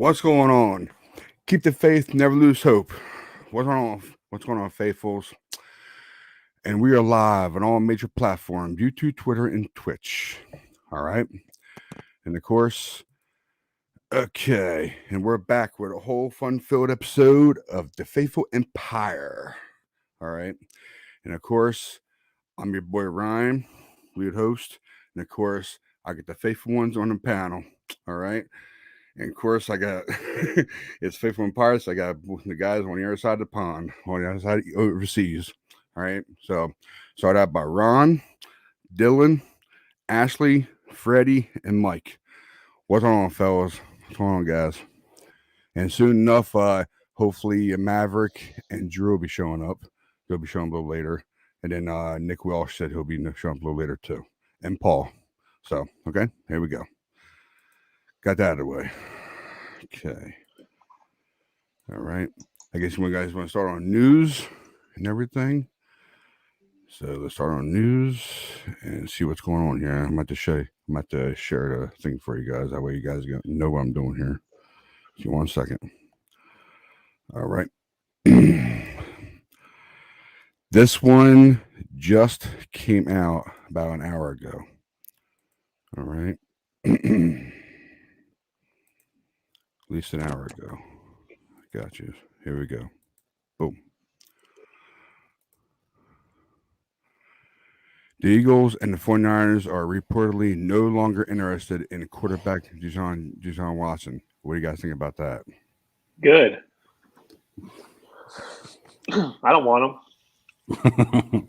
What's going on? Keep the faith, never lose hope. What's going on? What's going on, faithfuls? And we are live on all major platforms: YouTube, Twitter, and Twitch. All right. And of course, okay. And we're back with a whole fun-filled episode of The Faithful Empire. All right. And of course, I'm your boy Ryan, lead host. And of course, I get the faithful ones on the panel. All right. And of course, I got it's Faithful Empires. I got the guys on the other side of the pond, on the other side overseas. All right. So, start out by Ron, Dylan, Ashley, Freddie, and Mike. What's going on, fellas? What's going on, guys? And soon enough, hopefully, Maverick and Drew will be showing up. They'll be showing up a little later. And then Nick Welsh said he'll be showing up a little later, too. And Paul. So, okay, here we go. Got that out of the way. Okay. All right. I guess you guys want to start on news and everything. So let's start on news and see what's going on here. I'm about to share the thing for you guys. That way you guys know what I'm doing here. Give me 1 second. All right. This one just came out about an hour ago. All right. At least an hour ago. Got you. Here we go. Boom. The Eagles and the 49ers are reportedly no longer interested in quarterback Deshaun Watson. What do you guys think about that? Good. I don't want him.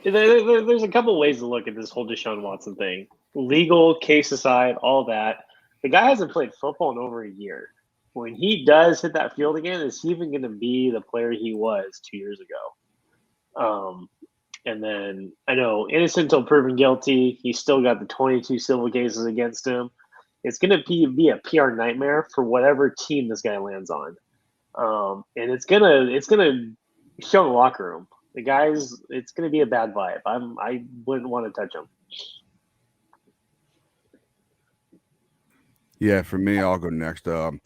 There's a couple ways to look at this whole Deshaun Watson thing. Legal case aside, all that. The guy hasn't played football in over a year. When he does hit that field again, is he even going to be the player he was 2 years ago? And then I know innocent until proven guilty. He's still got the 22 civil cases against him. It's going to be a PR nightmare for whatever team this guy lands on, and it's gonna show in the locker room. The guys, it's gonna be a bad vibe. I wouldn't want to touch him. Yeah, for me, I'll go next. I'm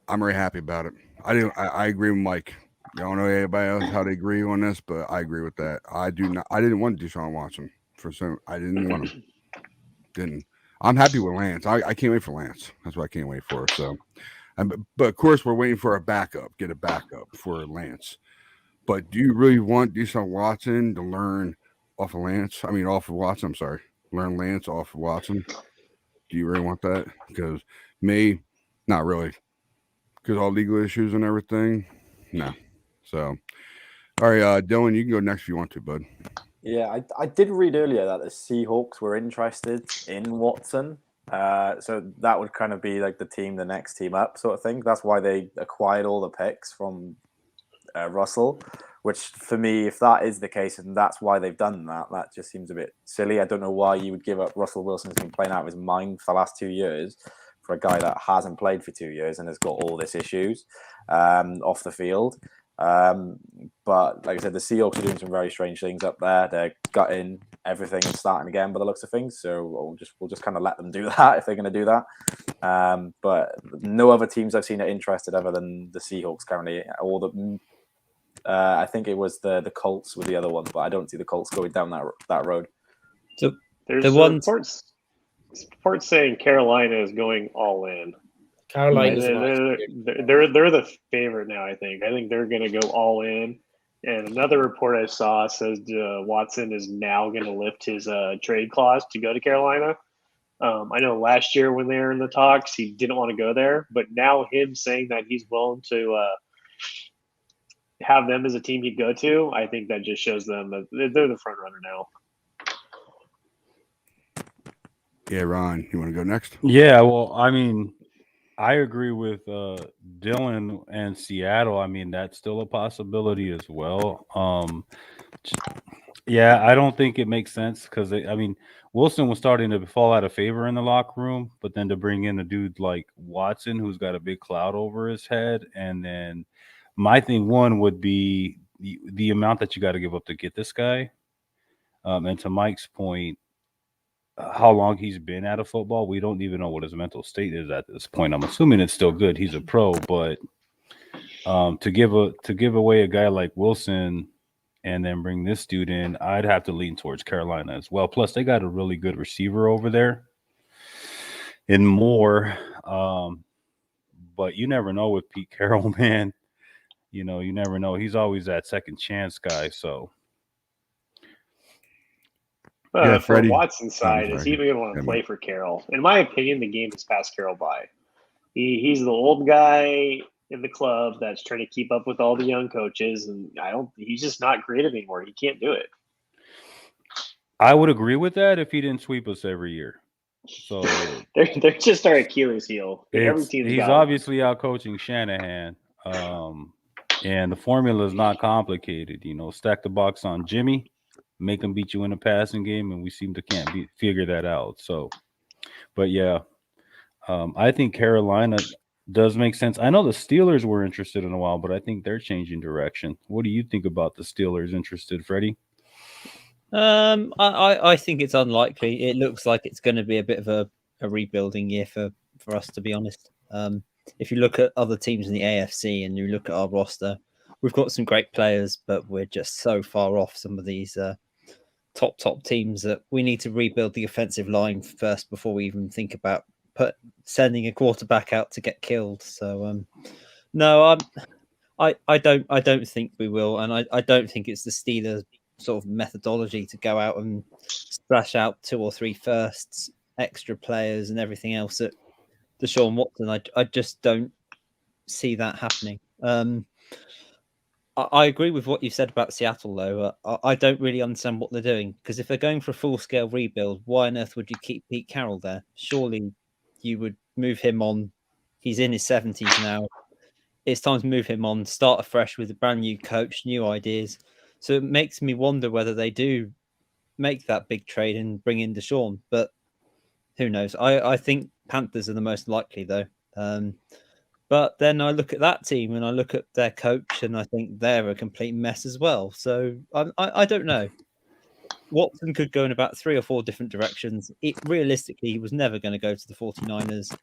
very happy about it. I agree with Mike. I don't know anybody else how they agree on this, but I agree with that. I do not. I didn't want Deshaun Watson for some. I didn't want him. Didn't. I'm happy with Lance. I can't wait for Lance. That's what I can't wait for. So, but of course, we're waiting for a backup. Get a backup for Lance. But do you really want Deshaun Watson to learn off of Lance? I mean, off of Watson. I'm sorry, learn Lance off of Watson. Do you really want that? Because me, not really. Because all legal issues and everything. No. So, all right, Dylan, you can go next if you want to, bud. Yeah, I did read earlier that the Seahawks were interested in Watson. So that would kind of be like the next team up sort of thing. That's why they acquired all the picks from Russell, which for me, if that is the case and that's why they've done that, that just seems a bit silly. I don't know why you would give up Russell Wilson, who's been playing out of his mind for the last 2 years, for a guy that hasn't played for 2 years and has got all this issues off the field. But like I said, the Seahawks are doing some very strange things up there. They're gutting everything and starting again by the looks of things. So we'll just kind of let them do that if they're going to do that. But no other teams I've seen are interested other than the Seahawks currently. Or I think it was the Colts with the other one, but I don't see the Colts going down that road. So There's the ones reports saying Carolina is going all in. Carolina's they're the favorite now. I think they're going to go all in. And another report I saw says Watson is now going to lift his trade clause to go to Carolina. I know last year when they were in the talks, he didn't want to go there, but now him saying that he's willing to have them as a team he'd go to, I think that just shows them that they're the front runner now. Yeah, Ron, you want to go next? Yeah, well, I mean, I agree with Dylan and Seattle. I mean, that's still a possibility as well. Yeah, I don't think it makes sense because I mean, Wilson was starting to fall out of favor in the locker room, but then to bring in a dude like Watson, who's got a big cloud over his head, and then my thing one would be the amount that you got to give up to get this guy. And to Mike's point, how long he's been out of football. We don't even know what his mental state is at this point. I'm assuming it's still good. He's a pro, but to give away a guy like Wilson and then bring this dude in, I'd have to lean towards Carolina as well. Plus, they got a really good receiver over there in Moore. But you never know with Pete Carroll, man. You know, you never know. He's always that second chance guy. So Yeah, For Freddie. Watson's side, is he sorry. even going to want Yeah, to play for Carroll? In my opinion, the game has passed Carroll by. He's the old guy in the club that's trying to keep up with all the young coaches, and he's just not creative anymore. He can't do it. I would agree with that if he didn't sweep us every year. So they're just our Achilles heel. Every team's he's got obviously out coaching Shanahan. And the formula is not complicated. You know, stack the box on Jimmy, make him beat you in a passing game, and we seem to can't figure that out. So, but yeah, I think Carolina does make sense. I know the Steelers were interested in a while, but I think they're changing direction. What do you think about the Steelers interested, Freddie? I think it's unlikely. It looks like it's going to be a bit of a rebuilding year for us, to be honest. If you look at other teams in the AFC and you look at our roster, we've got some great players, but we're just so far off some of these top teams that we need to rebuild the offensive line first before we even think about sending a quarterback out to get killed. So no, I don't think we will, and I don't think it's the Steelers' sort of methodology to go out and splash out 2 or 3 firsts, extra players, and everything else at Deshaun Watson. I just don't see that happening. I agree with what you said about Seattle, though. I don't really understand what they're doing, because if they're going for a full-scale rebuild, why on earth would you keep Pete Carroll there? Surely you would move him on. He's in his 70s now. It's time to move him on, start afresh with a brand new coach, new ideas. So it makes me wonder whether they do make that big trade and bring in Deshaun. But who knows? I think Panthers are the most likely, though. But then I look at that team and I look at their coach and I think they're a complete mess as well. So I don't know. Watson could go in about 3 or 4 different directions. Realistically, he was never going to go to the 49ers.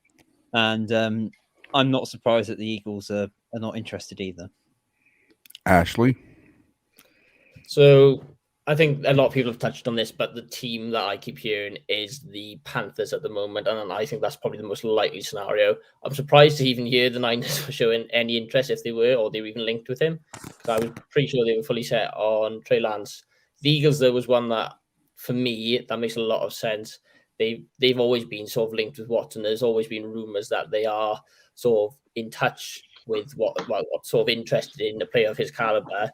And I'm not surprised that the Eagles are not interested either. Ashley? So I think a lot of people have touched on this, but the team that I keep hearing is the Panthers at the moment, and I think that's probably the most likely scenario. I'm surprised to even hear the Niners were showing any interest, if they were, or they were even linked with him, because I was pretty sure they were fully set on Trey Lance. The Eagles, there was one that, for me, that makes a lot of sense. They've always been sort of linked with Watson. There's always been rumors that they are sort of in touch with what sort of interested in a player of his caliber.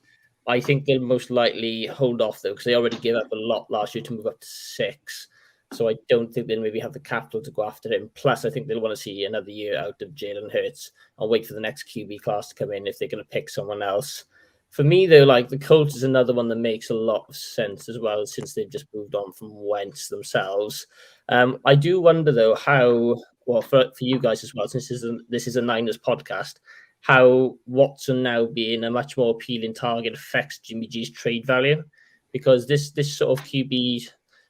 I think they'll most likely hold off, though, because they already gave up a lot last year to move up to 6. So I don't think they'll maybe have the capital to go after him. Plus, I think they'll want to see another year out of Jalen Hurts and wait for the next QB class to come in if they're going to pick someone else. For me, though, like the Colts is another one that makes a lot of sense as well, since they've just moved on from Wentz themselves. I do wonder, though, how, well, for you guys as well, since this is a Niners podcast, how Watson now being a much more appealing target affects Jimmy G's trade value, because this sort of QB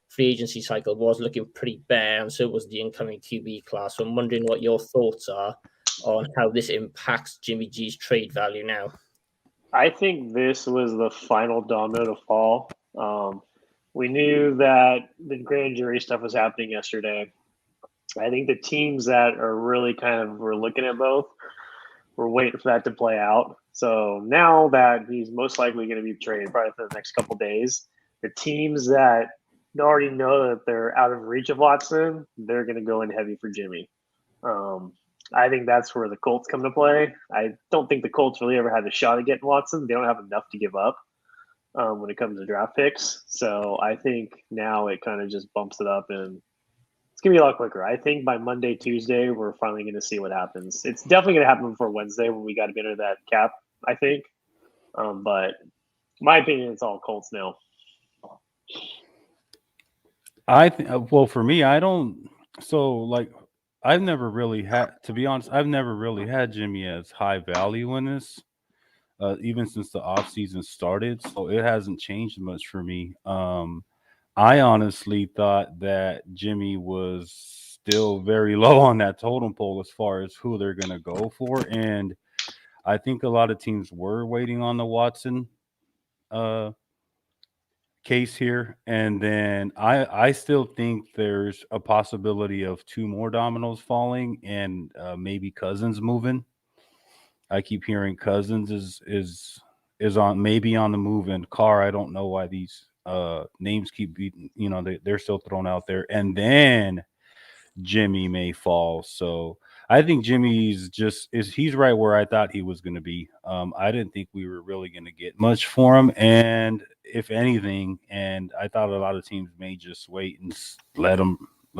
free agency cycle was looking pretty bare, and so was the incoming QB class. So I'm wondering what your thoughts are on how this impacts Jimmy G's trade value now. I think this was the final domino to fall. We knew that the grand jury stuff was happening yesterday. I think the teams that are really were looking at both, we're waiting for that to play out. So now that he's most likely going to be traded probably for the next couple of days, the teams that already know that they're out of reach of Watson, they're going to go in heavy for Jimmy. I think that's where the Colts come to play. I don't think the Colts really ever had a shot at getting Watson. They don't have enough to give up when it comes to draft picks. So I think now it kind of just bumps it up, and it's going to be a lot quicker. I think by Monday, Tuesday, we're finally going to see what happens. It's definitely going to happen before Wednesday when we got to enter that cap, I think. But in my opinion, it's all Colts now. Well, for me, I don't. So, like, I've never really had, to be honest, I've never really had Jimmy as high value in this, even since the offseason started. So it hasn't changed much for me. I honestly thought that Jimmy was still very low on that totem pole as far as who they're going to go for. And I think a lot of teams were waiting on the Watson case here. And then I still think there's a possibility of 2 more dominoes falling and maybe Cousins moving. I keep hearing Cousins is on maybe on the move, and Carr. I don't know why these names keep beating. They're still thrown out there, and then Jimmy may fall. So I think he's right where I thought he was going to be. I didn't think we were really going to get much for him, and if anything, and I thought a lot of teams may just wait and let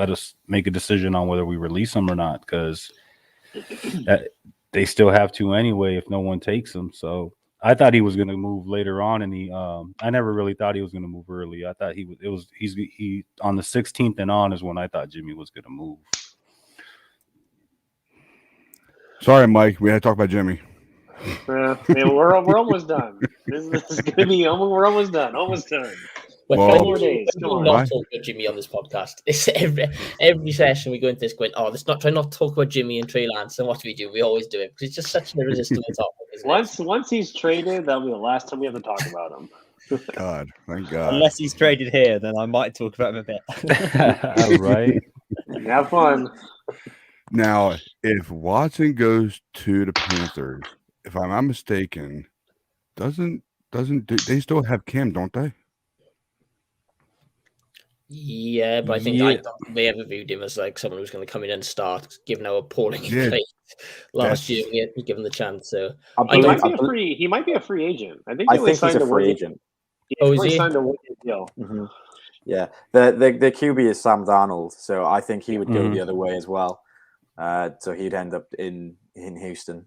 us make a decision on whether we release him or not, because they still have to anyway if no one takes him. So I thought he was going to move later on, and I never really thought he was going to move early. I thought he on the 16th and on is when I thought Jimmy was going to move. Sorry, Mike. We had to talk about Jimmy. Yeah, we're almost done. This is going to be we're almost done. Almost done. Well, 4 more days. Come on. Not talk about Jimmy on this podcast. It's every session we go into this going, let's try not to talk about Jimmy and Trey Lance. And what do? We always do it because it's just such an irresistible topic. Once he's traded, that'll be the last time we have to talk about him. God, thank God. Unless he's traded here, then I might talk about him a bit. Right. Have fun. Now, if Watson goes to the Panthers, if I'm not mistaken, doesn't they still have Cam, don't they? Yeah, but I think I don't think they ever viewed him as like someone who's going to come in and start, given how appalling he played last year. We had given the chance. So he might be a free agent. I think he's a free agent. He signed a deal. Mm-hmm. Yeah, the QB is Sam Darnold, so I think he would go the other way as well. So he'd end up in Houston.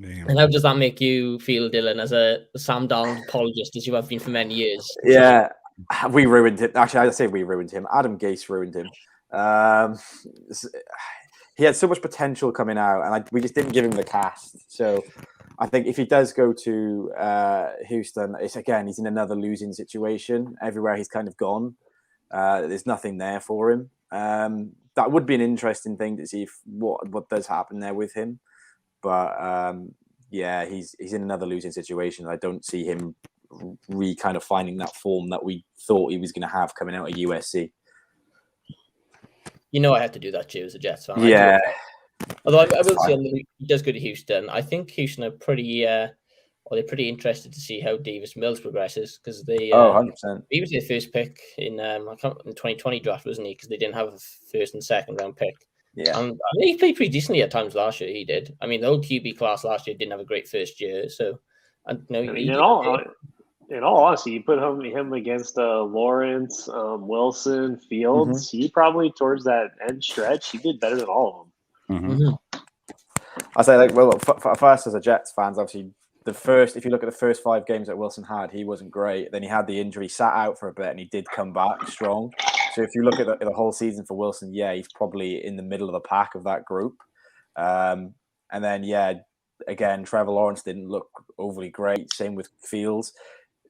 Damn. And how does that make you feel, Dylan, as a Sam Darnold apologist, as you have been for many years? Yeah, we ruined him. Actually, I say we ruined him. Adam Gase ruined him. He had so much potential coming out, and we just didn't give him the cast. So I think if he does go to Houston, he's in another losing situation. Everywhere he's kind of gone, there's nothing there for him. That would be an interesting thing to see what does happen there with him. But he's in another losing situation. I don't see him kind of finding that form that we thought he was going to have coming out of USC. I have to do that too as a Jets fan. Yeah. Although I will say he does go to Houston. I think Houston are pretty pretty interested to see how Davis Mills progresses because they 100%. He was their first pick in 2020 draft, wasn't he? Because they didn't have a first and second round pick. Yeah, and he played pretty decently at times last year. He did. I mean, the whole QB class last year didn't have a great first year. So, in all honesty, you put him against Lawrence, Wilson, Fields. He probably towards that end stretch, he did better than all of them. I say, for us as a Jets fans, obviously if you look at the first 5 games that Wilson had, he wasn't great. Then he had the injury, sat out for a bit, and he did come back strong. So if you look at the whole season for Wilson, he's probably in the middle of the pack of that group. And then, again, Trevor Lawrence didn't look overly great. Same with Fields.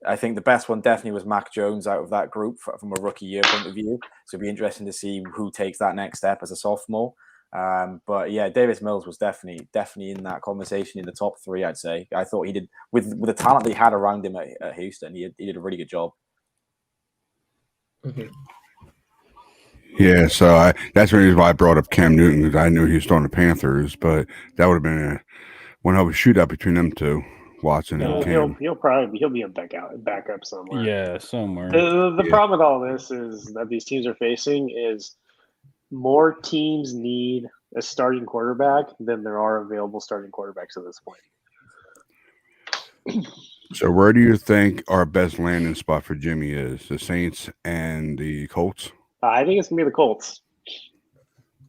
I think the best one definitely was Mac Jones out of that group from a rookie year point of view. So it'd be interesting to see who takes that next step as a sophomore. But Davis Mills was definitely in that conversation in the top 3. I'd say. I thought he did with the talent that he had around him at Houston. He did a really good job. Yeah, so that's the reason why I brought up Cam Newton, because I knew he was still on the Panthers, but that would have been one hell of a shootout between them two, Watson and Cam. He'll be a backup somewhere. Yeah, somewhere. The problem with all this is that these teams are facing is more teams need a starting quarterback than there are available starting quarterbacks at this point. So where do you think our best landing spot for Jimmy is? The Saints and the Colts? I think it's going to be the Colts.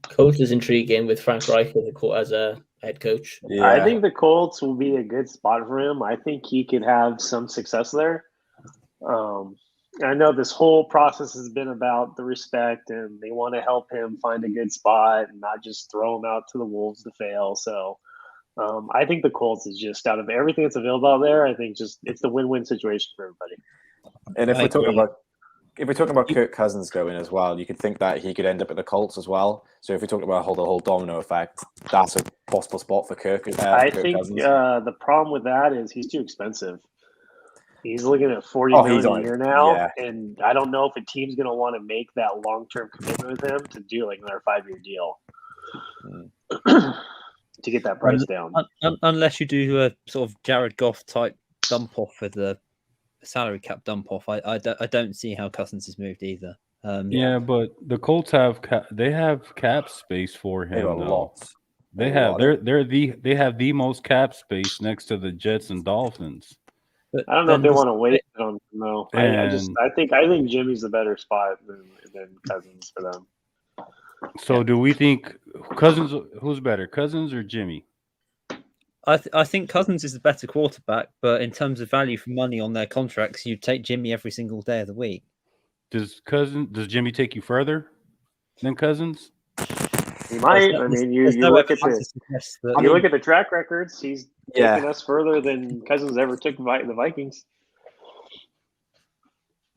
Colts is intriguing with Frank Reich as a head coach. Yeah. I think the Colts will be a good spot for him. I think he could have some success there. I know this whole process has been about the respect, and they want to help him find a good spot and not just throw him out to the wolves to fail. So I think the Colts is just, out of everything that's available out there, I think it's the win-win situation for everybody. And if I we're talking agree. about Kirk Cousins going as well, you could think that he could end up at the Colts as well. So if we talk about the whole domino effect, that's a possible spot for Kirk. I Kirk think Cousins. the problem with that is he's too expensive. He's looking at $40 he's million a on- year now, yeah. and I don't know if a team's going to want to make that long-term commitment with him to do like another 5-year deal to get that price down. Unless you do a sort of Jared Goff type dump off for the salary cap dump off, I don't see how Cousins has moved either. Yeah, but the Colts have they have cap space for They him got though. lots. They A have lot. they have the most cap space next to the Jets and Dolphins. But I don't know if then they this- want to wait on him. No, I think Jimmy's a better spot than Cousins for them. So do we think Cousins? Who's better, Cousins or Jimmy? I think Cousins is the better quarterback, but in terms of value for money on their contracts, you take Jimmy every single day of the week. Does Jimmy take you further than Cousins? He might. There's I mean, there's you no look at evidence the to suggest that- you look at the track records. He's Yeah. taken us further than Cousins ever took the Vikings.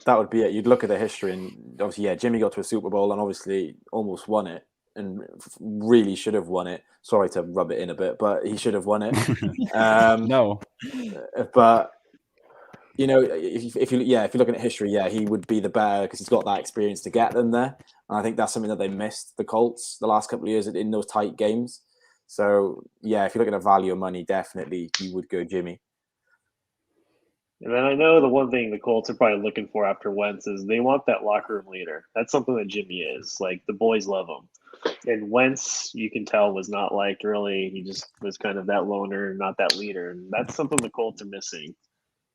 That would be it. You'd look at the history, and obviously, yeah, Jimmy got to a Super Bowl and obviously almost won it, and really should have won it. Sorry to rub it in a bit, but he should have won it. No. But you know, if you're looking at history, yeah, he would be the better because he's got that experience to get them there. And I think that's something that they missed, the Colts, the last couple of years in those tight games. So yeah, if you're looking at value of money, definitely you would go Jimmy. And then I know the one thing the Colts are probably looking for after Wentz is they want that locker room leader. That's something that Jimmy is. Like, the boys love him. And Wentz, you can tell, was not liked really. He just was kind of that loner, not that leader. And that's something the Colts are missing.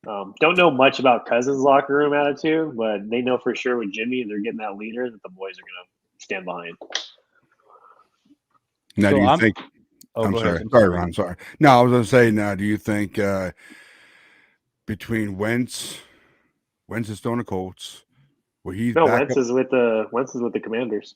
Don't know much about Cousins' locker room attitude, but they know for sure with Jimmy, they're getting that leader that the boys are going to stand behind. Now, do you think? I'm go sorry. ahead. Sorry, Ron. Sorry. No, I was going to say, now, do you think between Wentz is still in the Colts, where he's No, back Wentz is with the Commanders.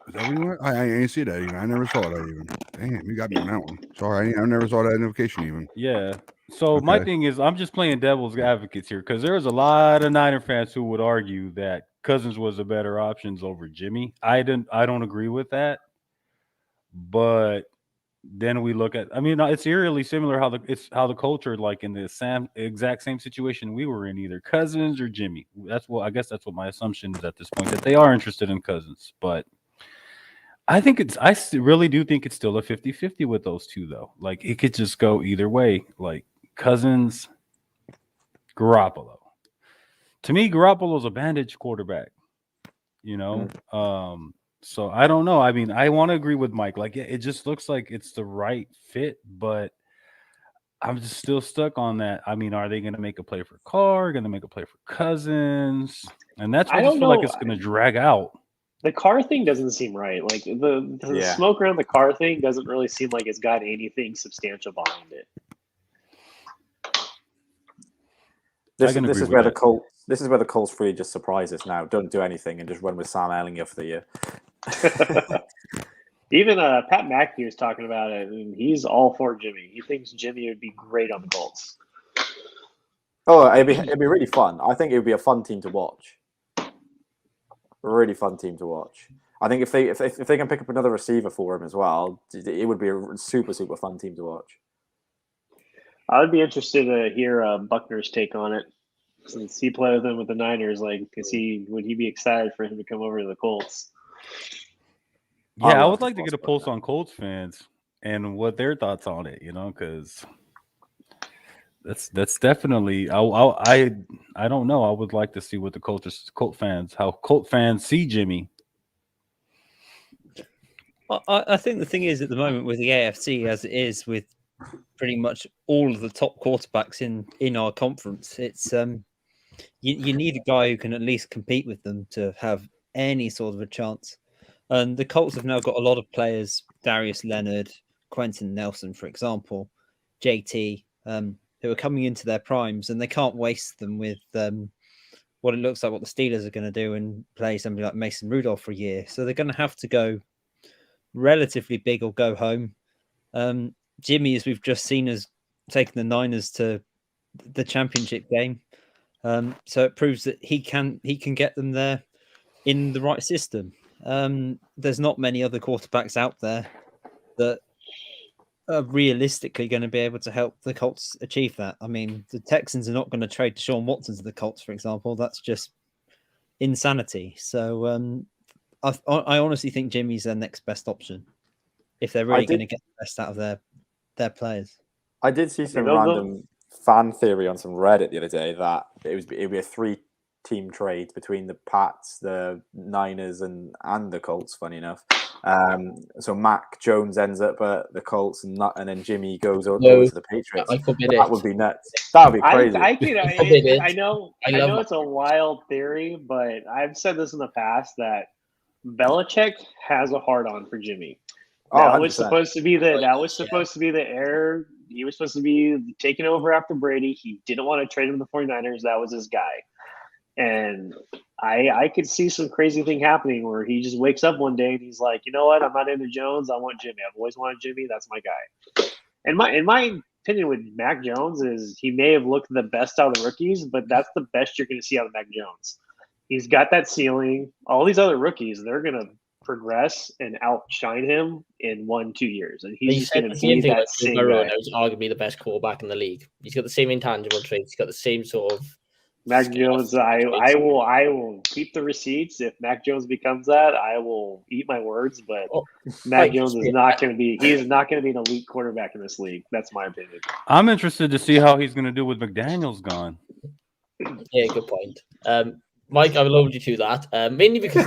Is that what you want? I ain't see that even. I never saw that even. Damn, you got me on that one. Sorry, I never saw that notification even. Yeah. So my Okay. thing is, I'm just playing devil's advocates here because there's a lot of Niner fans who would argue that Cousins was a better options over Jimmy. I don't agree with that. But then we look at, I mean, it's eerily similar how the culture, like in the exact same situation we were in, either Cousins or Jimmy. I guess that's what my assumption is at this point, that they are interested in Cousins. But I really do think it's still a 50-50 with those two, though. Like, it could just go either way. Like, Cousins, Garoppolo. To me, Garoppolo's a bandage quarterback, you know? So I don't know. I mean, I want to agree with Mike. Like, it just looks like it's the right fit, but I'm just still stuck on that. I mean, are they going to make a play for Carr? Going to make a play for Cousins? And that's what I just feel like it's going to drag out. The Carr thing doesn't seem right. Like, the smoke around the Carr thing doesn't really seem like it's got anything substantial behind it. This is where the Colts really just surprise us now. Don't do anything and just run with Sam Ellinger for the year. Even Pat McAfee was talking about it, and he's all for Jimmy. He thinks Jimmy would be great on the Colts. Oh, it'd be really fun. I think it would be a fun team to watch. A really fun team to watch. I think if they can pick up another receiver for him as well, it would be a super, super fun team to watch. I would be interested to hear Buckner's take on it, since he played with him with the Niners. Like, would he be excited for him to come over to the Colts? Yeah, I would like to get a pulse on Colts fans and what their thoughts on it, you know, because that's definitely I don't know. I would like to see what the Colt fans see Jimmy. I think the thing is, at the moment with the AFC as it is, with pretty much all of the top quarterbacks in our conference, it's you need a guy who can at least compete with them to have any sort of a chance. And the Colts have now got a lot of players: Darius Leonard, Quentin Nelson, for example, JT, who are coming into their primes, and they can't waste them with what it looks like what the Steelers are going to do and play somebody like Mason Rudolph for a year. So they're going to have to go relatively big or go home. Jimmy, as we've just seen, has taken the Niners to the championship game. So it proves that he can get them there in the right system. There's not many other quarterbacks out there that are realistically going to be able to help the Colts achieve that. I mean, the Texans are not going to trade Deshaun Watson to the Colts, for example. That's just insanity. So I honestly think Jimmy's their next best option if they're really going to get the best out of their players. I did see some random fan theory on some Reddit the other day that it'd be a 3-team trade between the Pats, the Niners, and the Colts. Funny enough, so Mac Jones ends up at the Colts, and then Jimmy goes over to the Patriots. That would be nuts. That would be crazy. I know it's a wild theory, but I've said this in the past that Belichick has a hard-on for Jimmy. That was supposed to be the heir. He was supposed to be taking over after Brady. He didn't want to trade him to the 49ers. That was his guy. And I could see some crazy thing happening where he just wakes up one day and he's like, you know what? I'm not into Jones. I want Jimmy. I've always wanted Jimmy. That's my guy. And in my opinion with Mac Jones is he may have looked the best out of the rookies, but that's the best you're going to see out of Mac Jones. He's got that ceiling. All these other rookies, they're going to progress and outshine him in 1-2 years, and he's just going to be that same guy. He's arguably the best quarterback in the league. He's got the same intangible traits. He's got the same sort of Mac Jones. I will keep the receipts. If Mac Jones becomes that, I will eat my words. But Mac Jones is not going to be. He's not going to be an elite quarterback in this league. That's my opinion. I'm interested to see how he's going to do with McDaniels gone. Yeah, good point. Mike, I will hold you to that. Mainly because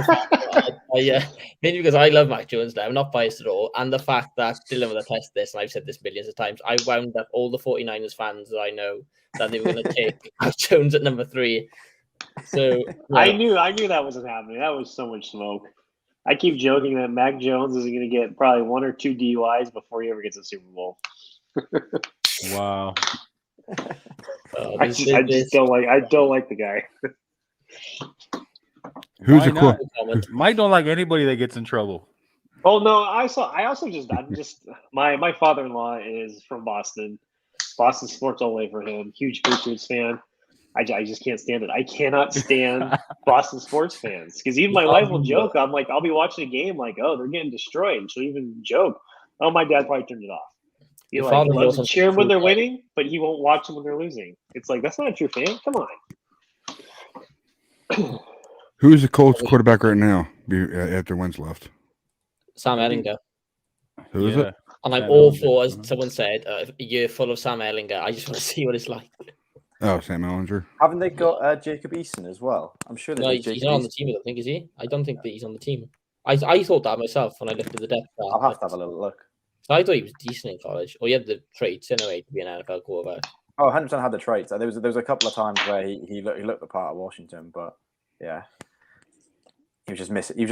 I love Mac Jones now. I'm not biased at all. And the fact that Dylan will attest this, and I've said this millions of times, I wound up all the 49ers fans that I know that they were going to take Mac Jones at number 3. So I knew that wasn't happening. That was so much smoke. I keep joking that Mac Jones is going to get probably 1 or 2 DUIs before he ever gets a Super Bowl. Wow. I just don't like the guy. Who's the cool? Mike don't like anybody that gets in trouble. Oh no, I'm just my father-in-law is from Boston. Boston sports all the way for him. Huge Patriots fan. I just can't stand it. I cannot stand Boston sports fans because even my wife will joke. I'm like, I'll be watching a game like, oh, they're getting destroyed. She'll even joke, oh, my dad probably turned it off. He loves to cheer them when they're winning, but he won't watch them when they're losing. It's like, that's not a true fan. Come on. Who's the Colts quarterback right now after Wentz left? Sam Ehlinger. Who is it? And I'm all for, as someone said, a year full of Sam Ehlinger. I just want to see what it's like. Oh, Sam Ehlinger. Haven't they got Jacob Eason as well? I'm sure he's not on the team, I don't think, is he? I don't think that he's on the team. I thought that myself when I looked at the depth chart. I'll have to have a little look. I thought he was decent in college. Or he had the traits anyway to be an NFL quarterback. Oh, 100% had the traits. There was a couple of times where he looked the part of Washington, but yeah, he was just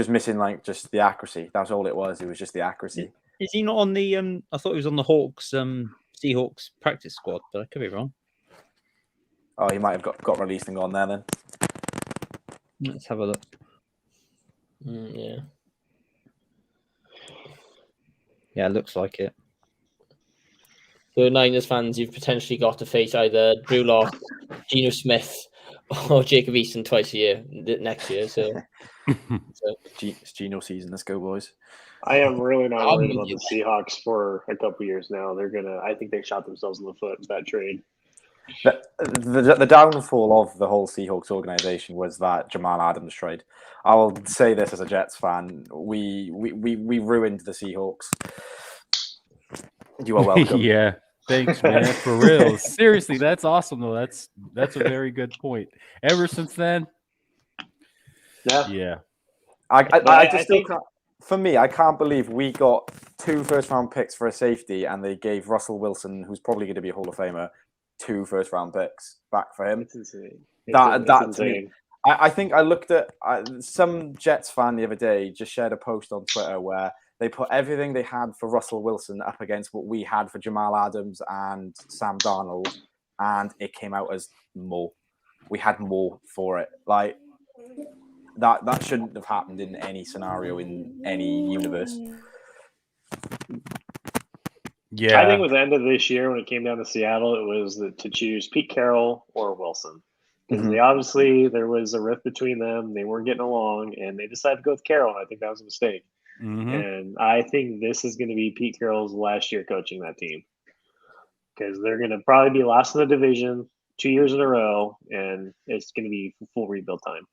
missing like just the accuracy. That's all it was. It was just the accuracy. Is he not on the? I thought he was on the Hawks, Seahawks practice squad, but I could be wrong. Oh, he might have got released and gone there then. Let's have a look. Yeah. Yeah, it looks like it. So Niners fans, you've potentially got to face either Drew Lock, Geno Smith, or Jacob Eason twice a year next year. So it's Geno season. Let's go, boys. I am really not worried about the Seahawks for a couple years now. I think they shot themselves in the foot with that trade. The downfall of the whole Seahawks organization was that Jamal Adams trade. I will say this as a Jets fan: we ruined the Seahawks. You are welcome. Yeah, thanks, man. For real, seriously, that's awesome though. That's a very good point. Ever since then, yeah. I just still can't. For me, I can't believe we got 2 first-round picks for a safety, and they gave Russell Wilson, who's probably going to be a Hall of Famer, 2 first-round picks back for him. It's insane. That's insane. I think I looked at some Jets fan the other day just shared a post on Twitter where they put everything they had for Russell Wilson up against what we had for Jamal Adams and Sam Darnold, and it came out as more. We had more for it. Like that shouldn't have happened in any scenario in any universe. Yeah, I think with the end of this year, when it came down to Seattle, it was to choose Pete Carroll or Wilson. because they obviously there was a rift between them. They weren't getting along, and they decided to go with Carroll. I think that was a mistake. And I think this is going to be Pete Carroll's last year coaching that team, because they're going to probably be last in the division 2 years in a row, and it's going to be full rebuild time.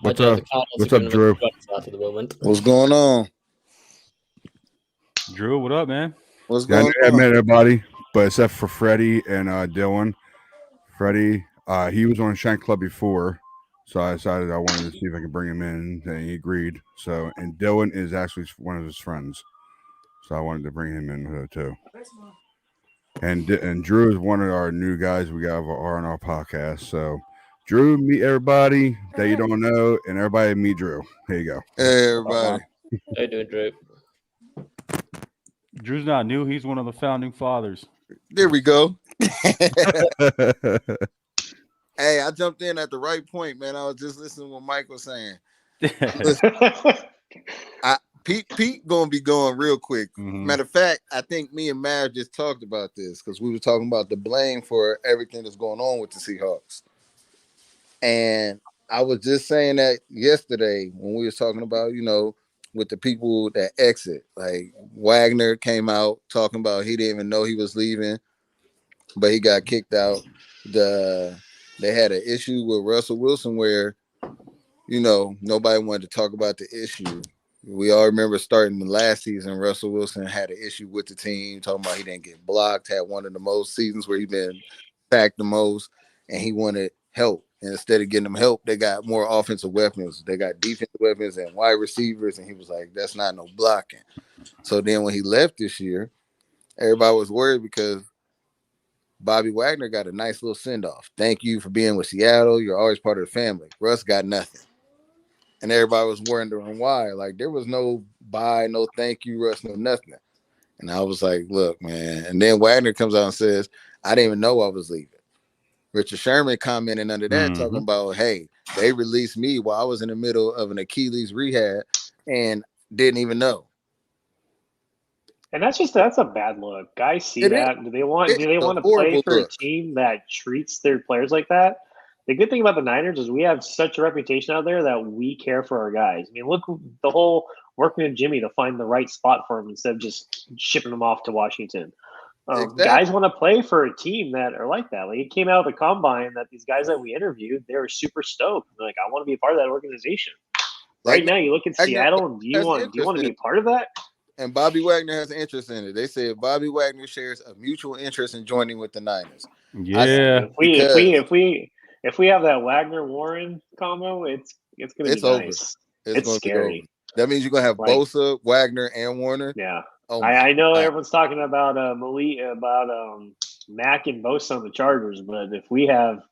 What's up, Drew? At the moment. What's going on? Drew, what up, man? What's Yeah, going I on? met everybody, but except for Freddie and Dylan. Freddie, he was on Shank Club before, so I decided I wanted to see if I could bring him in, and he agreed. So, and Dylan is actually one of his friends, so I wanted to bring him in too. And Drew is one of our new guys we got on our podcast. So, Drew, meet everybody that you don't know, and everybody meet Drew. Here you go. Hey, everybody. How you doing, Drew? Drew's not new. He's one of the founding fathers. There we go. Hey, I jumped in at the right point, man. I was just listening to what Mike was saying. Pete gonna be going real quick. Matter of fact, I think me and Mav just talked about this because we were talking about the blame for everything that's going on with the Seahawks. And I was just saying that yesterday when we was talking about, with the people that exit. Like Wagner came out talking about he didn't even know he was leaving, but he got kicked out. They had an issue with Russell Wilson where, nobody wanted to talk about the issue. We all remember starting the last season, Russell Wilson had an issue with the team, talking about he didn't get blocked, had one of the most seasons where he been sacked the most, and he wanted help. And instead of getting them help, they got more offensive weapons. They got defensive weapons and wide receivers, and he was like, that's not no blocking. So then when he left this year, everybody was worried because Bobby Wagner got a nice little send-off. Thank you for being with Seattle. You're always part of the family. Russ got nothing. And everybody was wondering why. Like, there was no bye, no thank you, Russ, no nothing. And I was like, look, man. And then Wagner comes out and says, I didn't even know I was leaving. Richard Sherman commenting under that, talking about, hey, they released me while I was in the middle of an Achilles rehab and didn't even know. And that's a bad look. Guys see that. Do they want to play for a team that treats their players like that? The good thing about the Niners is we have such a reputation out there that we care for our guys. I mean, look, the whole working with Jimmy to find the right spot for him instead of just shipping them off to Washington. Exactly. Guys want to play for a team that are like that. Like, it came out of the combine that these guys that we interviewed, they were super stoked. They're like, I want to be a part of that organization. Right now, you look at Seattle, and do you want to be a part of that? And Bobby Wagner has an interest in it. They said Bobby Wagner shares a mutual interest in joining with the Niners. Yeah. If we have that Wagner Warren combo, it's gonna be nice. It's scary. That means you're gonna have Bosa, Wagner, and Warner. Yeah. I know everyone's talking about Mack and Bosa on the Chargers, but if we have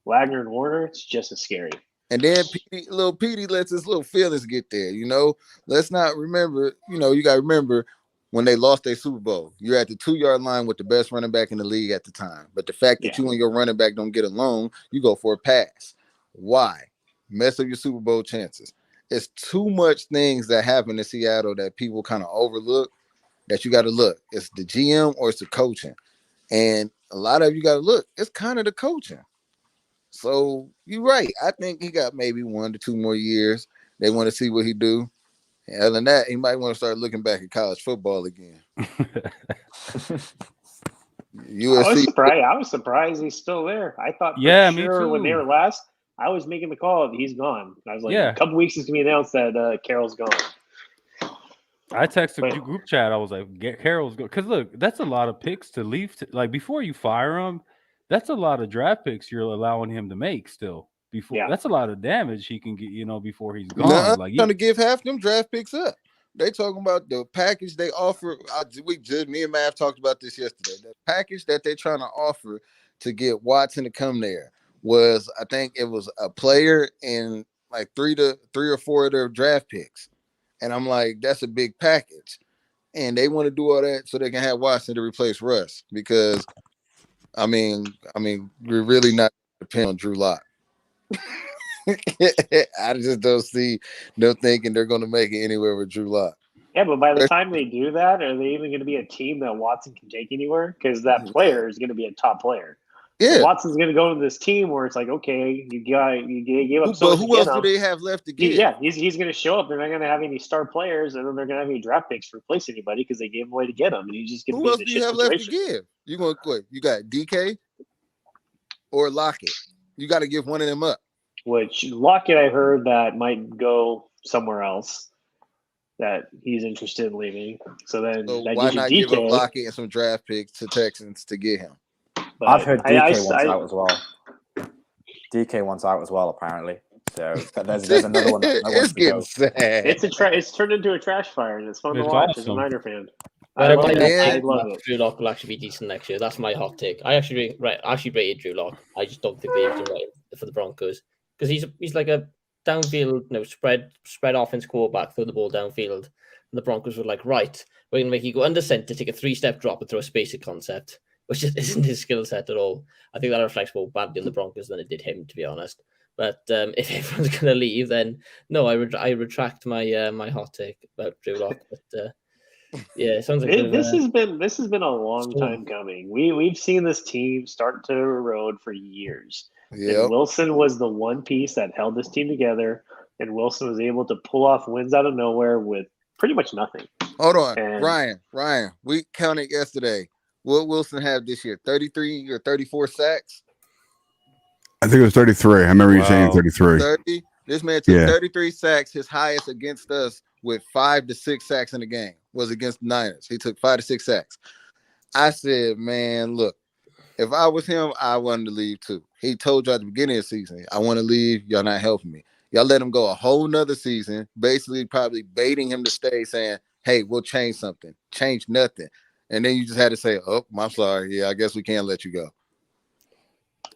Wagner and Warner, it's just as scary. And then little Petey lets his little feelings get there, Let's not remember, you got to remember when they lost their Super Bowl. You're at the 2-yard line with the best running back in the league at the time. But the fact that you and your running back don't get along, you go for a pass. Why? Mess up your Super Bowl chances. It's too much things that happen in Seattle that people kind of overlook that you got to look. It's the GM or it's the coaching. And a lot of you got to look. It's kind of the coaching. So you're right. I think he got maybe 1 to 2 more years. They want to see what he do. And other than that, he might want to start looking back at college football again. USC. I was surprised he's still there. I thought me too. When they were last, I was making the call that he's gone. I was like, a couple weeks is going to be announced that Carroll's gone. I texted the group chat. I was like, Carroll's going. Because look, that's a lot of picks to leave. Before you fire him, that's a lot of draft picks you're allowing him to make still. That's a lot of damage he can get, before he's gone. No, I'm trying to give half them draft picks up. They talking about the package they offer. Me and Mav talked about this yesterday. The package that they're trying to offer to get Watson to come there was, I think it was a player and like 3 or 4 of their draft picks. And I'm like, that's a big package. And they want to do all that so they can have Watson to replace Russ because I mean, we're really not depending on Drew Lock. I just don't see them thinking they're going to make it anywhere with Drew Lock. Yeah, but by the time they do that, are they even going to be a team that Watson can take anywhere? Because that player is going to be a top player. Yeah. So Watson's going to go to this team where it's like, okay, you gave up so But much. who else do they have left to give? Yeah, he's going to show up. They're not going to have any star players, and then they're going to have any draft picks to replace anybody because they gave away to get him. And he's just going to Who be else in a do you shit have left to situation. give? You going to you got DK or Lockett? You got to give one of them up. Which Lockett, I heard that might go somewhere else. That he's interested in leaving. So then So that why gives you not DK. give up Lockett and some draft picks to Texans to get him? But I've heard DK wants I, out as well. DK wants out as well, apparently. So there's another one that wants It's to go. getting sad. it's turned into a trash fire, and it's fun to It's watch as a awesome. Niner fan. But I love it. man. I love it. Drew Lock will actually be decent next year. That's my hot take. I actually rated Drew Lock. I just don't think they have to rate for the Broncos because he's like a downfield, spread offense quarterback, throw the ball downfield. And the Broncos were like, right, we're gonna make you go under center, take a 3-step drop, and throw a spacing concept, which just isn't his skill set at all. I think that reflects more badly on the Broncos than it did him, to be honest. But if everyone's gonna leave, then no, I retract my my hot take about Drew Lock. But yeah, it sounds like This has been a long time coming. We've seen this team start to erode for years. Yep. And Wilson was the one piece that held this team together, and Wilson was able to pull off wins out of nowhere with pretty much nothing. Hold on, And- Ryan. We counted yesterday. What Wilson have this year? 33 or 34 sacks? I think it was 33. I remember you saying Wow. 33. 30. This man took Yeah. 33 sacks. His highest against us with 5 to 6 sacks in the game was against the Niners. He took 5 to 6 sacks. I said, man, look, if I was him, I wanted to leave too. He told you at the beginning of the season, I want to leave. Y'all not helping me. Y'all let him go a whole nother season, basically probably baiting him to stay, saying, hey, we'll change something. Change nothing. And then you just had to say, oh, I'm sorry. Yeah, I guess we can't let you go.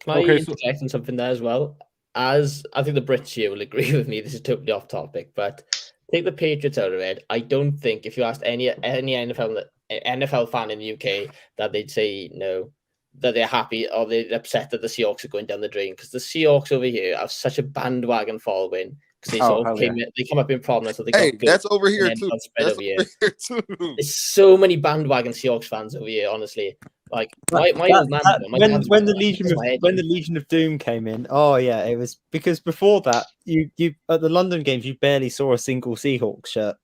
Can I Okay, so- interject on something there as well? As I think the Brits here will agree with me, this is totally off topic, but take the Patriots out of it. I don't think if you asked any NFL fan in the UK that they'd say no, that they're happy or they're upset that the Seahawks are going down the drain, because the Seahawks over here have such a bandwagon following because they sort of they come up in prominence. So they Hey, got good that's over here and then too. got spread That's over here. over here too. There's so many bandwagon Seahawks fans over here, honestly. Like my old man, my dad's when the that's my head. Legion of Doom came in, oh yeah, it was because before that you at the London games you barely saw a single Seahawks shirt,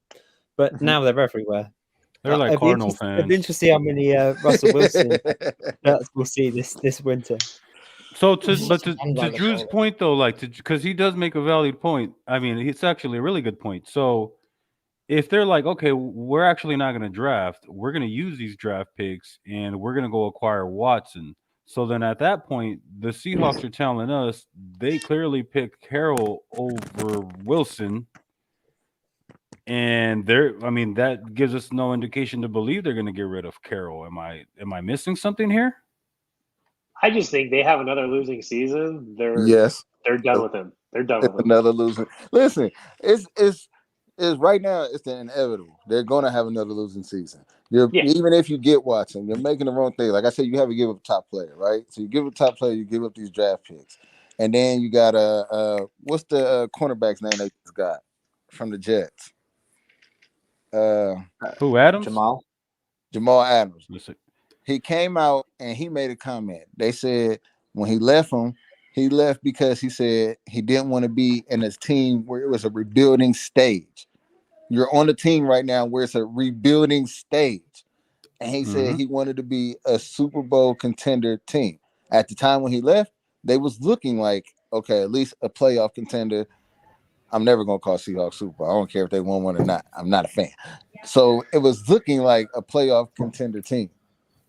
but now they're everywhere. They're like It'd be Cardinal interesting- It'd fans. be interesting to see how many Russell Wilson shirts we'll see this winter. So It's to just bandwagon Drew's following. point though, because he does make a valid point. I mean, it's actually a really good point. So if they're like, okay, we're actually not going to draft, we're going to use these draft picks and we're going to go acquire Watson. So then at that point, the Seahawks are telling us they clearly picked Carroll over Wilson. And that gives us no indication to believe they're going to get rid of Carroll. Am I missing something here? I just think they have another losing season. They're done with him. They're done with him. Another losing. Listen, it's right now. It's the inevitable. They're going to have another losing season. Even if you get Watson, you're making the wrong thing. Like I said, you have to give up a top player, right? So you give up a top player, you give up these draft picks, and then you got what's the cornerback's name they just got from the Jets? Who, Adams? Jamal Adams. Listen. He came out and he made a comment. They said when he left him, he left because he said he didn't want to be in his team where it was a rebuilding stage. You're on a team right now where it's a rebuilding stage. And he said he wanted to be a Super Bowl contender team. At the time when he left, they was looking like, okay, at least a playoff contender. I'm never going to call Seahawks Super Bowl. I don't care if they won one or not. I'm not a fan. So it was looking like a playoff contender team.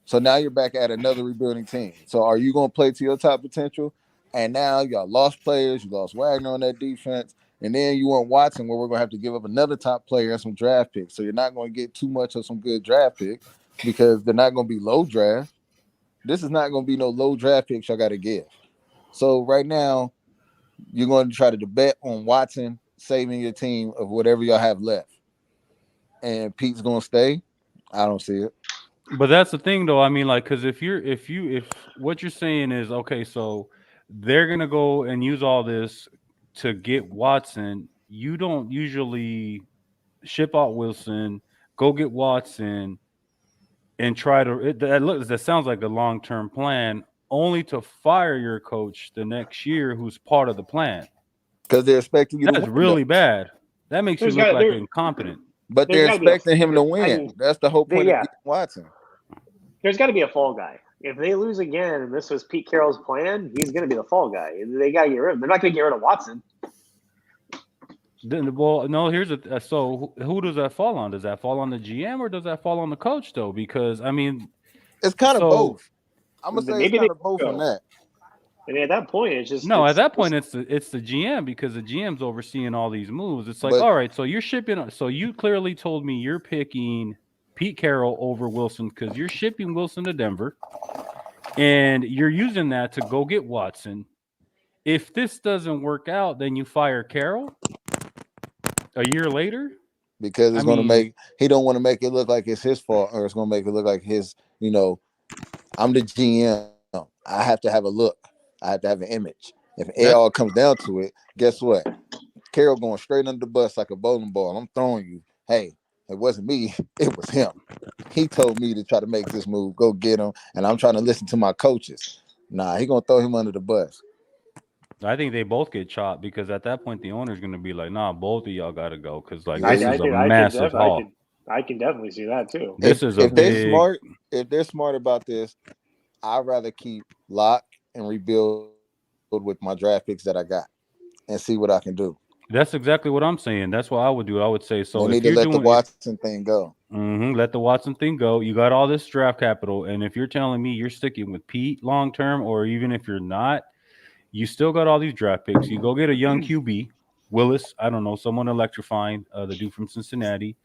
So now you're back at another rebuilding team. So are you going to play to your top potential? And now you got lost players. You lost Wagner on that defense. And then you want Watson, where we're going to have to give up another top player and some draft picks. So you're not going to get too much of some good draft picks because they're not going to be low draft. This is not going to be no low draft picks y'all got to give. So right now, you're going to try to bet on Watson saving your team of whatever y'all have left. And Pete's going to stay. I don't see it. But that's the thing, though. I mean, like, because if what you're saying is okay, so they're gonna go and use all this to get Watson. You don't usually ship out Wilson, go get Watson, and try to. That sounds like a long-term plan. only to fire your coach the next year who's part of the plan. Because they're expecting you to That's win. really bad. That makes you There's look got- like there- incompetent. But There's they're gotta be a- expecting him to I win. mean, That's the whole point yeah. of getting Watson. There's got to be a fall guy. If they lose again, and this was Pete Carroll's plan, he's going to be the fall guy. They got to get rid of him. They're not going to get rid of Watson. Then, well, no. Here's a so who does that fall on? Does that fall on the GM or does that fall on the coach though? Because I mean, It's kind of So- both. I'm gonna say Maybe it's kind they of both go. on that. And at that point, it's just no. At it's- that point, it's the GM because the GM's overseeing all these moves. It's like, But- all right, so you're shipping. So you clearly told me you're picking Pete Carroll over Wilson because you're shipping Wilson to Denver, and you're using that to go get Watson. If this doesn't work out, then you fire Carroll a year later. Because it's I going to mean- make he don't want to make it look like it's his fault, or it's going to make it look like his. I'm the GM. I have to have a look. I have to have an image. If it all comes down to it, guess what? Carroll going straight under the bus like a bowling ball. I'm throwing you. Hey, it wasn't me. It was him. He told me to try to make this move. Go get him. And I'm trying to listen to my coaches. Nah, he gonna throw him under the bus. I think they both get chopped because at that point the owner's going to be like, "Nah, both of y'all got to go because like I- this I is a massive haul. I can definitely see that too. This is a if they're big. smart, if they're smart about this, I'd rather keep Locke and rebuild with my draft picks that I got and see what I can do. That's exactly what I'm saying. That's what I would do. I would say so. They If need to you're let doing the Watson thing go. let the Watson thing go. You got all this draft capital, and if you're telling me you're sticking with Pete long term, or even if you're not, you still got all these draft picks. You go get a young QB, Willis. I don't know, someone electrifying, the dude from Cincinnati,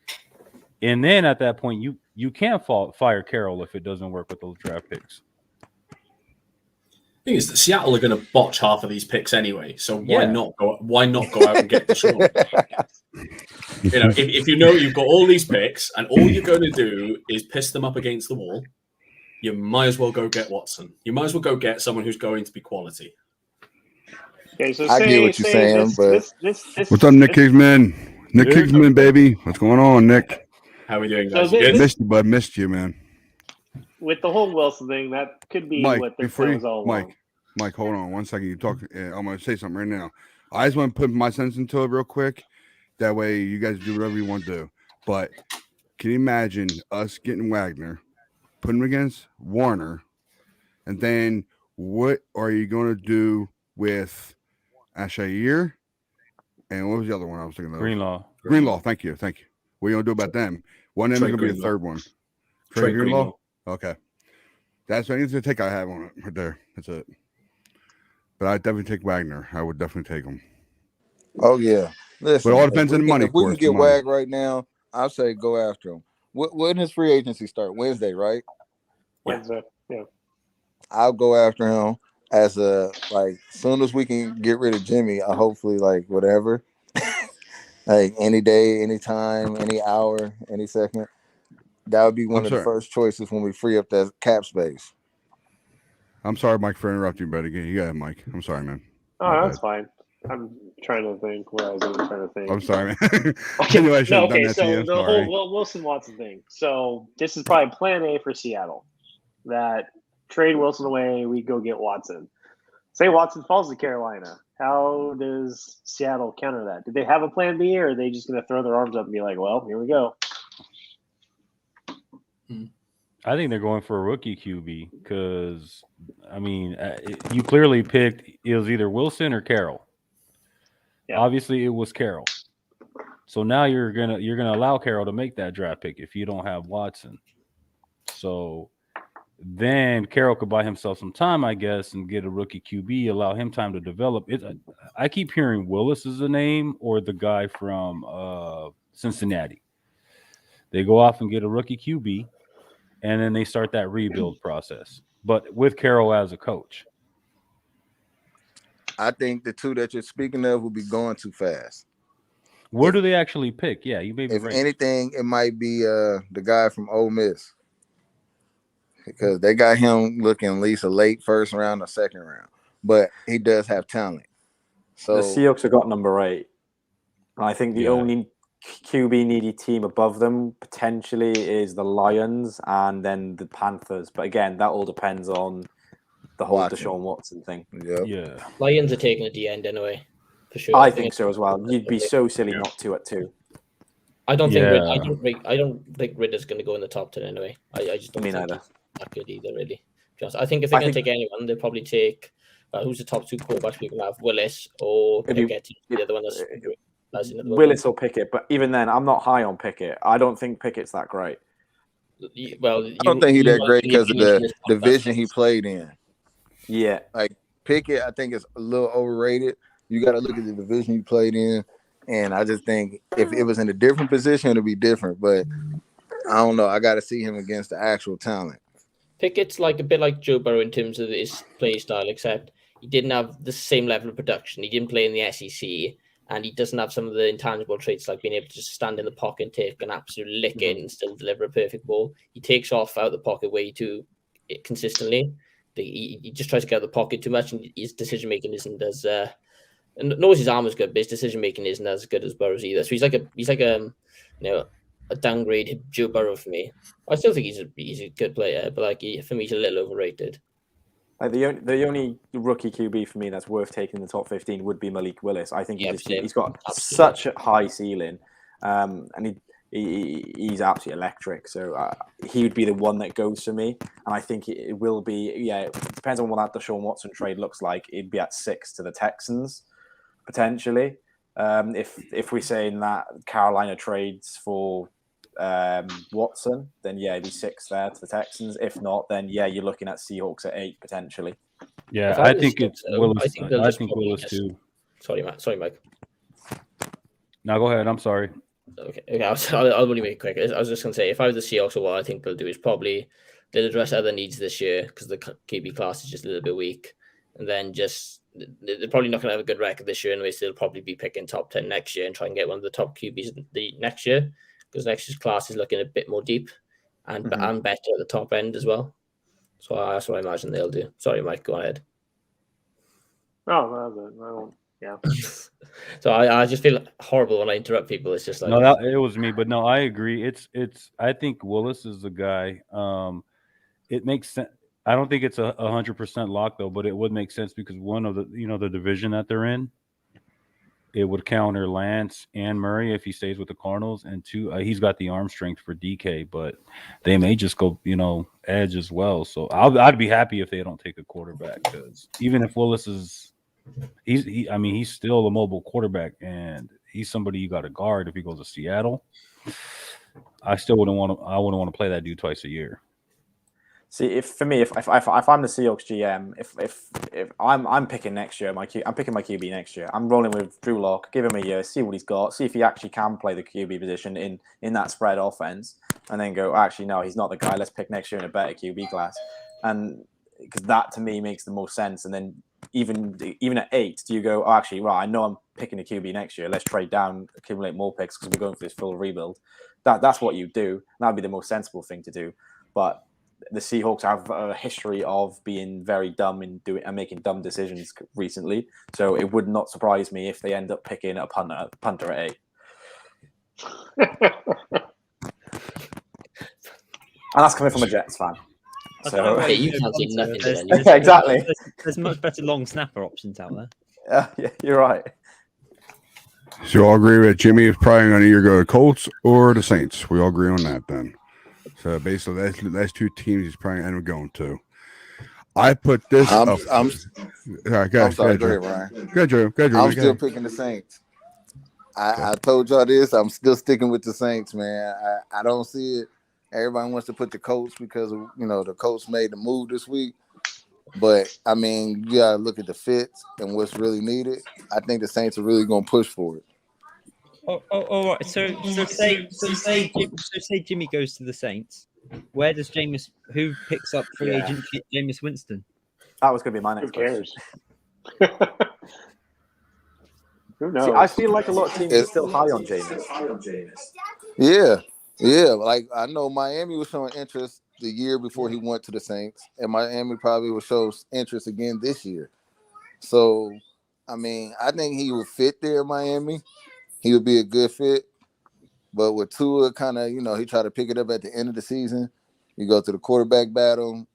and then at that point, you can't fire Carroll if it doesn't work with those draft picks. Thing is that Seattle are going to botch half of these picks anyway, so why Yeah. not go? Why not go out and get Deshaun? If you know you've got all these picks and all you're going to do is piss them up against the wall, you might as well go get Watson. You might as well go get someone who's going to be quality. Okay, so I get what you're saying, but- What's up, Nick Kingsman? Nick Yeah. Kingsman, baby. What's going on, Nick? How are we doing, So guys? You this- good? Missed you, bud. Missed you, man. with the whole Wilson thing, that could be Mike, what their before plan you, was all along. Mike, hold on 1 second. You talk. I'm going to say something right now. I just want to put my sense into it real quick. That way, you guys do whatever you want to do. But can you imagine us getting Wagner, putting him against Warner, and then what are you going to do with Ashair? And what was the other one I was thinking of? Greenlaw. Greenlaw. Thank you. What are you going to do about them? One of them is Trey going to be the Greenlaw. third one. Trey Greenlaw. Okay. That's the take I have on it right there. That's it. But I definitely take Wagner. I would definitely take him. Oh yeah. Listen, But it all depends on the money, If we of can course, get the money. Wag right now, I'll say go after him. When his free agency start? Wednesday, right? Wednesday, yeah. I'll go after him as soon as we can get rid of Jimmy. I hopefully whatever, like any day, any time, any hour, any second. That would be one of the first choices when we free up that cap space. I'm sorry, Mike, for interrupting you, but again, you got it, Mike. I'm sorry, man. Oh, My that's fine. I'm trying to think what I was even trying to think. I'm sorry, man. I knew I should have done that to you. I'm the sorry. whole Wilson Watson thing. So this is probably plan A for Seattle. That trade Wilson away, we go get Watson. Say Watson falls to Carolina. How does Seattle counter that? Do they have a plan B, or are they just going to throw their arms up and be like, well, here we go? I think they're going for a rookie QB because, I mean, you clearly picked it was either Wilson or Carroll. Yeah. Obviously, it was Carroll. So now you're gonna allow Carroll to make that draft pick if you don't have Watson. So then Carroll could buy himself some time, I guess, and get a rookie QB, allow him time to develop. I keep hearing Willis is the name or the guy from Cincinnati. They go off and get a rookie QB. And then they start that rebuild process, but with Carroll as a coach. I think the two that you're speaking of will be going too fast. Where do they actually pick? Yeah, you may be If right. anything, it might be the guy from Ole Miss, because they got him looking at least a late first round or second round, but he does have talent. So the Seahawks have got number 8. And I think the only QB needy team above them potentially is the Lions and then the Panthers. But again, that all depends on the whole Watson. Deshaun Watson thing. Yep. Yeah. Lions are taking at the end anyway, for sure. I think so as well. You'd be so silly not to at 2. I don't think Yeah. I don't think Ridder's going to go in the top 10 anyway. I just don't Me think neither. he's that good either, really. Just, I think if they're I going to think- take anyone, they'll probably take who's the top 2 quarterbacks we can have, Willis or If you- Pickett. The other one that's in at the Willis or Pickett, but even then, I'm not high on Pickett. I don't think Pickett's that great. Well, I don't think he's that great because of the division he played in. Yeah, Like Pickett, I think is a little overrated. You got to look at the division he played in, and I just think if it was in a different position, it'd be different. But I don't know. I got to see him against the actual talent. Pickett's like a bit like Joe Burrow in terms of his play style, except he didn't have the same level of production. He didn't play in the SEC, and he doesn't have some of the intangible traits like being able to just stand in the pocket and take an absolute licking and still deliver a perfect ball. He takes off out of the pocket way too consistently. He just tries to get out of the pocket too much, and his decision making isn't as. And knows his arm is good, but his decision making isn't as good as Burrow's either. So he's like a downgrade Joe Burrow for me. I still think he's a good player, but for me he's a little overrated. like the only rookie QB for me that's worth taking in the top 15 would be Malik Willis. I think he's got such a high ceiling, and he's absolutely electric. So he would be the one that goes for me, and I think it will be. Yeah, it depends on what that Deshaun Watson trade looks like. It'd be at 6 to the Texans potentially. If we're saying that Carolina trades for Watson, then yeah, it'd be 6 there to the Texans. If not, then yeah, you're looking at Seahawks at 8 potentially. Yeah, If I was think it's so, Willis. they'll I just think probably Willis just- too. Sorry, Mike. Now go ahead. I'm sorry. Okay. I'll only make it quick. I was just going to say, if I was the Seahawks, what I think they'll do is probably they'll address other needs this year because the QB class is just a little bit weak, and then just they're probably not going to have a good record this year anyway. So they'll probably be picking top 10 next year and try and get one of the top QBs the next year because next year's class is looking a bit more deep and better at the top end as well. So that's what I imagine they'll do. Sorry, Mike. Go ahead. No, yeah. So I just feel horrible when I interrupt people. It's just like No, it was me, but no, I agree. It's. I think Willis is the guy. It makes sense. I don't think it's 100% lock though, but it would make sense because one of the the division that they're in, it would counter Lance and Murray if he stays with the Cardinals, and 2, he's got the arm strength for DK, but they may just go edge as well. So I'd be happy if they don't take a quarterback because even if Willis is. He's still a mobile quarterback, and he's somebody you got to guard if he goes to Seattle. I still wouldn't want to. I wouldn't want to play that dude twice a year. See, if I'm the Seahawks GM, if I'm picking next year, I'm picking my QB next year. I'm rolling with Drew Lock, give him a year, see what he's got, see if he actually can play the QB position in that spread offense, and then go, actually no, he's not the guy. Let's pick next year in a better QB class, and because that to me makes the most sense. And then even at 8, do you go, oh, actually, right, I know I'm picking a QB next year. Let's trade down, accumulate more picks because we're going for this full rebuild. That's what you do. That'd be the most sensible thing to do. But the Seahawks have a history of being very dumb and making dumb decisions recently. So it would not surprise me if they end up picking a punter at 8. And that's coming from a Jets fan. So Hey, you can't see nothing. Exactly. There's much better long snapper options out there. Yeah, you're right. So you all agree that Jimmy is probably going to either go to Colts or the Saints. We all agree on that then. So basically, that's 2 teams he's probably end up going to. I put this. I'm sorry, go ahead, Ryan. Go ahead, Drew. I'm still picking the Saints. I told y'all this. I'm still sticking with the Saints, man. I don't see it. Everybody wants to put the Colts because the Colts made the move this week. But I mean, you gotta look at the fits and what's really needed. I think the Saints are really gonna push for it. All right. So say Jimmy goes to the Saints. Where does who picks up free agent Jameis Winston? That was going to be my next Who cares? Who knows? See, I feel like a lot of teams are still high on Jameis. Yeah. Like I know Miami was showing interest the year before he went to the Saints, and Miami probably will show interest again this year. So, I mean, I think he would fit there in Miami. He would be a good fit. But with Tua kind of, he tried to pick it up at the end of the season. You go to the quarterback battle.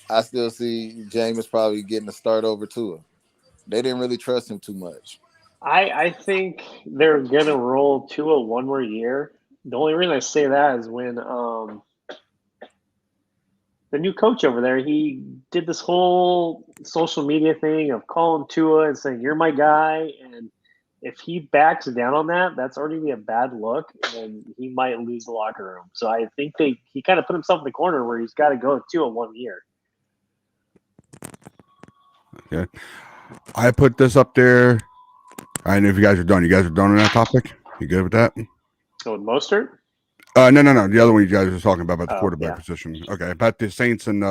I still see Jameis probably getting a start over Tua. They didn't really trust him too much. I think they're gonna roll Tua one more year. The only reason I say that is when the new coach over there, he did this whole social media thing of calling Tua and saying, "You're my guy," and if he backs down on that, that's already be a bad look, and he might lose the locker room. So I think he kind of put himself in the corner where he's got to go Tua 1 year. Okay. I put this up there. I know if you guys are done. You guys are done on that topic? You good with that? So with Mostert? No. The other one you guys were talking about the quarterback yeah. position. Okay, about the Saints and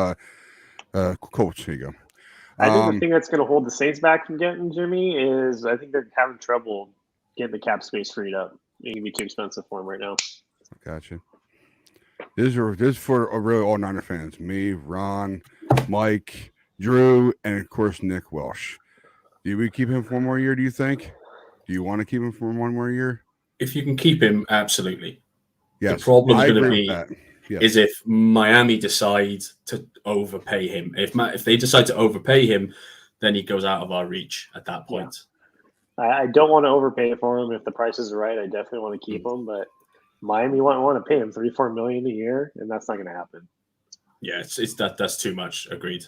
Colts. Here you go. I think the thing that's going to hold the Saints back from getting Jimmy is I think they're having trouble getting the cap space freed up. It can be too expensive for him right now. Gotcha. This is for really all Niner fans. Me, Ron, Mike, Drew, and of course Nick Welsh. Do we keep him for 1 more year? Do you think? Do you want to keep him for 1 more year? If you can keep him, absolutely. Yes. The problem's I going to agree be with that. Yes. is if Miami decides to overpay him. If they decide to overpay him, then he goes out of our reach at that point. Yeah. I don't want to overpay for him. If the price is right, I definitely want to keep him. But Miami want to pay him $3-4 million a year, and that's not going to happen. Yeah, that's too much. Agreed.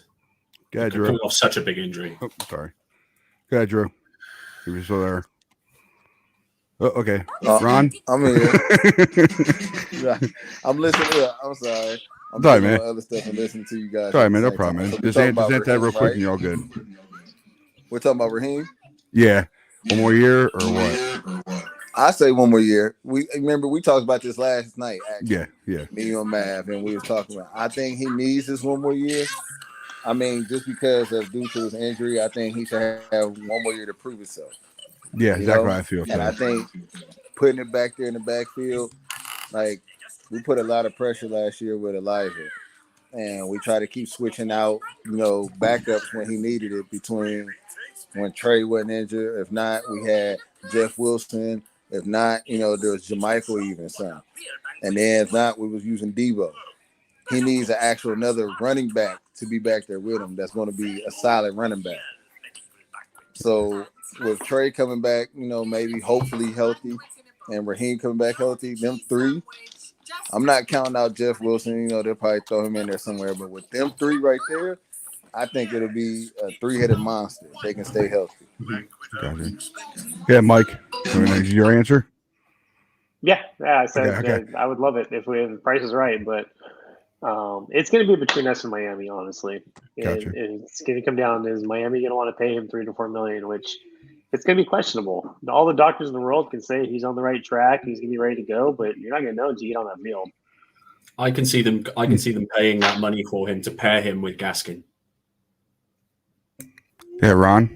Go ahead, Drew. Coming off such a big injury. Oh, sorry. Go ahead, Drew. You're still there. Oh, okay. Ron? I'm here. I'm listening. I'm sorry. I'm sorry, doing man. other stuff and listening to you guys. Sorry, man. No problem, man. So Just answer that real Raheem, quick right? and you're all good. We're talking about Raheem? Yeah. 1 more year or what? I say 1 more year. We remember we talked about this last night. Actually. Yeah. Me, you, and Mav, and we were talking about. I think he needs this 1 more year. I mean, just because of due to his injury, I think he should have 1 more year to prove himself. Yeah, exactly how I feel. And I think putting it back there in the backfield, like we put a lot of pressure last year with Elijah, and we try to keep switching out, backups when he needed it between when Trey wasn't injured. If not, we had Jeff Wilson. If not, there was Jermichael even some. And then if not, we was using Debo. He needs another running back to be back there with him. That's going to be a solid running back. So with Trey coming back, maybe hopefully healthy, and Raheem coming back healthy, them three, I'm not counting out Jeff Wilson. They'll probably throw him in there somewhere. But with them three right there, I think it'll be a 3-headed monster. They can stay healthy. Gotcha. Yeah, Mike, is your answer? Yeah. I said Okay. I would love it if the price is right, but it's going to be between us and Miami, honestly. Gotcha. It's going to come down to is Miami going to want to pay him $3 to $4 million, which it's going to be questionable. All the doctors in the world can say he's on the right track, he's going to be ready to go, but you're not going to know until you get on that field. I can see them paying that money for him to pair him with Gaskin. Yeah, Ron?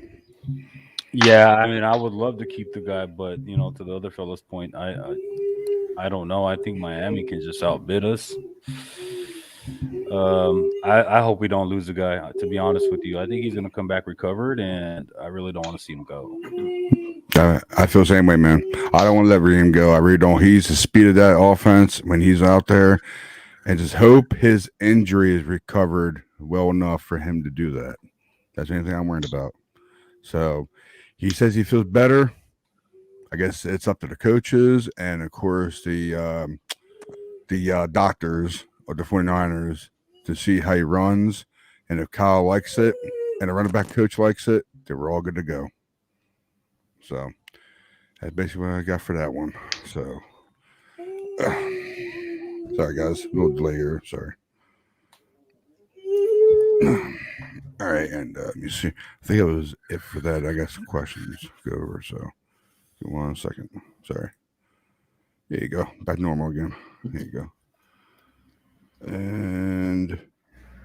Yeah, I mean, I would love to keep the guy, but to the other fellow's point, I don't know. I think Miami can just outbid us. I hope we don't lose the guy. To be honest with you, I think he's going to come back recovered, and I really don't want to see him go. I feel the same way, man. I don't want to let Raheem go. I really don't. He's the speed of that offense when he's out there, and just hope his injury is recovered well enough for him to do that. That's the only thing I'm worried about. So he says he feels better. I guess it's up to the coaches and, of course, the doctors of the 49ers to see how he runs. And if Kyle likes it and the running back coach likes it, then we're all good to go. So that's basically what I got for that one. So, sorry, guys. A little delay here. Sorry. All right, and you see, I think it was it for that. I got some questions to go over, so give me 1 second. Sorry. There you go. Back normal again. There you go. And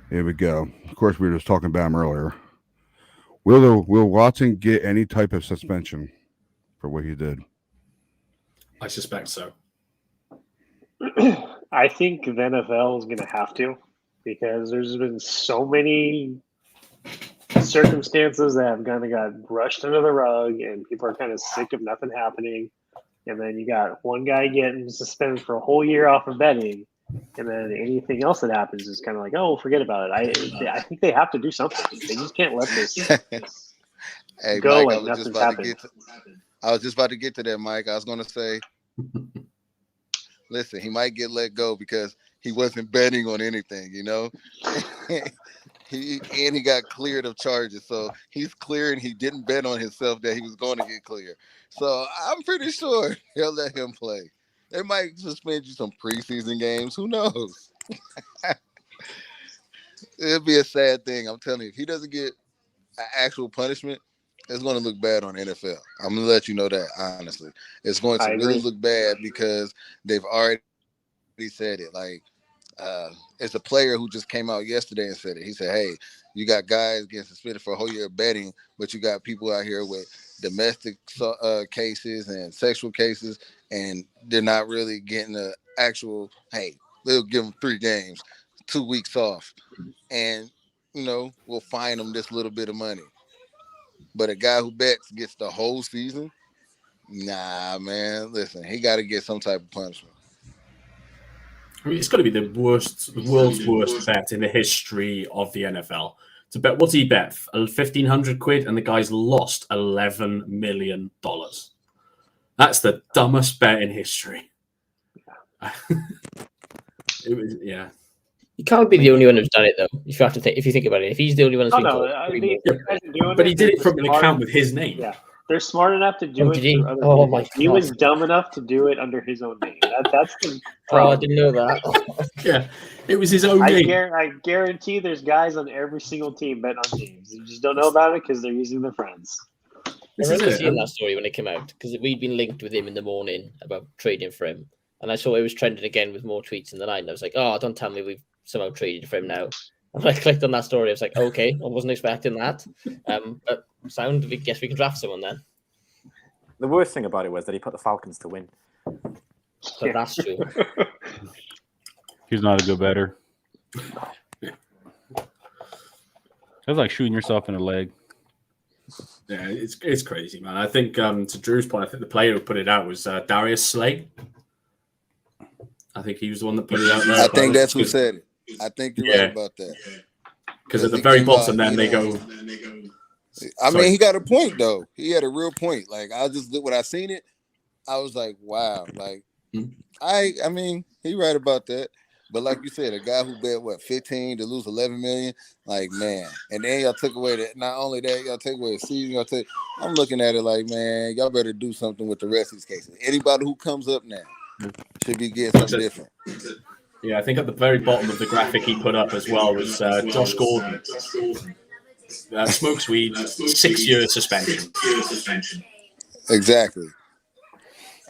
here we go. Of course, we were just talking about him earlier. Will Watson get any type of suspension for what he did? I suspect so. I think the NFL is going to have to, because there's been so many circumstances that have kind of got brushed under the rug, and people are kind of sick of nothing happening. And then you got one guy getting suspended for a whole year off of betting, And then anything else that happens is kind of like, oh, we'll forget about it. I think they have to do something. They just can't let this Hey, go Mike, like nothing's happened. I was just about to get to that, Mike. I was going to say, listen, he might get let go because he wasn't betting on anything, you know? he got cleared of charges. So he's clear and he didn't bet on himself that he was going to get clear. So I'm pretty sure they'll let him play. They might suspend you some preseason games. Who knows? It'll be a sad thing. I'm telling you, if he doesn't get an actual punishment, it's going to look bad on NFL. I'm going to let you know that, honestly. It's going to really look bad because they've already said it. Like, it's a player who just came out yesterday and said it. He said, hey, you got guys getting suspended for a whole year of betting, but you got people out here with domestic cases and sexual cases, and they're not really getting the actual, hey, they'll give them 3 games, 2 weeks off, and, you know, we'll fine them this little bit of money. But a guy who bets gets the whole season? Nah, man. Listen, he got to get some type of punishment. I mean, it's got to be the world's worst bet in the history of the NFL. To bet, what's he bet? 1,500 quid, and the guy's lost $11 million. That's the dumbest bet in history. It was, yeah. He can't be the only one who's done it, though. If you think about it, if he's the only one that's been caught, but he did it from an account with his name. Yeah, they're smart enough to do it. For other people. My God. He was dumb enough to do it under his own name. That's the problem. I didn't know that. Yeah, it was his own name. I guarantee there's guys on every single team betting on teams. You just don't know about it because they're using their friends. I remember seeing that story when it came out because we'd been linked with him in the morning about trading for him, and I saw it was trending again with more tweets in the night. And I was like, "Oh, don't tell me we've somehow traded for him now." And I clicked on that story. I was like, "Okay, I wasn't expecting that." But guess we can draft someone then. The worst thing about it was that he put the Falcons to win. But that's true. He's not a good bettor. That's like shooting yourself in the leg. Yeah, it's crazy, man. I think to Drew's point, I think the player who put it out was Darius Slay. I think he was the one that put it out there. I think that's who said it. I think you're right about that. Because at the very bottom, then they go. I mean, he got a point though. He had a real point. Like when I seen it, I was like, wow. Like, I mean, he right about that. But like you said, a guy who bet 15 to lose 11 million, like, man. And then y'all took away that. Not only that, y'all take away a season. I'm looking at it like, man, y'all better do something with the rest of these cases. Anybody who comes up now should be getting something different. Yeah, I think at the very bottom of the graphic he put up as well was Josh Gordon. Smokes weed, 6 years suspension. Exactly.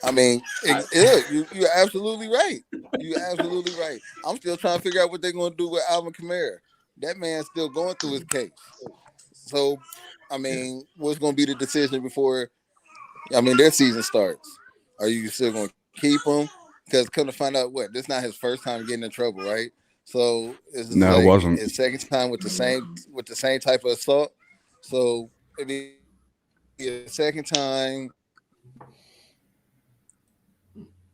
I mean, you're absolutely right. You're absolutely right. I'm still trying to figure out what they're going to do with Alvin Kamara. That man's still going through his case. So, I mean, what's going to be the decision before, their season starts? Are you still going to keep him? Because come to find out this is not his first time getting in trouble, right? So it wasn't his second time with the same type of assault. So it'd be a second time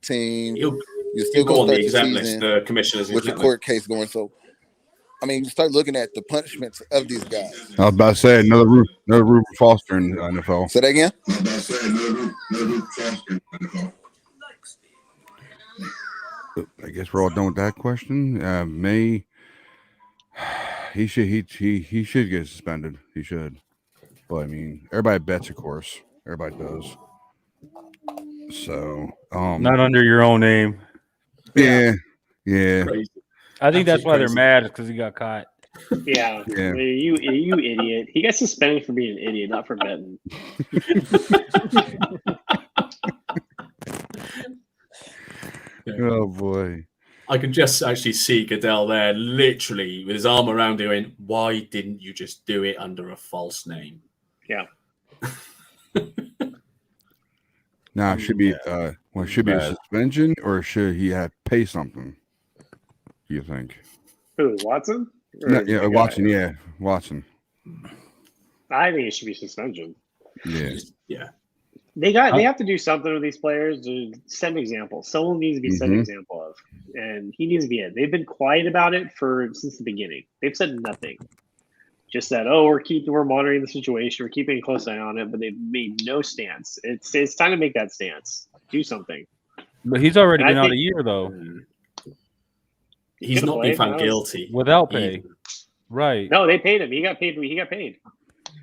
team. You're still go on the start exempt the list. The commissioners with your court case going. So you start looking at the punishments of these guys. I was about to say another Reuben Foster in the NFL. Say that again. I guess we're all done with that question. He should get suspended. He should. But everybody bets, of course. Everybody does. So not under your own name. Yeah. I think that's why they're mad, because he got caught. Yeah. You idiot. He got suspended for being an idiot, not for betting. Oh boy. I can just actually see Goodell there, literally with his arm around doing, why didn't you just do it under a false name? Yeah. Now, should be a suspension, or should he have to pay something? Do you think? Who, Watson? No, Watson. Yeah, Watson. I think it should be suspension. Yeah. They have to do something with these players to set an example. Someone needs to be set an example of. and he needs to be in. They've been quiet about it since the beginning. They've said nothing. Just said, "Oh, we're monitoring the situation. We're keeping a close eye on it," but they've made no stance. It's time to make that stance. Do something. But he's already been out a year though, He's not been found guilty without pay. Right. No, they paid him. He got paid. He got paid.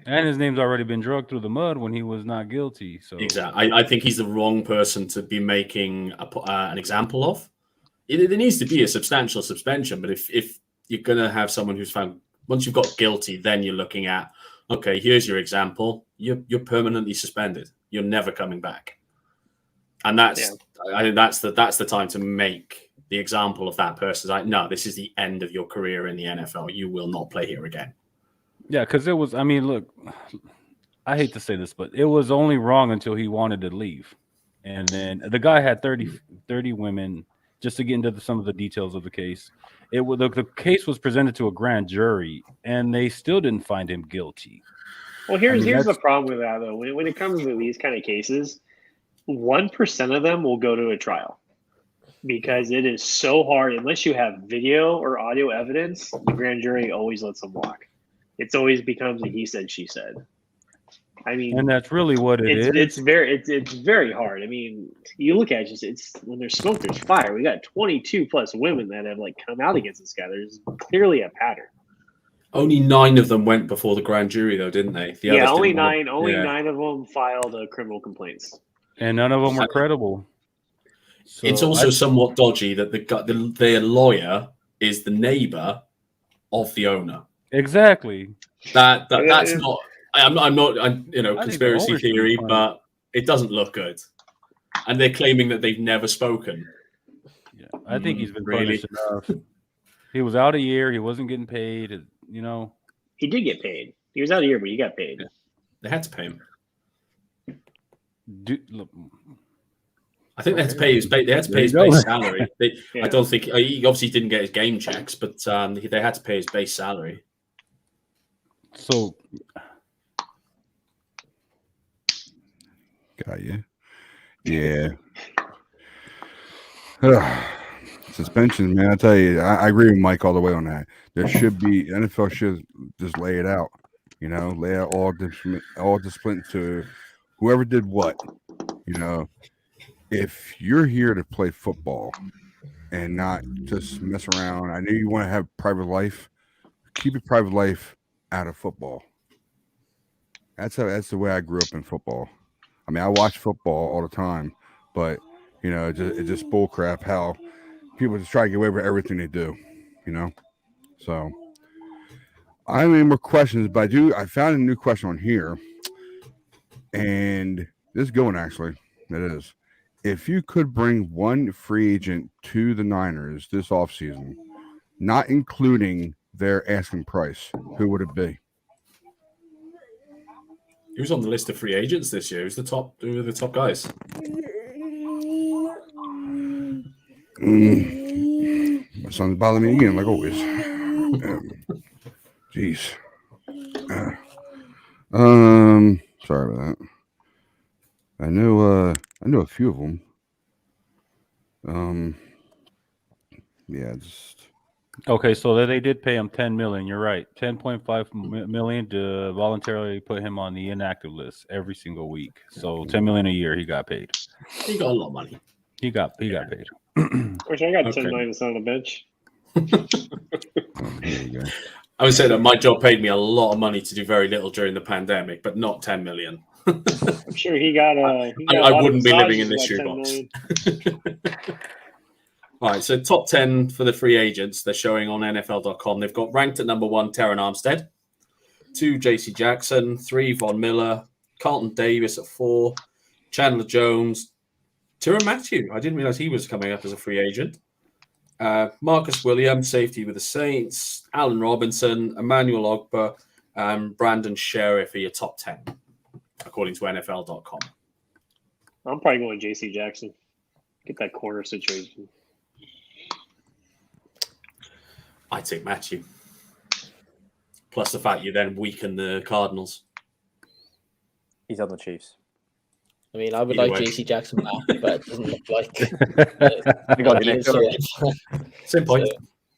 And his name's already been dragged through the mud when he was not guilty. So exactly, I think he's the wrong person to be making an example of. There needs to be a substantial suspension, but if you're going to have someone who's found, once you've got guilty, then you're looking at, okay, here's your example. You're permanently suspended. You're never coming back. And that's, I think that's the time to make the example of that person. Like, no, this is the end of your career in the NFL. You will not play here again. Yeah, because it was, I mean, look, I hate to say this, but it was only wrong until he wanted to leave. And then the guy had 30 women, just to get into some of the details of the case. The case was presented to a grand jury, and they still didn't find him guilty. Well, here's the problem with that, though. When it comes to these kind of cases, 1% of them will go to a trial because it is so hard. Unless you have video or audio evidence, the grand jury always lets them walk. It's always becomes a he said, she said. I mean, and that's really what it is. It's very hard. I mean, you look at it, it's when there's smoke, there's fire. We got 22 plus women that have come out against this guy. There's clearly a pattern. Only 9 of them went before the grand jury, though, didn't they? Only 9. Only 9 of them filed criminal complaints, and none of them were credible. So it's also somewhat dodgy that their lawyer is the neighbor of the owner. Exactly. That's not. I'm not. Conspiracy theory, but it doesn't look good. And they're claiming that they've never spoken. Yeah, I think he's been punished enough. He was out a year. He wasn't getting paid. He did get paid. He was out a year, but he got paid. Yeah. They had to pay him. I think they had to pay his. They had to pay his base salary. I don't think he obviously didn't get his game checks, but they had to pay his base salary. So, got you. Yeah. Suspensions, man. I tell you, I agree with Mike all the way on that. There should be NFL should just lay it out. Lay out all discipline to whoever did what. If you're here to play football and not just mess around, I know you want to have private life. Keep your private life out of football. That's the way I grew up in football. I mean, I watch football all the time, but it's just bull crap how people just try to get away with everything they do. So I have any more questions, but I found a new question on here, and this is going actually. It is. If you could bring one free agent to the Niners this offseason, not including their asking price, who would it be? Who's on the list of free agents this year? Who are the top guys? My son's bothering me again, like always. Jeez. Sorry about that. I know a few of them. Yeah, just. Okay, so they did pay him $10 million. You're right, $10.5 million to voluntarily put him on the inactive list every single week. So $10 million a year he got paid. He got a lot of money. He got paid. Wish I got $10 million on the bench. There you go. I would say that my job paid me a lot of money to do very little during the pandemic, but not $10 million. I'm sure he got a. I wouldn't be living in this shoebox. All right, so top 10 for the free agents. They're showing on NFL.com. They've got ranked at number 1, Teron Armstead. 2, J.C. Jackson. 3, Von Miller. Carlton Davis at 4. Chandler Jones. Tyrann Mathieu. I didn't realize he was coming up as a free agent. Marcus Williams, safety with the Saints. Allen Robinson. Emmanuel Ogba. And Brandon Sheriff are your top 10, according to NFL.com. I'm probably going J.C. Jackson. Get that corner situation. I take Matthew. Plus the fact you then weaken the Cardinals. He's on the Chiefs. I mean, I would Either like way. JC Jackson back, but it doesn't look like. I got you, Nick. Same point. So-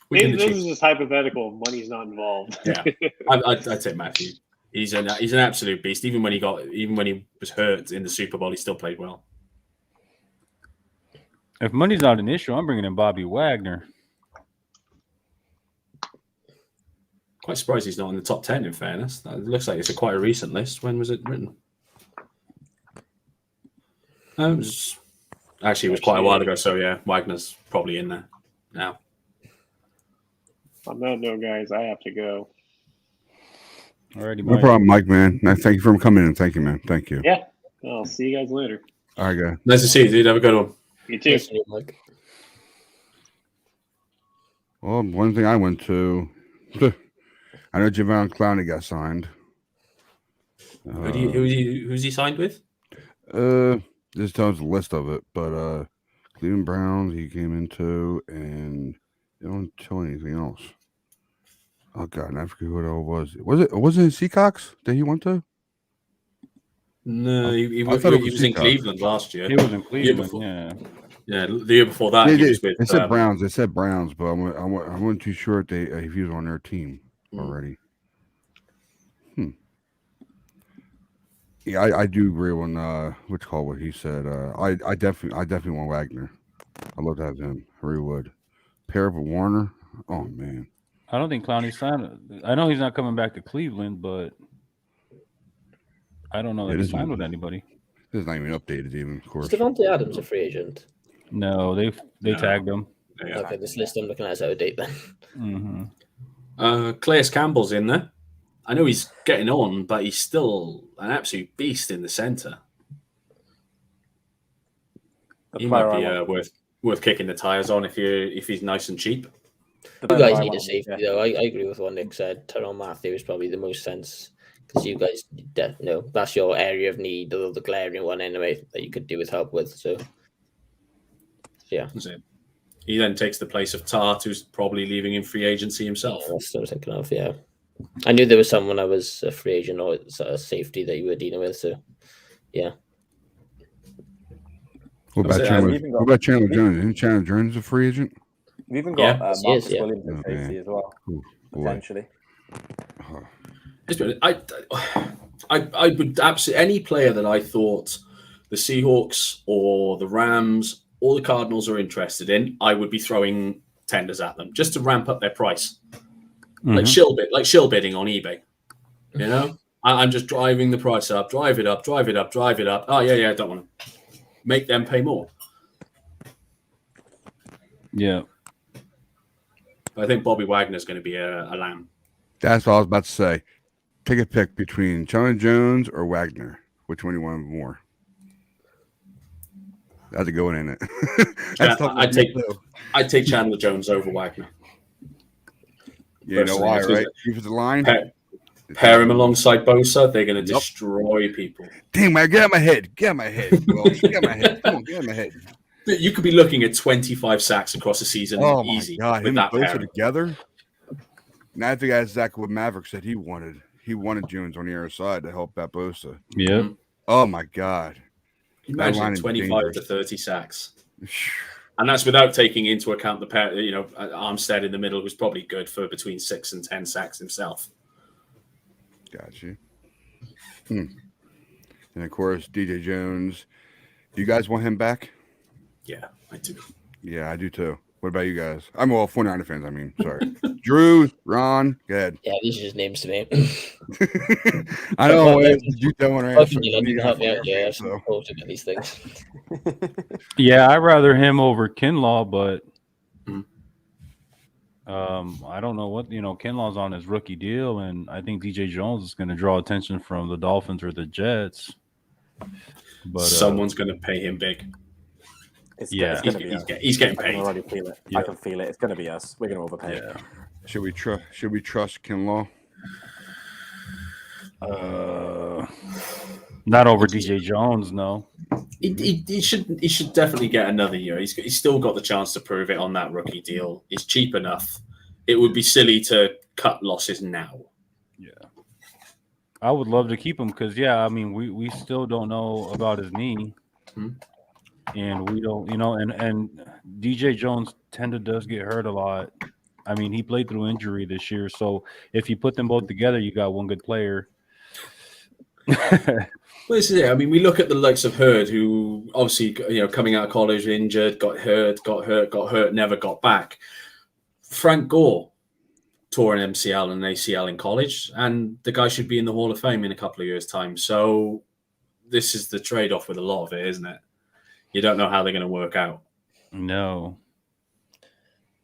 We can This achieve. is just hypothetical. Money's not involved. Yeah. I'd say Matthew. He's an absolute beast. Even when he was hurt in the Super Bowl, he still played well. If money's not an issue, I'm bringing in Bobby Wagner. Quite surprised he's not in the top 10. In fairness, it looks like it's quite a recent list. When was it written? It was quite a while ago. So yeah, Wagner's probably in there now. On that note, guys, I have to go. Alrighty, No Mike. problem, Mike, man. Thank you for coming in. Thank you, man. Thank you. Yeah. I'll see you guys later. All right, guys. Nice to see you, dude. Have a good one. You too. Yes, you, Mike. Well, one thing I went to, I know Javon Clowney got signed. Who's he signed with? This tells the list of it, but Cleveland Browns he came into, and they don't tell anything else. Oh God, I forget who it all was. Was it Seacocks that he went to? No, he I thought it was was in Seacocks. Cleveland last year. He was in Year Cleveland. before. Yeah. Yeah, the year before that, he was with. It said Browns. It said Browns, but I wasn't too sure if he was on their team already. Yeah, I do agree on what he said. I definitely want Wagner. I'd love to have him. I really would. Pair with Warner. Oh man. I don't think Clowney signed. I know he's not coming back to Cleveland, but I don't know that It he is signed not- with anybody. This is not even updated, even of course. Is Devontae Adams a free agent? No, they No. tagged him. Yeah. Okay, this list I'm looking at is out of date then. Mm-hmm. Clayus Campbell's in there. I know he's getting on, but he's still an absolute beast in the center. He might be worth kicking the tires on if he's nice and cheap. You guys need a safety, though. I agree with what Nick said. Tyrone Matthew is probably the most sense because you guys, that's your area of need, the glaring one anyway that you could do with help with. So, yeah. That's it. He then takes the place of Tart, who's probably leaving in free agency himself. That's what I was thinking of. Yeah, I knew there was someone that was a free agent or a safety that you were dealing with. So, yeah. What about Chandler Jones? Isn't Chandler Jones a free agent? We've even got Yes, Marcus yeah. Williams at safety as well, Ooh, boy. potentially. I would absolutely any player that I thought the Seahawks or the Rams or the Cardinals are interested in, I would be throwing tenders at them just to ramp up their price, like shill bidding on eBay. You know, I'm just driving the price up, drive it up. Oh yeah, don't want to make them pay more. Yeah. But I think Bobby Wagner is going to be a lamb. That's what I was about to say. Take a pick between Chandler Jones or Wagner. Which one you want more? That's a good one, ain't it? I'd take Chandler Jones over Wagner. You know why, right? Defensive line. Pair him alongside Bosa, they're going to destroy people. Damn, man, get out my head. Get out my head. Well, get out my head. Come on, get out my head. You could be looking at 25 sacks across the season easy God, with him that and Bosa pairing. together. Now I think that's exactly what Maverick said he wanted. He wanted Jones on the other side to help that Bosa. Yeah. Oh my God. Imagine 25 to 30 sacks. And that's without taking into account the pair, Armstead in the middle was probably good for between 6 and 10 sacks himself. Got you. And of course, DJ Jones. Do you guys want him back? Yeah, I do. Yeah, I do too. What about you guys? I'm all 49er fans. I mean, sorry. Drew, Ron, go ahead. Yeah, these are just names to me. I know. You don't want to Both answer. of you can help me out. Yeah, I'm So. supposed to get these things. Yeah, I'd rather him over Kinlaw, but I don't know what Kinlaw's on his rookie deal, and I think DJ Jones is going to draw attention from the Dolphins or the Jets. But someone's going to pay him big. It's he's getting paid. I can already feel it. Yeah. I can feel it. It's going to be us. We're going to overpay. Yeah. Should we trust Kinlaw? Not over DJ Jones, no. He should definitely get another year. He's still got the chance to prove it on that rookie deal. He's cheap enough. It would be silly to cut losses now. Yeah. I would love to keep him because, yeah, I mean, we still don't know about his knee, and we don't, and DJ Jones does get hurt a lot. I mean, he played through injury this year, so if you put them both together, you got one good player. Well, this is it. I mean, we look at the likes of Hurd, who obviously, coming out of college injured, got hurt, never got back. Frank Gore tore an MCL and an ACL in college, and the guy should be in the Hall of Fame in a couple of years' time. So this is the trade-off with a lot of it, isn't it? You don't know how they're going to work out. No.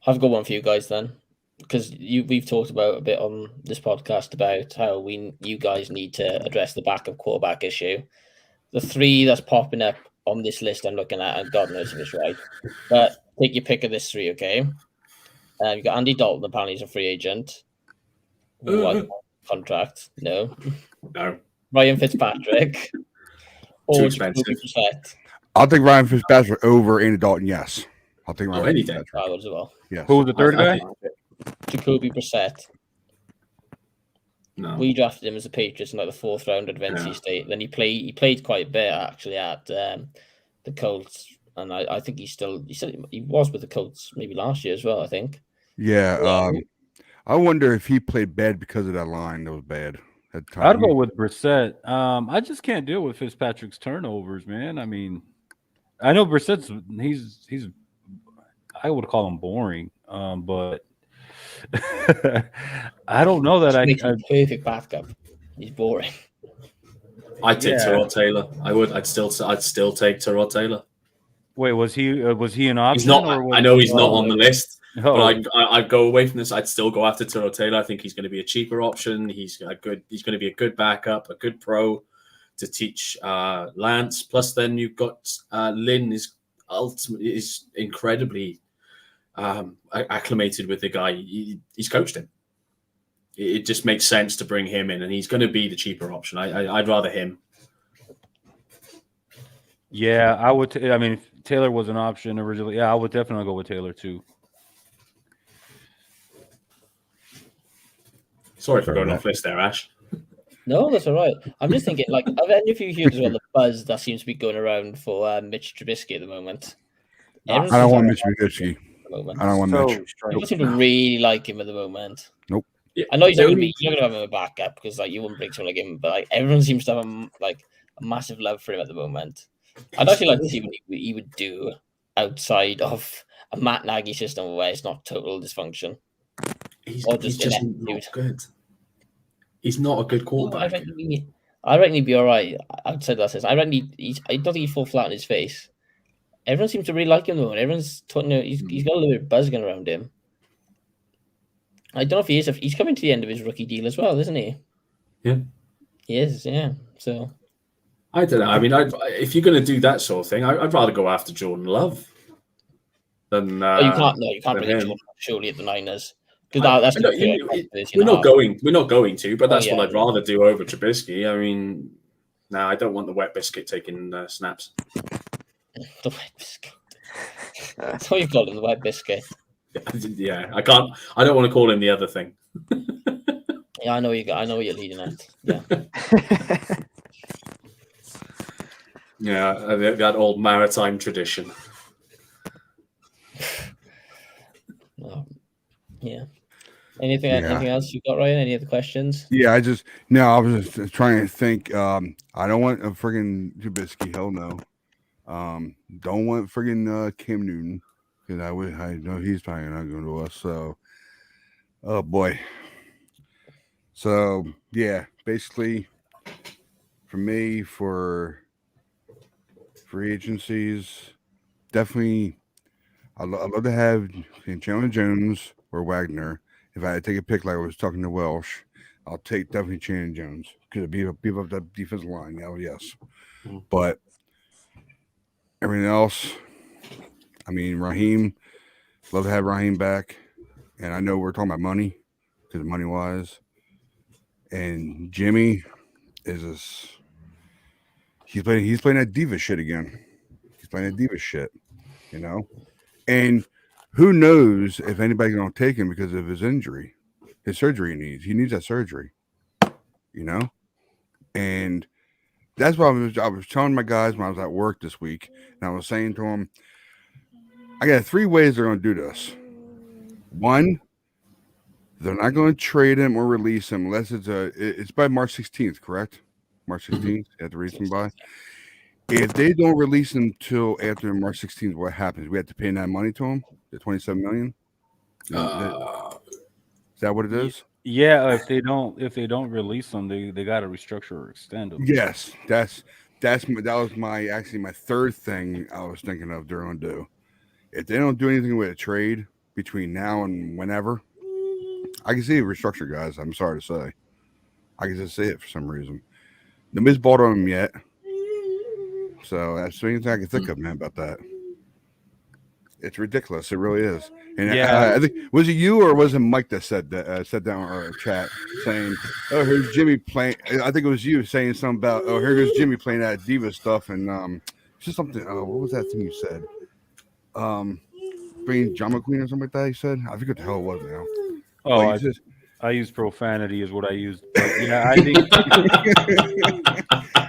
I've got one for you guys then, because we've talked about a bit on this podcast about how you guys need to address the backup quarterback issue. The three that's popping up on this list I'm looking at, and God knows if it's right, but take your pick of this three, okay? You've got Andy Dalton, apparently he's a free agent. Contract? No. Ryan Fitzpatrick. Too expensive. I'll take Ryan Fitzpatrick over Andy Dalton, yes. I'll take Ryan Fitzpatrick. I would as well. Yes. Who was the third guy? Jacoby Brissett. No. We drafted him as a Patriots in like the fourth round at NC State. Then he played quite a bit actually at the Colts, and I think he was with the Colts maybe last year as well. I think. Yeah. I wonder if he played bad because of that line that was bad at the time. I'd go with Brissett. I just can't deal with Fitzpatrick's turnovers, man. I mean, I know Brissett's he's I would call him boring, but I don't know that I perfect backup. He's boring. I'd take Tyrod Taylor. I'd still take Tyrod Taylor. Wait, was he an option? He's not. I know he's not on the list. Oh. But I'd go away from this. I'd still go after Tyrod Taylor. I think he's going to be a cheaper option. He's going to be a good backup, a good pro to teach Lance. Plus, then you've got Lynn is incredibly acclimated with the guy. He's coached him. It just makes sense to bring him in, and he's going to be the cheaper option. I'd rather him. Yeah, I would. I mean, if Taylor was an option originally. Yeah, I would definitely go with Taylor too. Sorry for going off list there, Ash. No, that's all right. I'm just thinking, like, have any of you heard as well the buzz that seems to be going around for Mitch Trubisky at the moment? I don't want Mitch Trubisky. I don't want Mitch. You seem to really like him at the moment. Nope. Yeah. I know you're not going to have him a backup because like you wouldn't bring someone like him, but like everyone seems to have a massive love for him at the moment. I'd actually like to see what he would do outside of a Matt Nagy system where it's not total dysfunction. He's just not good. He's not a good quarterback. I reckon he'd be all right outside that system. I reckon I don't think he'd fall flat on his face. Everyone seems to really like him though. And everyone's talking. He's got a little bit of buzz going around him. I don't know if he is. He's coming to the end of his rookie deal as well, isn't he? Yeah, he is. Yeah. So I don't know. I mean, if you're going to do that sort of thing, I'd rather go after Jordan Love than. You can't. No, you can't bring Jordan surely at the Niners. We're not going to, but that's what I'd rather do over Trubisky. I mean, I don't want the wet biscuit taking snaps. The wet biscuit. That's what you call him, the wet biscuit. Yeah, I can't. I don't want to call him the other thing. Yeah, I know you. I know what you're leading at. Yeah. Yeah, that old maritime tradition. Yeah. Anything else you got, Ryan? Any other questions? Yeah, I was just trying to think. I don't want a friggin' Trubisky. Hell no. Don't want friggin' Cam Newton because I know he's probably not going to us. So, oh boy. So yeah, basically, for me, for free agencies, definitely, I'd love to have Chandler Jones or Wagner. If I had to take a pick, like I was talking to Welsh, I'll take definitely Chandler Jones because it'd beef up that defensive line. Oh yes, but everything else, I mean, Raheem, love to have Raheem back, and I know we're talking about money because money wise, and Jimmy is he's playing that diva shit again. He's playing that diva shit, and. Who knows if anybody's going to take him because of his injury, his surgery he needs. He needs that surgery, And that's what I was telling my guys when I was at work this week. And I was saying to them, I got 3 ways they're going to do this. 1, they're not going to trade him or release him unless it's by March 16th, correct? March 16th, you have to release him by. If they don't release him till after March 16th, what happens? We have to pay that money to him, the $27 million. Is that what it is? Yeah, if they don't release them, they got to restructure or extend them. Yes, that was my 3rd thing I was thinking of they're going to do. If they don't do anything with a trade between now and whenever, I can see a restructure, guys. I'm sorry to say, I can just see it for some reason. Nobody's bought on him yet, so that's the only thing I can think of, man, about that. It's ridiculous. It really is. And Yeah. I think, was it you or was it Mike that said that down in our chat saying, "Oh, here's Jimmy playing." I think it was you saying something about, "Oh, here goes Jimmy playing that diva stuff," and just something. Oh, what was that thing you said? Being John McQueen or something like that. You said. I forget what the hell it was now. Oh, I used profanity is what I used. But yeah, I think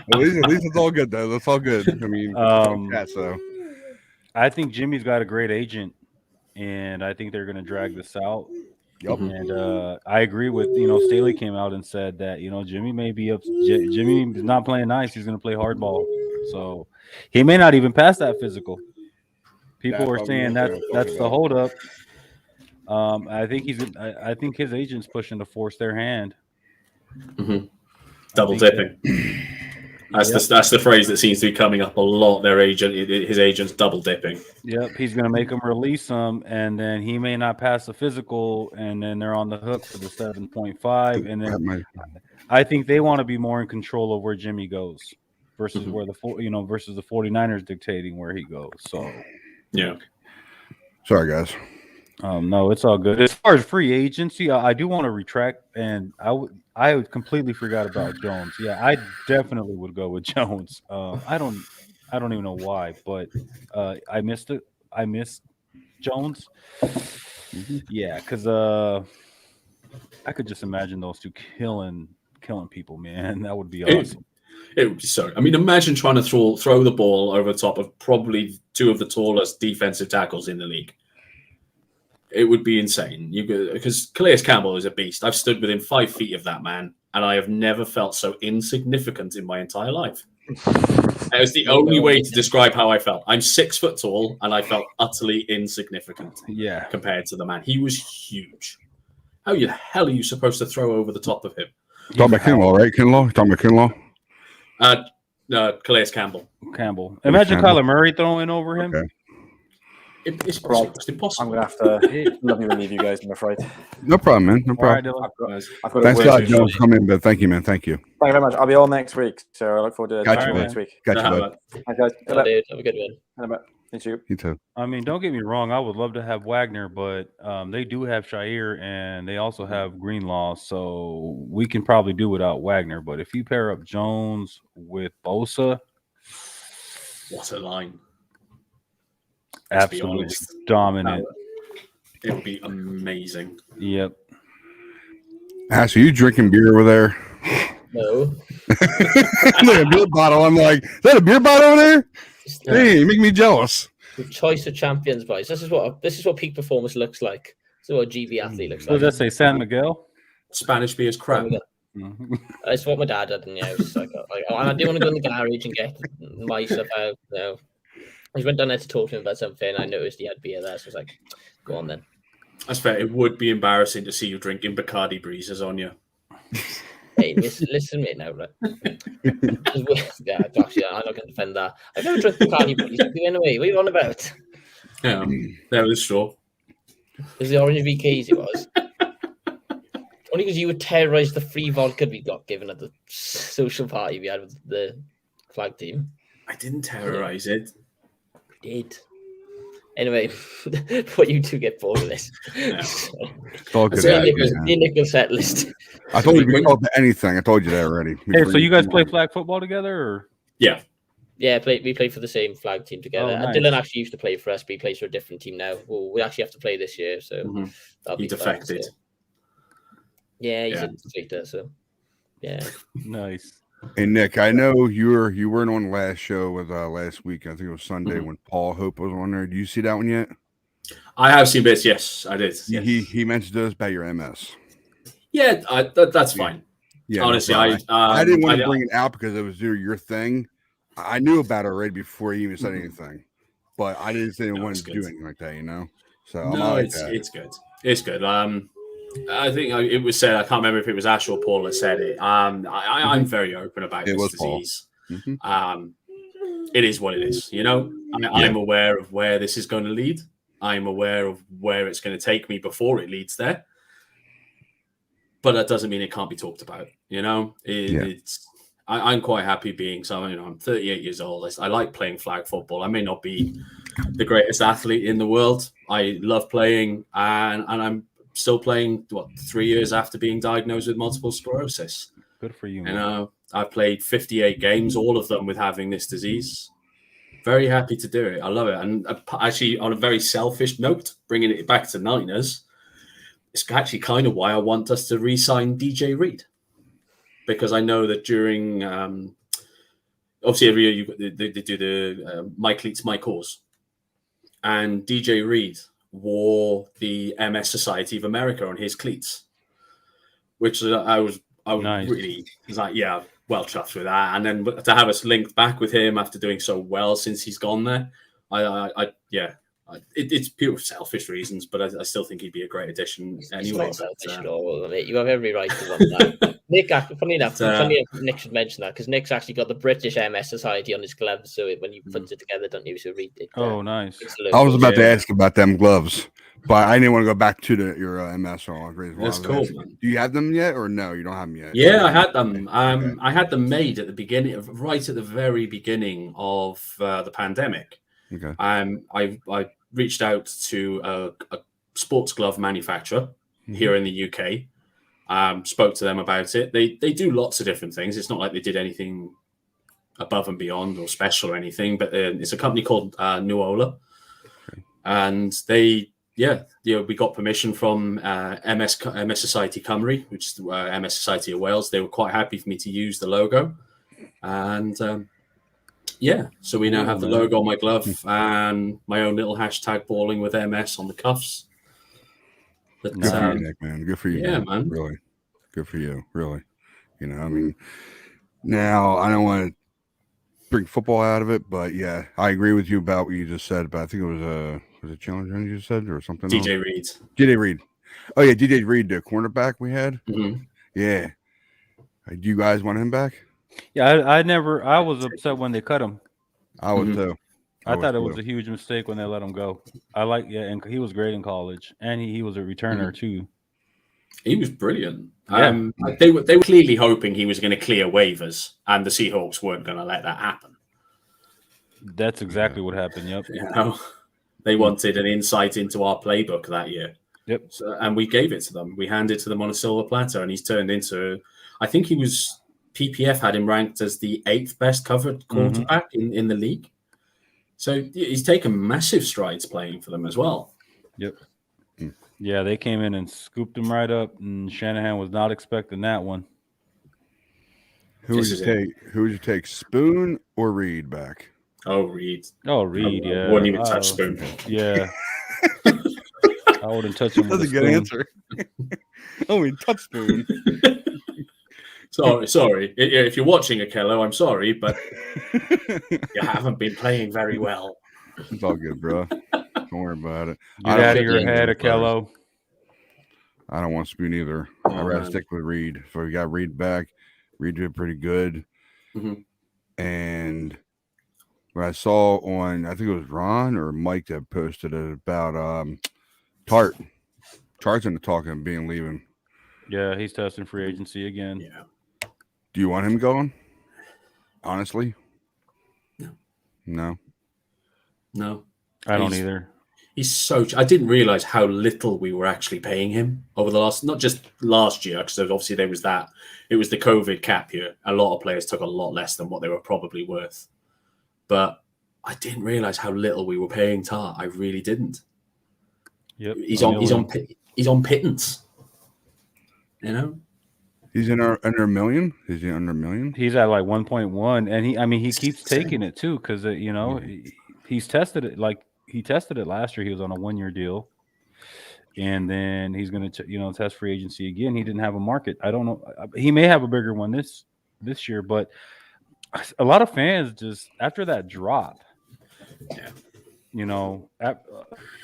at least it's all good though. That's all good. I mean, so I think Jimmy's got a great agent, and I think they're going to drag this out. Yep. And I agree with Staley came out and said that Jimmy may be up. Jimmy is not playing nice. He's going to play hardball, so he may not even pass that physical. People are saying that's the holdup. I think his agent's pushing to force their hand. Mm-hmm. Double dipping. That's the phrase that seems to be coming up a lot. His agent's double dipping. Yep, he's going to make him release him, and then he may not pass the physical, and then they're on the hook for the 7.5. And then I think they want to be more in control of where Jimmy goes versus where versus the 49ers dictating where he goes. So yeah. Sorry, guys. No, it's all good. As far as free agency, I do want to retract, and I completely forgot about Jones. Yeah, I definitely would go with Jones. I don't even know why, but I missed it. I missed Jones. Yeah, because I could just imagine those two killing people, man. That would be awesome. It would be so. I mean, imagine trying to throw the ball over the top of probably 2 of the tallest defensive tackles in the league. It would be insane. Because Calais Campbell is a beast. I've stood within 5 feet of that man, and I have never felt so insignificant in my entire life. That was the only way to describe how I felt. I'm 6 foot tall, and I felt utterly insignificant. Yeah, compared to the man, he was huge. How the hell are you supposed to throw over the top of him? Talking about Kinlaw, right? Kinlaw. Talking about Kinlaw. Calais Campbell. Imagine Kyler Murray throwing over him. Okay. It's impossible. I'm gonna have to let me relieve you guys, I'm afraid. No problem, man. No problem. Right, I've got Thanks a lot, Jones, for coming in, but thank you, man. Thank you. Thank you very much. I'll be on next week, so I look forward to Gotcha, next week. Gotcha, bud. Hi, guys. Oh, dude, have a good one. You too. I mean, don't get me wrong. I would love to have Wagner, but they do have Shire, and they also have Greenlaw, so we can probably do without Wagner. But if you pair up Jones with Bosa, what a line! Absolutely dominant. It would be amazing. Yep. So you drinking beer over there? No. Look at a beer bottle. I'm like, is that a beer bottle over there? Hey, you make me jealous. The choice of champions, boys. This is what peak performance looks like. This is what a GB athlete looks like. Does that say San Miguel? Spanish beer is crap. It's what my dad had in the house. I do want to go in the garage and get my stuff out. I went down there to talk to him about something. I noticed he had beer there, so I was like, "Go on then." That's fair. It would be embarrassing to see you drinking Bacardi breezes on you. Hey, listen to me now, right? Yeah, actually, I'm not going to defend that. I've never drunk Bacardi breezes. Anyway, what are you on about? Yeah, there was straw. It was the orange VKs. It was. Only because you would terrorize the free vodka we got given at the social party we had with the flag team. I didn't terrorize it. Did. Anyway, what you two get bored of this. Yeah. It's all good. The Nichols set list. I told you we called to anything. I told you that already. Hey, so you guys play flag football together, or? Yeah. Yeah, we play for the same flag team together. Oh, nice. Dylan actually used to play for us, but he plays for a different team now. Well, we actually have to play this year, so that'll he be defected. fun, so. Yeah, he's a defector, so yeah. Nice. Hey Nick, I know you weren't on the last show with last week. I think it was Sunday when Paul Hope was on there. Do you see that one yet? I have seen bits. Yes, I did. Yes. He mentioned those about your MS. Yeah, that's fine. Yeah, honestly, no I didn't want to I- bring it out because it was your thing. I knew about it already before you even said anything, but I didn't want to do anything like that, you know. So I'm all like that. it's good. It's good. I think it was said. I can't remember if it was Ash or Paul that said it. I'm very open about It this was Paul. disease. It is what it is. You know, I'm aware of where this is going to lead. I'm aware of where it's going to take me before it leads there. But that doesn't mean it can't be talked about. You know, I'm quite happy being someone. You know, I'm 38 years old. I like playing flag football. I may not be the greatest athlete in the world. I love playing, and I'm still playing. 3 years after being diagnosed with multiple sclerosis. Good for you, man. And I've played 58 games, all of them with having this disease. Very happy to do it. I love it. And actually, on a very selfish note, bringing it back to Niners, it's actually kind of why I want us to re-sign DJ Reed. Because I know that during, obviously every year they do the My Cleats, My Cause. And DJ Reed wore the MS Society of America on his cleats, which I was nice. Really like, yeah, well chuffed with that. And then to have us linked back with him after doing so well since he's gone there, it's pure selfish reasons, but I still think he'd be a great addition anyway. It's not selfish at all. You have every right to want that. Nick, funny enough, Nick should mention that because Nick's actually got the British MS Society on his gloves. So when you put it together, don't you? So read it. Oh, nice. I was about to ask about them gloves, but I didn't want to go back to your MS. That's cool. Man. Do you have them yet, or no? You don't have them yet. Yeah, I had them. Okay. I had them made at the beginning, right at the very beginning of the pandemic. Okay. I reached out to a sports glove manufacturer here in the UK. Spoke to them about it. They do lots of different things. It's not like they did anything above and beyond or special or anything, but it's a company called Nuola. Okay. And we got permission from MS Society Cymru, which is MS Society of Wales. They were quite happy for me to use the logo. And so we now have the logo on my glove and my own little hashtag balling with MS on the cuffs. But, good for you, Nick, man. Good for you. Yeah, man. Really. Good for you. Really. You know, I mean, now I don't want to bring football out of it, but yeah, I agree with you about what you just said. But I think it was a challenge you just said or something. DJ Reed. DJ Reed. Oh yeah, DJ Reed, the cornerback we had. Mm-hmm. Yeah. Do you guys want him back? Yeah, I was upset when they cut him. I was too. I thought it was a huge mistake when they let him go. And he was great in college, and he was a returner too. He was brilliant. Yeah. They were clearly hoping he was going to clear waivers, and the Seahawks weren't going to let that happen. That's exactly what happened. Yep. You know, they wanted an insight into our playbook that year. Yep. So, and we gave it to them. We handed it to them on a silver platter, and he's turned into. I think he was. PPF had him ranked as the 8th best covered quarterback in the league. So he's taken massive strides playing for them as well. Yep. Yeah, they came in and scooped him right up, and Shanahan was not expecting that one. Who would you take, Spoon or Reed back? Oh, Reed. Oh, Reed, yeah. I wouldn't even touch Spoon. Yeah. I wouldn't touch him. That's a good answer. Oh, we touch Spoon. Sorry. If you're watching, Akello, I'm sorry, but you haven't been playing very well. It's all good, bro. Don't worry about it. Get out of your head, Akello. I don't want Spoon either. I'd rather stick with Reed. So we got Reed back. Reed did pretty good. Mm-hmm. And what I saw on, I think it was Ron or Mike that posted it about Tart. Tart's in the talking of leaving. Yeah, he's testing free agency again. Yeah. Do you want him going? Honestly? No. I don't either. He's I didn't realize how little we were actually paying him over the not just last year, because obviously there was that. It was the COVID cap year. A lot of players took a lot less than what they were probably worth. But I didn't realize how little we were paying Tart. I really didn't. Yep. He's on pittance. You know? He's under $1 million. Is he under $1 million? He's at like 1.1, and he keeps taking it too because he's tested it. Like he tested it last year. He was on a 1-year deal, and then he's going to test free agency again. He didn't have a market. I don't know. He may have a bigger one this year, but a lot of fans just after that drop. Yeah.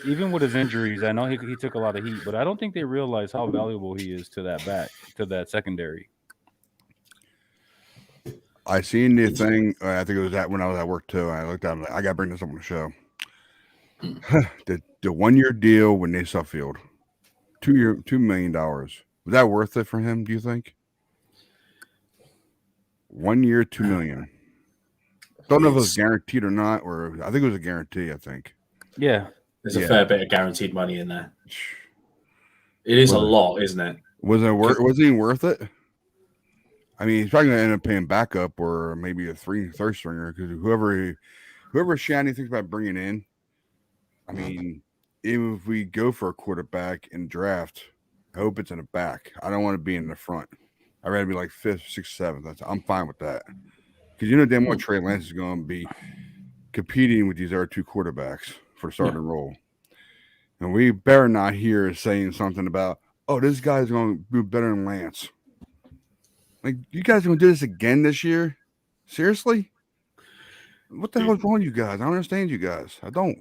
Even with his injuries, I know he took a lot of heat, but I don't think they realize how valuable he is to that secondary. I seen the thing. I think it was that when I was at work too. I looked at him like, I gotta bring this up on the show. the 1-year deal with Nate Suffield, $2 million. Was that worth it for him? Do you think? 1 year, $2 million. Don't know if it was guaranteed or not, or I think it was a guarantee. I think. Yeah, there's a fair bit of guaranteed money in there. It is a lot, isn't it? Was it even worth it? I mean, he's probably going to end up paying backup or maybe a third stringer because whoever Shanny thinks about bringing in. I mean, even if we go for a quarterback in draft, I hope it's in the back. I don't want to be in the front. I'd rather be like 5th, 6th, 7th. I'm fine with that. Because damn well Trey Lance is going to be competing with these other 2 quarterbacks for the starting role. And we better not hear saying something about, oh, this guy's going to do better than Lance. Like, you guys going to do this again this year? Seriously? What the hell is wrong with you guys? I don't understand you guys. I don't.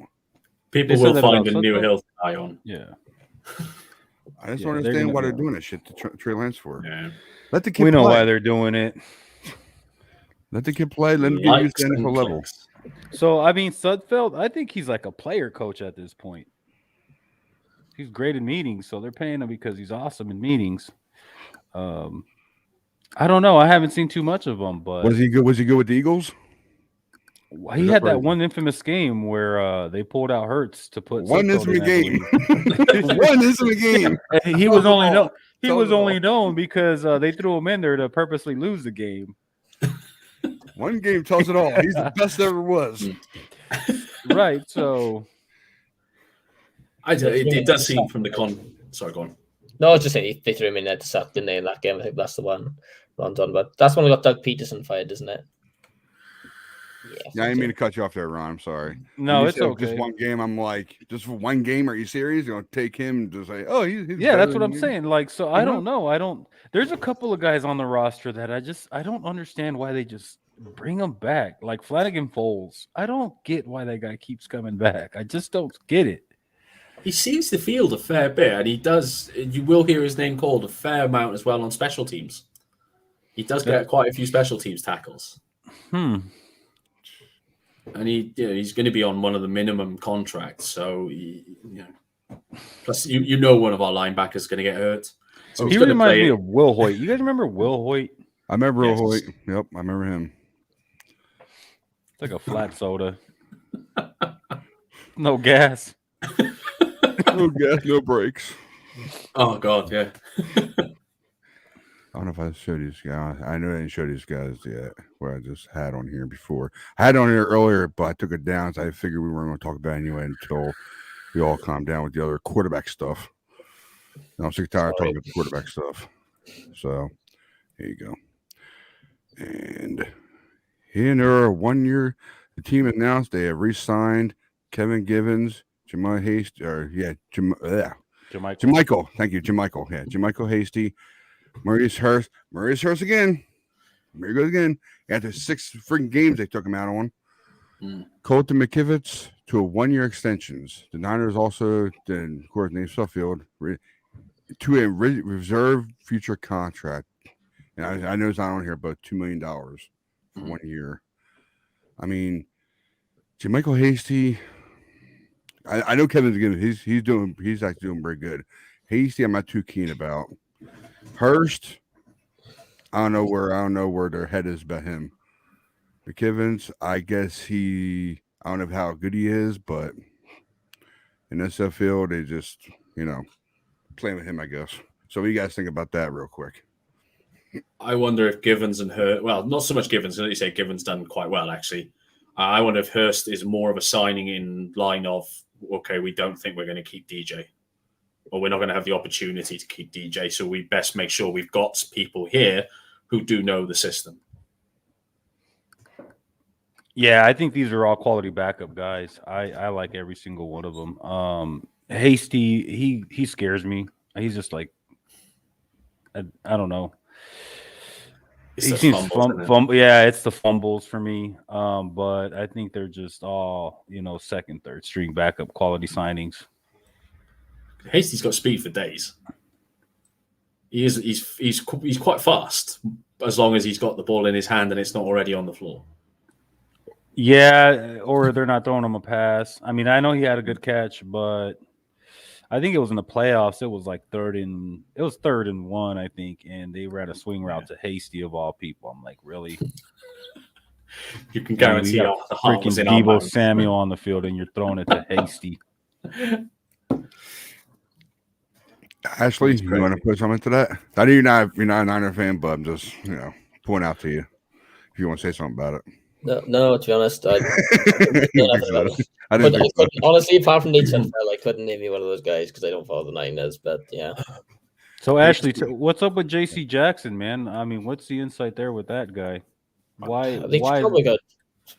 People will find a new hill to die on. Yeah. I just don't understand why they're doing that shit to Trey Lance for. Yeah. Let the kid We know play. why they're doing it. Let the kid play. Let him get used to the NFL level. So, I mean, Sudfeld, I think he's like a player coach at this point. He's great in meetings, so they're paying him because he's awesome in meetings. I don't know. I haven't seen too much of him, but was he good? Was he good with the Eagles? He had that one infamous game where they pulled out Hurts to put one intimate game. One intimate game. He was only known. He was only known because they threw him in there to purposely lose the game. One game tells it all. He's the best there ever was. Right. So, it does seem from the con. Sorry, go on. No, I was just saying they threw him in there to sack, didn't they, in that game? I think that's the one Ron's on about. That's when we got Doug Peterson fired, isn't it? Yeah, I didn't mean to cut you off there, Ron. I'm sorry. No, it's okay. Just one game. I'm like, just for one game? Are you serious? You're gonna take him to say, oh, he's yeah, that's what I'm saying. Like, so I don't know. There's a couple of guys on the roster that I don't understand why they just bring them back. Like Flanagan Foles. I don't get why that guy keeps coming back. I just don't get it. He seems to field a fair bit, and he does. You will hear his name called a fair amount as well on special teams. He does get quite a few special teams tackles. And he's going to be on one of the minimum contracts, so plus one of our linebackers is going to get hurt. So he reminds me of Will Hoyt. You guys remember Will Hoyt? I remember Will Hoyt. Yep, I remember him. It's like a flat soda. No gas. No gas, no brakes. Oh God, yeah. I don't know if I showed these guys. I know I didn't show these guys yet. What I just had on here before. I had it on here earlier, but I took it down. So I figured we weren't going to talk about it anyway until we all calm down with the other quarterback stuff. And I'm sick tired of talking about the quarterback stuff. So here you go. And in their 1 year, the team announced they have re-signed Kevin Givens, Jamichael Hasty, Jamichael. Thank you, Jamichael. Yeah, Jamichael Hasty. Maurice Hurst again. Here he goes again. After 6 freaking games they took him out on. Colton McKivitz to a 1-year extensions. The Niners also, then of course, named Suffield to a reserve future contract. And I know it's not on here, but $2 million for 1 year. I mean, Jamichael Hasty. I know Kevin's good. He's actually doing very good. Hasty, I'm not too keen about. Hurst, I don't know where their head is about him. McKivens, I guess I don't know how good he is, but in SF field, they just, playing with him, I guess. So what do you guys think about that real quick? I wonder if Givens and Hurst, well, not so much Givens, as you say, Givens done quite well, actually. I wonder if Hurst is more of a signing in line of, okay, we don't think we're going to keep DJ. or we're not going to have the opportunity to keep DJ. So we best make sure we've got people here who do know the system. Yeah, I think these are all quality backup guys. I like every single one of them. Hasty, he scares me. He's just like, I don't know. It's He the seems fumbles, yeah, it's the fumbles for me. But I think they're just all, second, third string backup quality signings. Hasty's got speed for days. He's quite fast as long as he's got the ball in his hand and it's not already on the floor. Yeah, or they're not throwing him a pass. I mean, I know he had a good catch, but I think it was in the playoffs. It was like third and 1, I think, and they ran a swing route to Hasty of all people. I'm like, really? You can guarantee the heart was freaking in our Debo mouths. Samuel on the field, and you're throwing it to Hasty. Ashley, you want to put something to that? I know you're not a Niner fan, but I'm just pointing out to you if you want to say something about it. No, to be honest, I honestly, apart from Nate Sudfeld, I couldn't name you one of those guys because I don't follow the Niners. But yeah. So Ashley, what's up with J.C. Jackson, man? I mean, what's the insight there with that guy? Why? Probably got,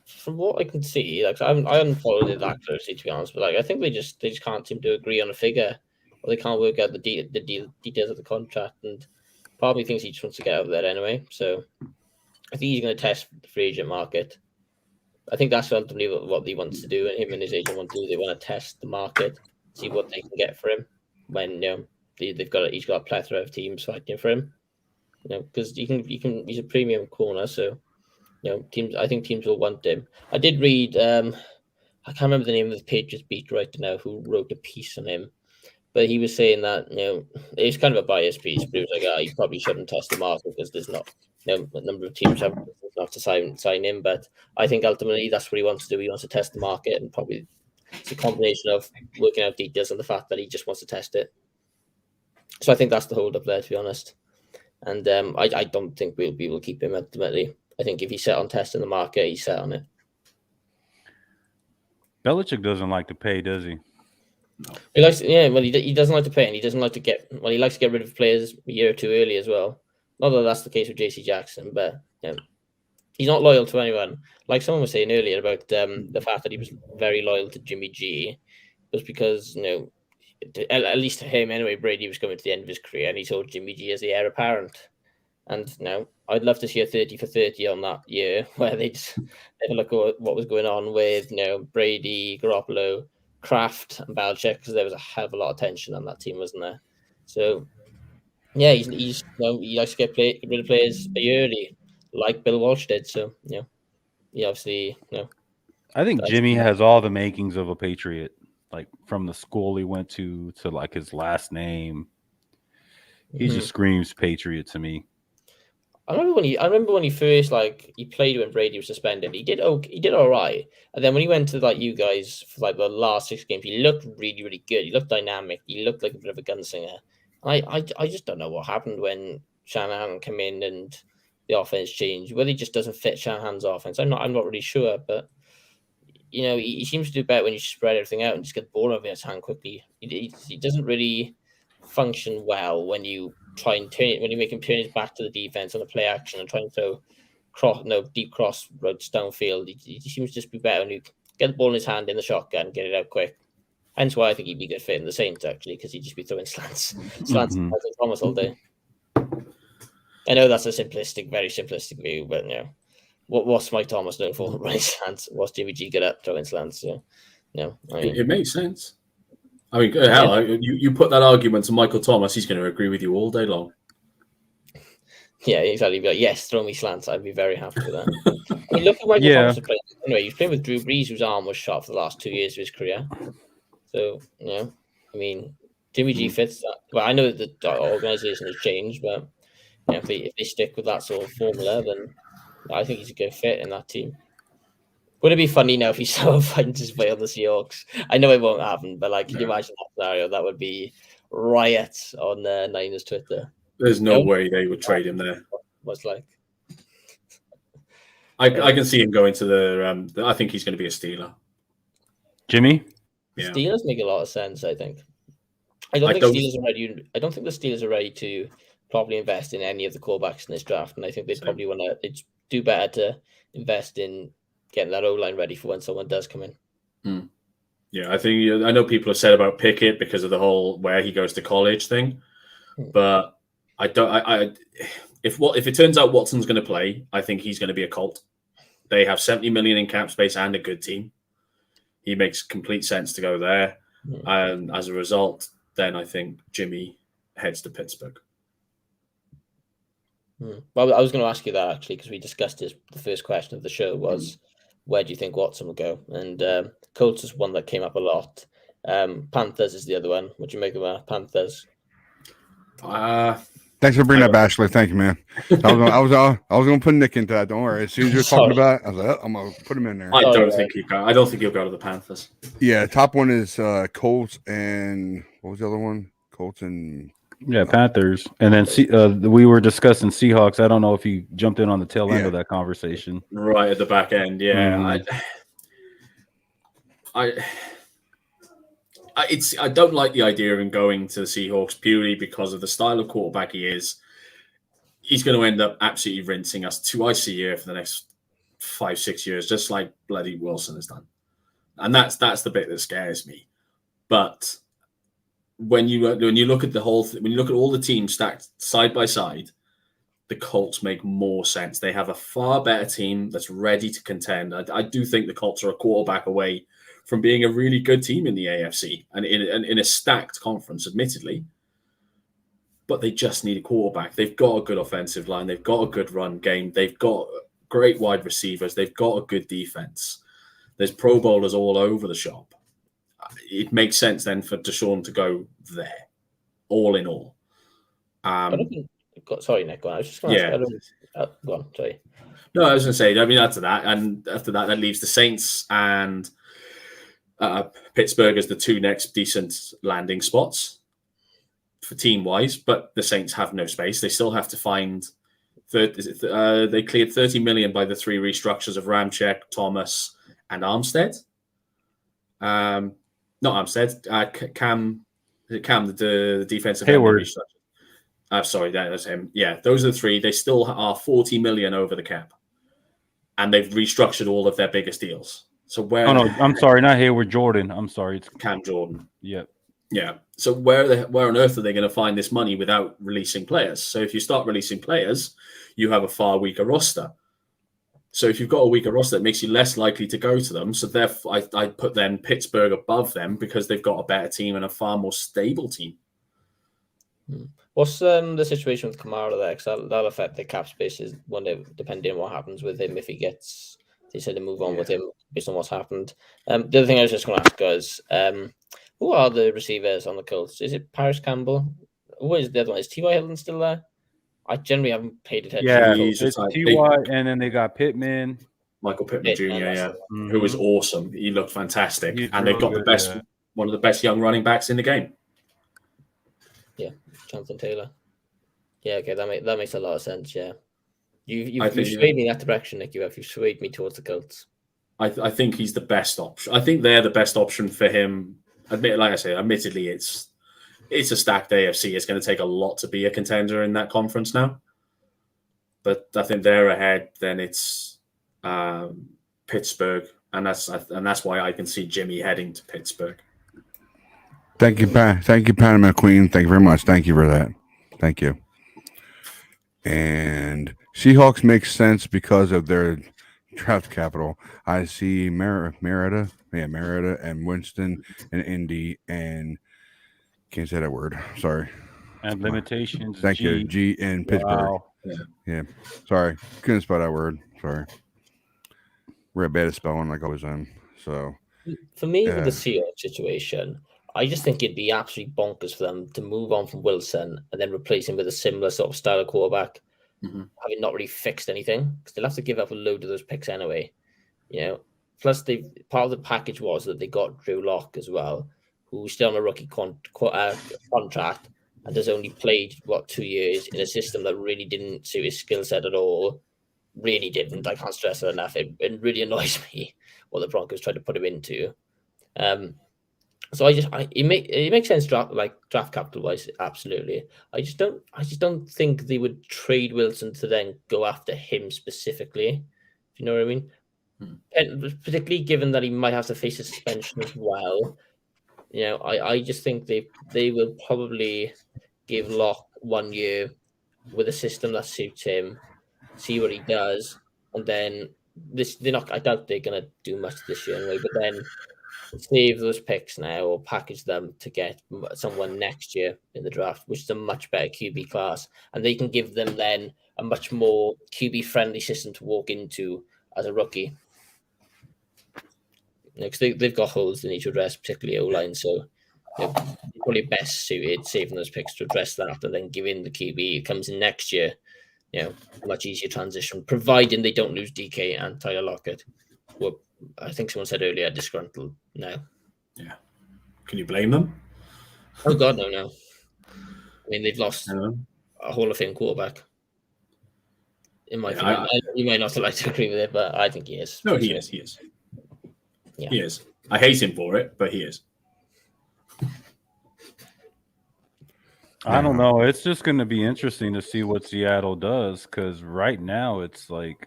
from what I can see, like I haven't followed it that closely, to be honest. But like, I think they just can't seem to agree on a figure, or they can't work out the details of the contract. And part of me thinks he just wants to get out of there anyway. So I think he's going to test the free agent market. I think that's ultimately what he wants to do, and him and his agent want to do. They want to test the market, see what they can get for him. When he's got a plethora of teams fighting for him. Because he's a premium corner, so teams. I think teams will want him. I did read. I can't remember the name of the Patriots beat writer now who wrote a piece on him, but he was saying that it's kind of a biased piece, but he was like, you probably shouldn't test the market because there's not a number of teams have enough to sign him. But I think ultimately that's what he wants to do. He wants to test the market, and probably it's a combination of working out details and the fact that he just wants to test it. So I think that's the hold up there, to be honest. And I don't think we will keep him ultimately. I think if he's set on testing the market, he's set on it. Belichick doesn't like to pay, does he? No. He likes, he doesn't like to pay, and he doesn't like to he likes to get rid of players a year or two early as well. Not that that's the case with JC Jackson, but he's not loyal to anyone. Like someone was saying earlier about the fact that he was very loyal to Jimmy G, was because at least to him anyway, Brady was coming to the end of his career, and he told Jimmy G as the heir apparent. And I'd love to see a 30 for 30 on that year, where they just have a look at what was going on with Brady, Garoppolo, Kraft, and Belichick, because there was a hell of a lot of tension on that team, wasn't there? So yeah, he likes to get rid of players a year early, like Bill Walsh did. So he obviously I think Jimmy has all the makings of a Patriot, like from the school he went to like his last name. He just screams Patriot to me. I remember when he first he played when Brady was suspended. He did all right, and then when he went to you guys for the last 6 games, he looked really, really good. He looked dynamic. He looked like a bit of a gunslinger. I just don't know what happened when Shanahan came in and the offense changed. Whether he just doesn't fit Shanahan's offense, I'm not really sure. But he seems to do better when you spread everything out and just get the ball over his hand quickly. He doesn't really function well when you try and when you make him turn his back to the defense on the play action and try and throw deep cross routes downfield. He seems to just be better when you get the ball in his hand in the shotgun, get it out quick. Hence why I think he'd be a good fit in the Saints, actually, because he'd just be throwing slants Thomas all day. I know that's a very simplistic view, but what's Mike Thomas known for? Running slants. What's Jimmy G good at? Throwing slants. It makes sense. I mean, hell, you put that argument to Michael Thomas, he's going to agree with you all day long. Yeah, exactly. But yes, throw me slants. I'd be very happy with that. I mean, look at Michael Thomas playing. Anyway, he's playing with Drew Brees, whose arm was shot for the last 2 years of his career. So, I mean, Jimmy G fits that. Well, I know that the organization has changed, but if they stick with that sort of formula, then I think he's a good fit in that team. Would it be funny now if he somehow finds his way on the Seahawks? I know it won't happen, but can you imagine that scenario? That would be riot on the Niners Twitter. There's no way they would trade him there. What's like? I can see him going to the. I think he's going to be a Steeler. Jimmy? Yeah. Steelers make a lot of sense, I think. I don't Like think those- Steelers are ready. I don't think the Steelers are ready to probably invest in any of the quarterbacks in this draft, and I think they'd Same. probably want to do better to invest in getting that O line ready for when someone does come in. Yeah, I know people have said about Pickett because of the whole where he goes to college thing, but I don't. If it turns out Watson's going to play, I think he's going to be a Colt. They have 70 million in cap space and a good team. He makes complete sense to go there, and as a result, then I think Jimmy heads to Pittsburgh. Well, I was going to ask you that actually because we discussed this. The first question of the show was, where do you think Watson will go? And Colts is one that came up a lot. Panthers is the other one. What do you make of that? Panthers? Thanks for bringing up Ashley. Thank you, man. I was going to put Nick into that. Don't worry. As soon as you're talking about it, I was like, I'm going to put him in there. I don't think he'll go to the Panthers. Yeah, top one is Colts and what was the other one? Colts and Panthers. And then we were discussing Seahawks. I don't know if you jumped in on the tail end of that conversation. Right at the back end, yeah. I don't like the idea of him going to the Seahawks purely because of the style of quarterback he is. He's going to end up absolutely rinsing us twice a year for the next 5-6 years, just like bloody Wilson has done. And that's the bit that scares me. But when you look at all the teams stacked side by side, the Colts make more sense. They have a far better team that's ready to contend. I do think the Colts are a quarterback away from being a really good team in the AFC and in a stacked conference, admittedly. But they just need a quarterback. They've got a good offensive line. They've got a good run game. They've got great wide receivers. They've got a good defense. There's Pro Bowlers all over the shop. It makes sense then for Deshaun to go there, all in all. Sorry, Nick. I was just going to ask. Go on, sorry. No, I was going to say, after that, that leaves the Saints and Pittsburgh as the two next decent landing spots for team-wise, but the Saints have no space. They still have to find they cleared 30 million by the three restructures of Ramczyk, Thomas, and Armstead. Not Armstead. Cam, the defensive Hayward. Sorry, that was him. Yeah, those are the three. They still are 40 million over the cap, and they've restructured all of their biggest deals. So where? Oh no, I'm sorry, not Hayward. Jordan. I'm sorry, it's Cam Jordan. Yep. Yeah. So where on earth are they going to find this money without releasing players? So if you start releasing players, you have a far weaker roster. So if you've got a weaker roster, it makes you less likely to go to them. So therefore, I put then Pittsburgh above them because they've got a better team and a far more stable team. What's the situation with Kamara there? Because that'll affect the cap spaces depending on what happens with him if he gets. They said to move on with him based on what's happened. The other thing I was just going to ask was, who are the receivers on the Colts? Is it Paris Campbell? Who is the other one? Is T.Y. Hilton still there? I generally haven't paid attention. Yeah, He's it's retired. T.Y. and then they got Pittman. Michael Pittman Jr., Mm-hmm. who was awesome. He looked fantastic. He's and they've got really the best, one of the best young running backs in the game. Yeah, Jonathan Taylor. Yeah, okay, that makes a lot of sense, yeah. You've swayed me in that direction, Nick. You've swayed me towards the Colts. I think he's the best option. I think they're the best option for him. Admittedly, it's a stacked AFC. It's going to take a lot to be a contender in that conference now. But I think they're ahead. Then it's Pittsburgh, and that's why I can see Jimmy heading to Pittsburgh. Thank you, Panama Queen. Thank you very much. Thank you for that. Thank you. And Seahawks makes sense because of their draft capital. I see Mariota and Winston and Indy and can't say that word. Sorry. And limitations. Thank you. G in Pittsburgh. Wow. Yeah. Sorry. Couldn't spell that word. Sorry. We're bad at spelling like always am. So for me, with the Seahawks situation, I just think it'd be absolutely bonkers for them to move on from Wilson and then replace him with a similar sort of style of quarterback, having not really fixed anything, because they'll have to give up a load of those picks anyway. Plus part of the package was that they got Drew Lock as well, who's still on a rookie contract and has only played 2 years in a system that really didn't suit his skill set at all. Really didn't. I can't stress it enough. It really annoys me what the Broncos tried to put him into. So it makes sense draft capital wise, absolutely. I just don't think they would trade Wilson to then go after him specifically. If you know what I mean? And particularly given that he might have to face a suspension as well. I just think they will probably give Locke 1 year with a system that suits him, see what he does, and then I doubt they're gonna do much this year anyway, but then save those picks now or package them to get someone next year in the draft, which is a much better QB class, and they can give them then a much more QB friendly system to walk into as a rookie. Because they've got holes they need to address, particularly O-line, so probably best suited saving those picks to address that and then giving the QB who comes in next year, much easier transition, providing they don't lose DK and Tyler Lockett. Well, I think someone said earlier, disgruntled now. Yeah. Can you blame them? Oh, God, no. I mean, they've lost a Hall of Fame quarterback. In my opinion. You may not like to agree with it, but I think he is. No, he is. He is. Yeah. He is. I hate him for it, but he is. I don't know. It's just going to be interesting to see what Seattle does, because right now it's like,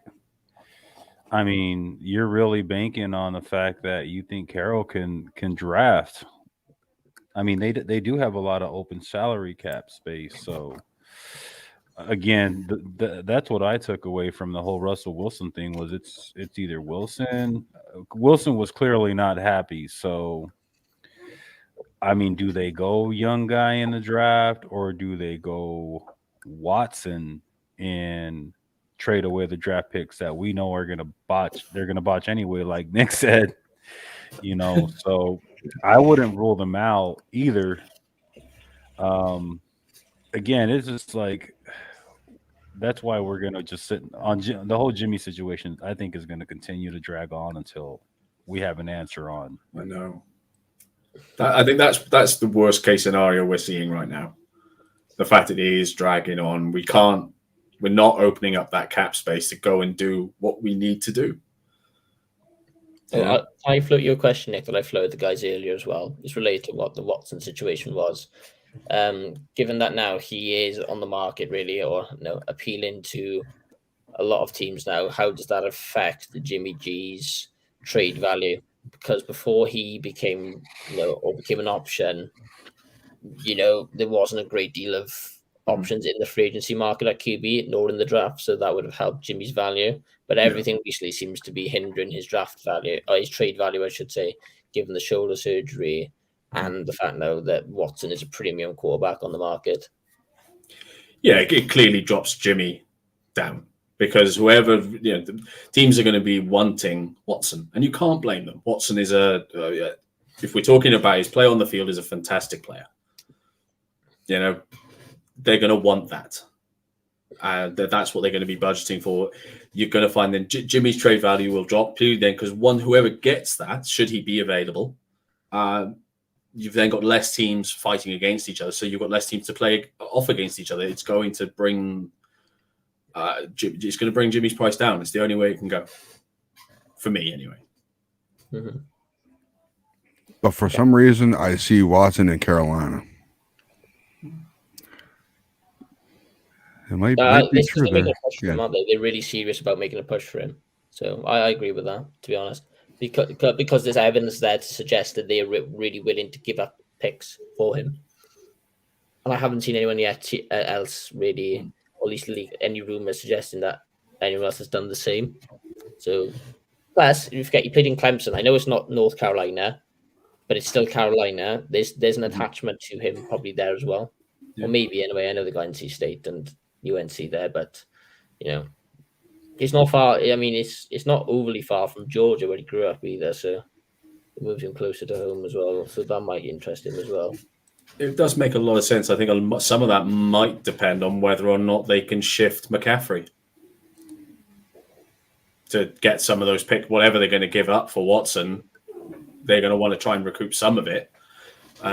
I mean, you're really banking on the fact that you think Carroll can draft. I mean, they do have a lot of open salary cap space. So again, that's what I took away from the whole Russell Wilson thing was it's either Wilson. Wilson was clearly not happy. So, I mean, do they go young guy in the draft or do they go Watson and trade away the draft picks that we know are going to botch? They're going to botch anyway, like Nick said, so I wouldn't rule them out either. Again, it's just like, that's why we're going to just sit on the whole Jimmy situation. I think is going to continue to drag on until we have an answer on. I know. I think that's the worst case scenario we're seeing right now. The fact that it is dragging on, we're not opening up that cap space to go and do what we need to do. So I float your question, Nick, that I floated the guys earlier as well. It's related to what the Watson situation was. Given that now he is on the market really, or appealing to a lot of teams now, how does that affect the Jimmy G's trade value? Because before he became an option, there wasn't a great deal of options in the free agency market at QB, nor in the draft, so that would have helped Jimmy's value. But everything recently seems to be hindering his draft value, or his trade value, I should say, given the shoulder surgery and the fact now that Watson is a premium quarterback on the market. Yeah, it clearly drops Jimmy down. Because whoever, the teams are going to be wanting Watson, and you can't blame them. Watson is if we're talking about his play on the field, is a fantastic player. They're going to want that. That's what they're going to be budgeting for. You're going to find then Jimmy's trade value will drop too. Then because whoever gets that, should he be available, you've then got less teams fighting against each other. So you've got less teams to play off against each other. It's going to bring. It's going to bring Jimmy's price down. It's the only way it can go. For me, anyway. Mm-hmm. But for some reason, I see Watson in Carolina. It might be true. They're really serious about making a push for him. So I agree with that, to be honest. Because there's evidence there to suggest that they're really willing to give up picks for him. And I haven't seen anyone yet else really... or at least any rumors suggesting that anyone else has done the same. So, plus, you forget he played in Clemson. I know it's not North Carolina, but it's still Carolina. There's an attachment to him probably there as well. Yeah. Or maybe, anyway, I know they got NC State and UNC there, but, it's not far. I mean, it's not overly far from Georgia where he grew up either, so it moves him closer to home as well. So that might interest him as well. It does make a lot of sense. I think some of that might depend on whether or not they can shift McCaffrey to get some of those picks. Whatever they're going to give up for Watson, they're going to want to try and recoup some of it.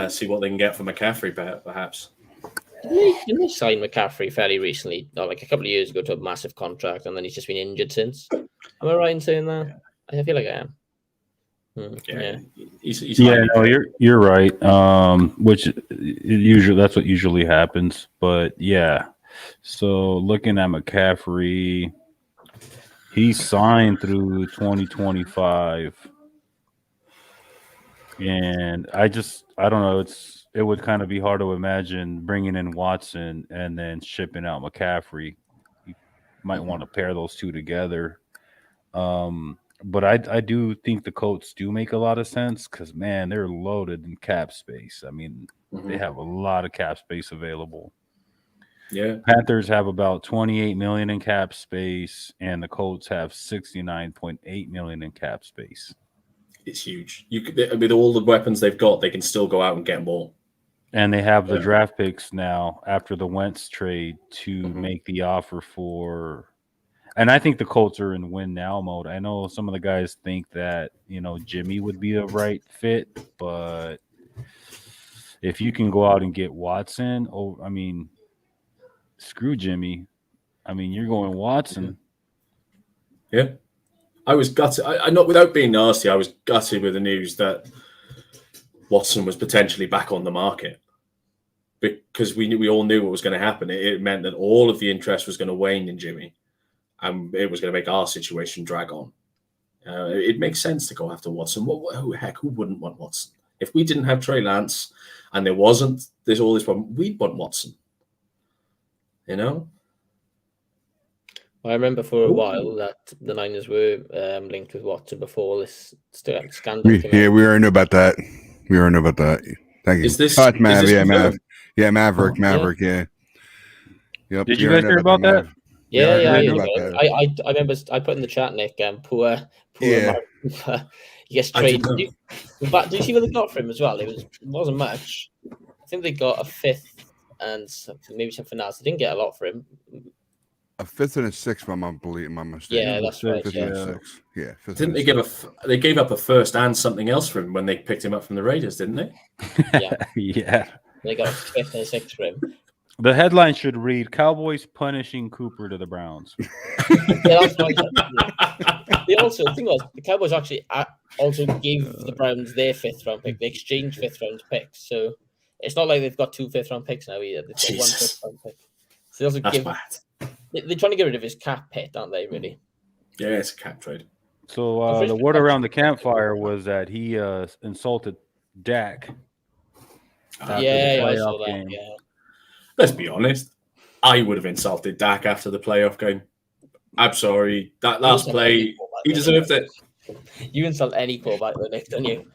See what they can get for McCaffrey, perhaps. Didn't they sign McCaffrey fairly recently, like a couple of years ago, to a massive contract, and then he's just been injured since? Am I right in saying that? Yeah. I feel like I am. Yeah. He's Yeah, highly no, paid. you're right. Which usually that's what usually happens. But yeah, so looking at McCaffrey, he's signed through 2025, and I don't know. It would kind of be hard to imagine bringing in Watson and then shipping out McCaffrey. You might want to pair those two together. But I do think the Colts do make a lot of sense because, man, they're loaded in cap space. I mean, they have a lot of cap space available. Yeah. Panthers have about 28 million in cap space, and the Colts have 69.8 million in cap space. It's huge. With all the weapons they've got, they can still go out and get more. And they have the draft picks now after the Wentz trade to make the offer for. And I think the Colts are in win now mode. I know some of the guys think that, Jimmy would be a right fit, but if you can go out and get Watson, screw Jimmy. I mean, you're going Watson. Yeah. I was gutted. I not without being nasty, I was gutted with the news that Watson was potentially back on the market because we all knew what was going to happen. It meant that all of the interest was going to wane in Jimmy. And it was going to make our situation drag on. It makes sense to go after Watson. Who wouldn't want Watson? If we didn't have Trey Lance and there wasn't all this problem, we'd want Watson. I remember for a while that the Niners were linked with Watson before this scandal came out. We already know about that. Thank you. Is this Mav? is this Mav. Yeah, Maverick. Yeah. Yep. Did you guys hear about that? Yeah, I I know about that. I remember I put in the chat, Nick, poor Yeah. Mark, he gets traded. But did you see what they got for him as well? It wasn't much. I think they got a fifth and maybe something else. They didn't get a lot for him. A fifth and a sixth, my mistake. Yeah, that's right. Fifth and a sixth. Yeah. Didn't they they gave up a first and something else for him when they picked him up from the Raiders, didn't they? Yeah. Yeah. They got a fifth and a sixth for him. The headline should read Cowboys punishing Cooper to the Browns. Yeah, that's right. They also, the thing was, the Cowboys actually also gave the Browns their fifth round pick. They exchanged fifth round picks. So it's not like they've got 2 fifth round picks now either. They've got 1 fifth round pick. So they also they're trying to get rid of his cap hit, aren't they, really? Yeah, it's a cap trade. So the word around the campfire was that he insulted Dak. Yeah, I saw that. Game. Yeah. Let's be honest. I would have insulted Dak after the playoff game. I'm sorry. That last play, he deserved it. You insult any quarterback, Nick, don't you?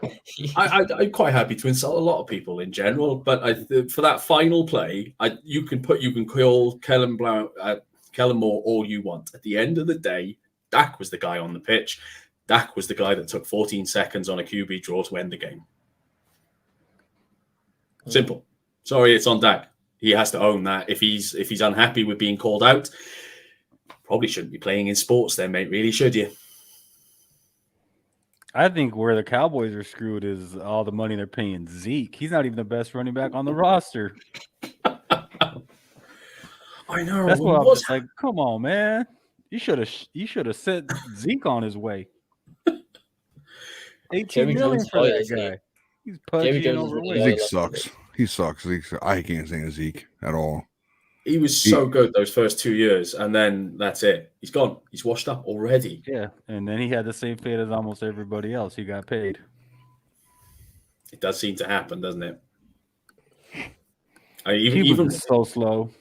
I'm quite happy to insult a lot of people in general, but for that final play, you can call Kellen Moore all you want. At the end of the day, Dak was the guy on the pitch. Dak was the guy that took 14 seconds on a QB draw to end the game. Simple. Sorry, it's on Dak. He has to own that. If he's unhappy with being called out, probably shouldn't be playing in sports then, mate. Really, should you? I think where the Cowboys are screwed is all the money they're paying Zeke. He's not even the best running back on the roster. I know. That's what I was like. Come on, man. You should have set Zeke on his way. 18 million for that guy. He's pudgy and overweight. Zeke sucks. He sucks. I can't stand Zeke at all. He was so good those first 2 years, and then that's it. He's gone. He's washed up already. Yeah, and then he had the same fate as almost everybody else. He got paid. It does seem to happen, doesn't it? Even so slow.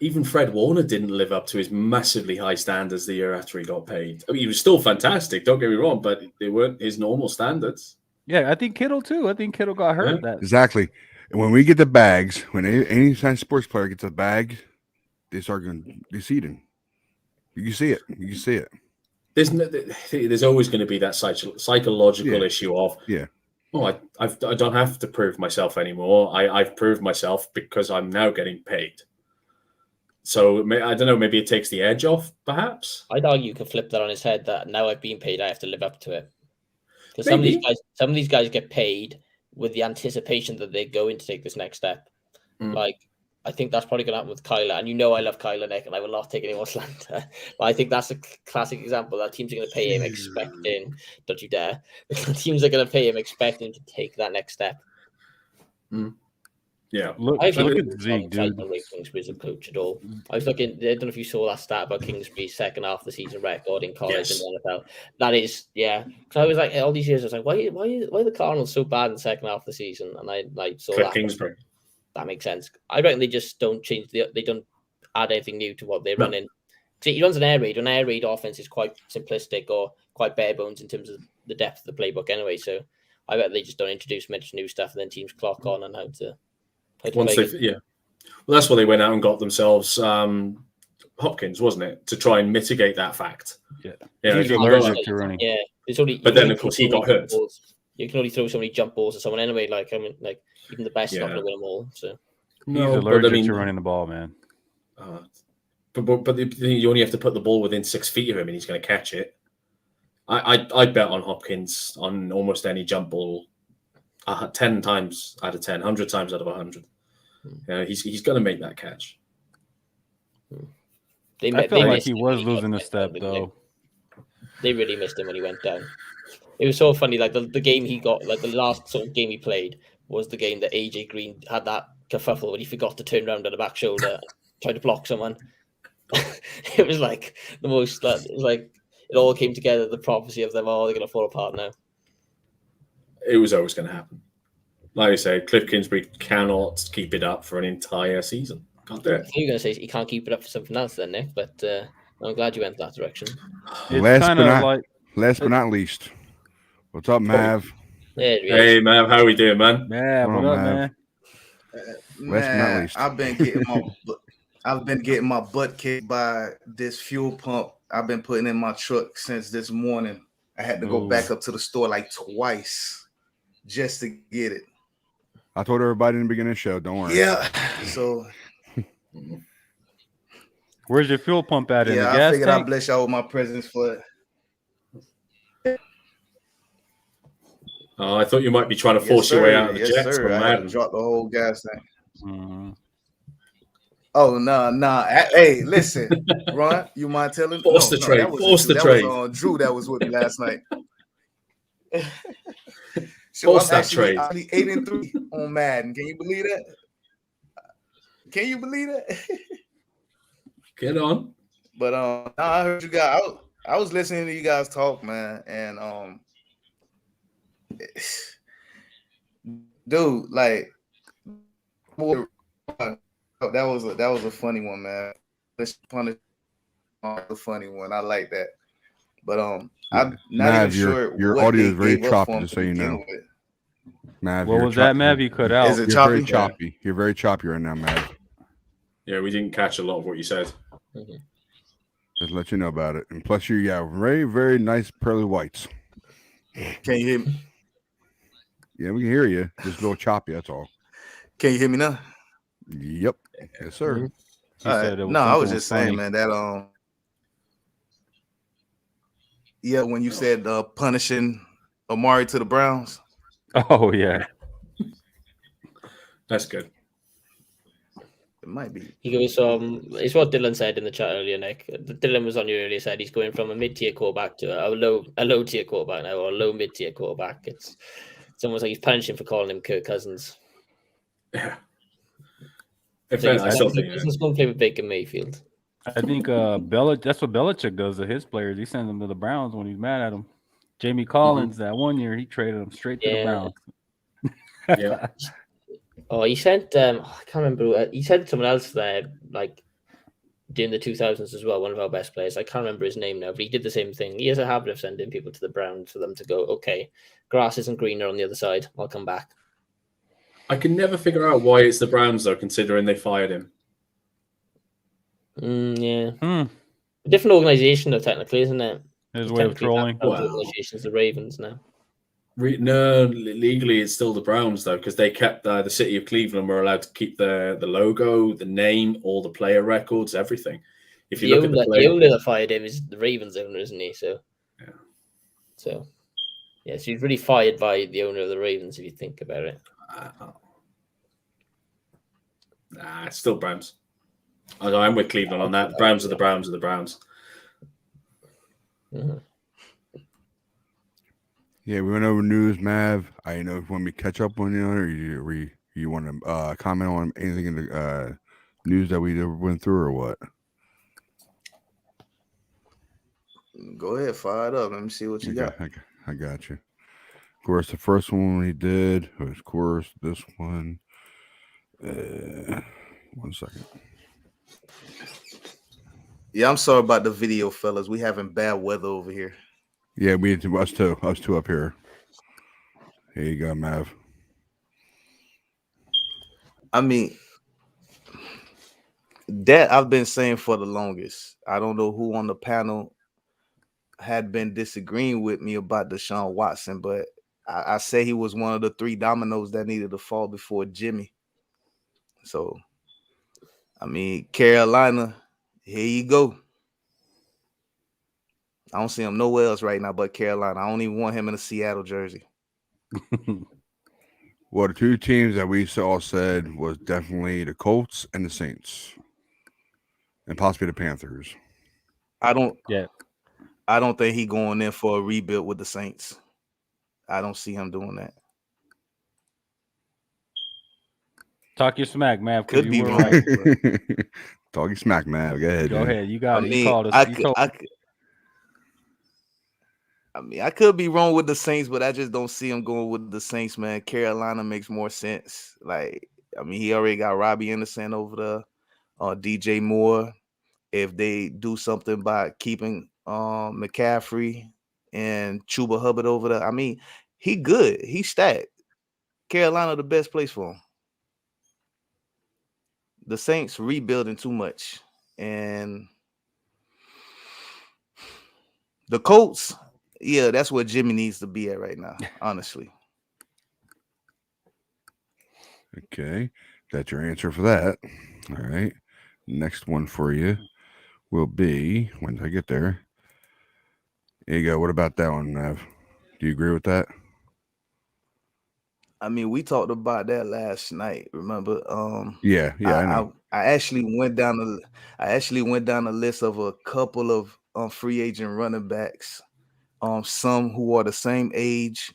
Even Fred Warner didn't live up to his massively high standards the year after he got paid. I mean, he was still fantastic, don't get me wrong, but they weren't his normal standards. Yeah, I think Kittle too. I think Kittle got hurt. Yeah. Exactly. And when we get the bags, when any sports player gets a bag, they start going conceding. You can see it. There's always going to be that psychological issue of I don't have to prove myself anymore. I've proved myself because I'm now getting paid. So I don't know. Maybe it takes the edge off. Perhaps I'd argue you could flip that on his head. That now I've been paid, I have to live up to it. Because some of these guys get paid with the anticipation that they're going to take this next step. Like I think that's probably going to happen with Kyler. And you know I love Kyler, Nick, and I will not take any more slander. But I think that's a classic example that teams are going to pay him expecting, don't you dare, teams are going to pay him expecting to take that next step. Yeah. Look at Zeke, dude. Kingsbury as a coach at all. I was looking. I don't know if you saw that stat about Kingsbury's second half of the season record in college and the NFL. That is, yeah. Because I was like, all these years, I was like, why are the Cardinals so bad in the second half of the season? And I saw Cliff that. Kingsbury. That makes sense. I reckon they just don't change they don't add anything new to what they're running. See, he runs an air raid. An air raid offense is quite simplistic or quite bare bones in terms of the depth of the playbook anyway. So I bet they just don't introduce much new stuff and then teams clock on and how to once they well, that's why they went out and got themselves Hopkins, wasn't it, to try and mitigate that fact. He's allergic to running. Yeah, it's only. But then of course he got hurt. You can only throw so many jump balls at someone anyway. Like even the best is not going to win them all. So he's allergic to running the ball, man. But you only have to put the ball within 6 feet of him, and he's going to catch it. I bet on Hopkins on almost any jump ball. 10 times out of 10, 100 times out of 100. He's going to make that catch. I feel like he was losing a step, though. They really missed him when he went down. It was so funny. Like the game he got, like the last sort of game he played was the game that AJ Green had that kerfuffle when he forgot to turn around on the back shoulder, tried to block someone. It was like the most. It was like it all came together. The prophecy of them, they're going to fall apart now. It was always going to happen. Like I say, Cliff Kingsbury cannot keep it up for an entire season. Can't do it. You're going to say he can't keep it up for something else then, Nick, but I'm glad you went that direction. Last but not least, what's up, Mav? Hey, Mav, how we doing, man? Mav, what up, man? Last but not least. I've been getting my butt kicked by this fuel pump I've been putting in my truck since this morning. I had to go back up to the store like twice just to get it. I told everybody in the beginning of the show, don't worry. Yeah. So where's your fuel pump at? In the gas I figured tank? I'd bless y'all with my presence for it. Oh, I thought you might be trying to force your way out of the jets. Sir. I had to drop the whole gas tank. Mm-hmm. Oh, no. Hey, listen, Ron, you mind telling? Force the trade. Force the trade. That was Drew that was with me last night. Force that trade. 8-3 on Madden. Can you believe that? Get on. But I heard you guys. I was listening to you guys talk, man, and dude, like, that was a funny one, man. Let's punish the funny one. I like that. But I'm not even sure. Your audio is very choppy, just so you know. Mav, what was that, Mav? You cut out. Is it You're very choppy. You're very choppy right now, Mav. Yeah, we didn't catch a lot of what you said. Mm-hmm. Just let you know about it. And plus, you got very, very nice pearly whites. Can you hear me? Yeah, we can hear you. Just a little choppy, that's all. Can you hear me now? Yep. Yes, sir. Mm-hmm. I was just saying, man, that when you said punishing Amari to the Browns. Oh yeah. That's good. It might be. He goes it's what Dylan said in the chat earlier, Nick. Dylan was on you earlier, said he's going from a mid-tier quarterback to a low tier quarterback now, or a low mid-tier quarterback. It's almost like he's punishing for calling him Kirk Cousins. Yeah. He's going to play with Baker Mayfield. I think that's what Belichick does to his players. He sends them to the Browns when he's mad at them. Jamie Collins, that one year, he traded him straight to the Browns. Yeah. Oh, he sent I can't remember. He sent someone else there, like during the 2000s as well. One of our best players. I can't remember his name now, but he did the same thing. He has a habit of sending people to the Browns for them to go, okay, grass isn't greener on the other side. I'll come back. I can never figure out why it's the Browns, though, considering they fired him. Yeah. Different organization, though, technically, isn't it? His way of trolling. Organization's the Ravens now. No, legally it's still the Browns, though, because they kept the city of Cleveland were allowed to keep the logo, the name, all the player records, everything. If you look at the owner that fired him is the Ravens owner, isn't he? So, yeah. So he's really fired by the owner of the Ravens, if you think about it. Nah, it's still Browns. I'm with Cleveland on that. Browns are the Browns are the Browns. Mhm. Yeah, we went over news, Mav. I know when we catch up on you, or you want to comment on anything in the news that we went through, or what? Go ahead, fire it up. Let me see what you got. I got you. Of course, the first one we did was, of course, this one. 1 second. Yeah, I'm sorry about the video, fellas. We having bad weather over here. Yeah, us two up here. Here you go, Mav. I mean, that I've been saying for the longest. I don't know who on the panel had been disagreeing with me about Deshaun Watson, but I say he was one of the 3 dominoes that needed to fall before Jimmy. So, I mean, Carolina, here you go. I don't see him nowhere else right now but Carolina. I don't even want him in a Seattle jersey. Well, the 2 teams that we all said was definitely the Colts and the Saints, and possibly the Panthers. I don't think he going in for a rebuild with the Saints. I don't see him doing that. Talk your smack, Mav. Could be were wrong. right. Talk your smack, Mav. Go ahead. Go dude. ahead. You got it. mean, You called us. I could be wrong with the Saints, but I just don't see him going with the Saints, man. Carolina makes more sense. Like, I mean, he already got Robbie Anderson over there, DJ Moore. If they do something by keeping McCaffrey and Chuba Hubbard over there, I mean, he good. He stacked. Carolina the best place for him. The Saints rebuilding too much. And the Colts, yeah, that's where Jimmy needs to be at right now, honestly. Okay, that's your answer for that. All right. Next one for you will be, when I get there. There you go. What about that one, Mav? Do you agree with that? I mean, we talked about that last night. Remember? Yeah, I know. I actually went down the list of a couple of free agent running backs. Some who are the same age,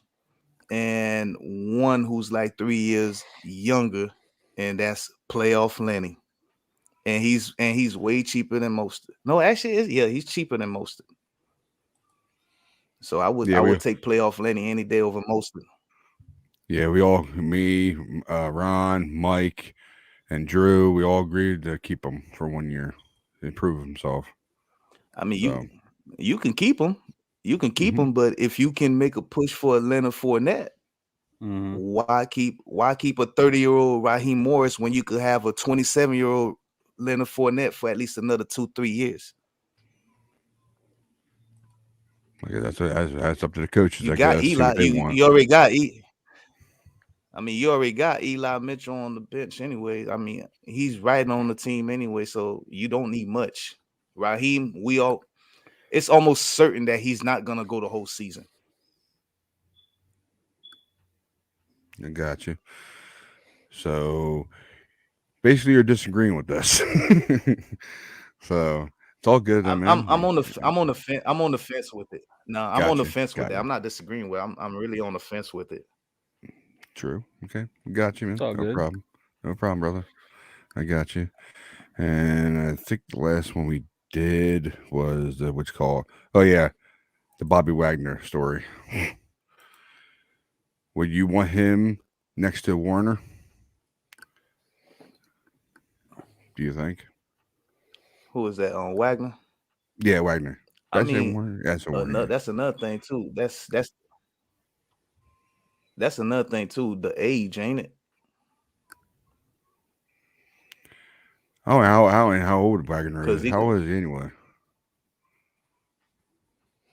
and one who's like 3 years younger, and that's Playoff Lenny. And he's way cheaper than most. No, actually, he's cheaper than most. So I would take Playoff Lenny any day over most. Yeah, me, Ron, Mike, and Drew, we all agreed to keep him for 1 year, improve himself. I mean, you can keep him. You can keep him, but if you can make a push for a Leonard Fournette, why keep a 30-year-old Raheem Morris when you could have a 27-year-old Leonard Fournette for at least another 2-3 years? Okay, that's up to the coaches. You got Eli. You already got. I mean, you already got Eli Mitchell on the bench anyway. I mean, he's right on the team anyway, so you don't need much. Raheem, it's almost certain that he's not gonna go the whole season. I got you. So basically, you're disagreeing with this. So it's all good. I'm on the fence. I'm on the fence with it. No, I'm on the fence with it. I'm not disagreeing with it. I'm really on the fence with it. True. Okay. Got you, man. No problem. No problem, brother. I got you. And I think the last one we did was the Bobby Wagner story. Would you want him next to Warner? Do you think? Who is that on Wagner? Yeah, Wagner. I mean, Warner? That's Warner. That's another thing too. That's another thing too. The age, ain't it? Oh, how old Wagner is? How old is he anyway?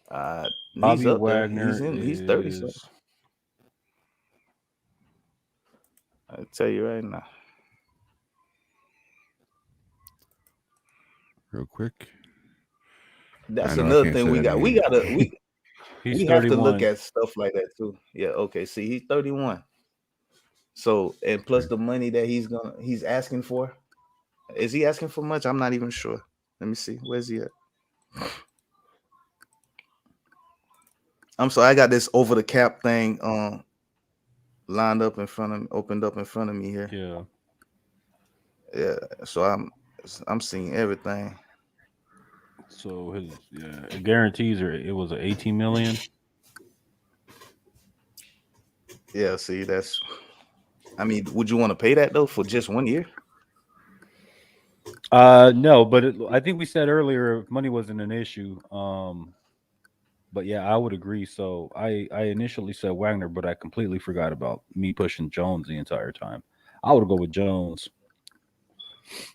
Bobby Wagner he's 30 something. I'll tell you right now. Real quick. That's another thing we have to look at stuff like that too. Yeah, okay. See, he's 31. So, and plus the money that he's asking for. Is he asking for much? I'm not even sure. Let me see. Where's he at? I'm sorry, I got this over the cap thing lined up in front of me, opened up in front of me here. Yeah. Yeah. So I'm seeing everything. So it guarantees it was 18 million. Yeah, see, I mean, would you want to pay that though for just 1 year? No, but I think we said earlier money wasn't an issue. But yeah, I would agree. So I initially said Wagner, but I completely forgot about me pushing Jones the entire time. I would go with Jones.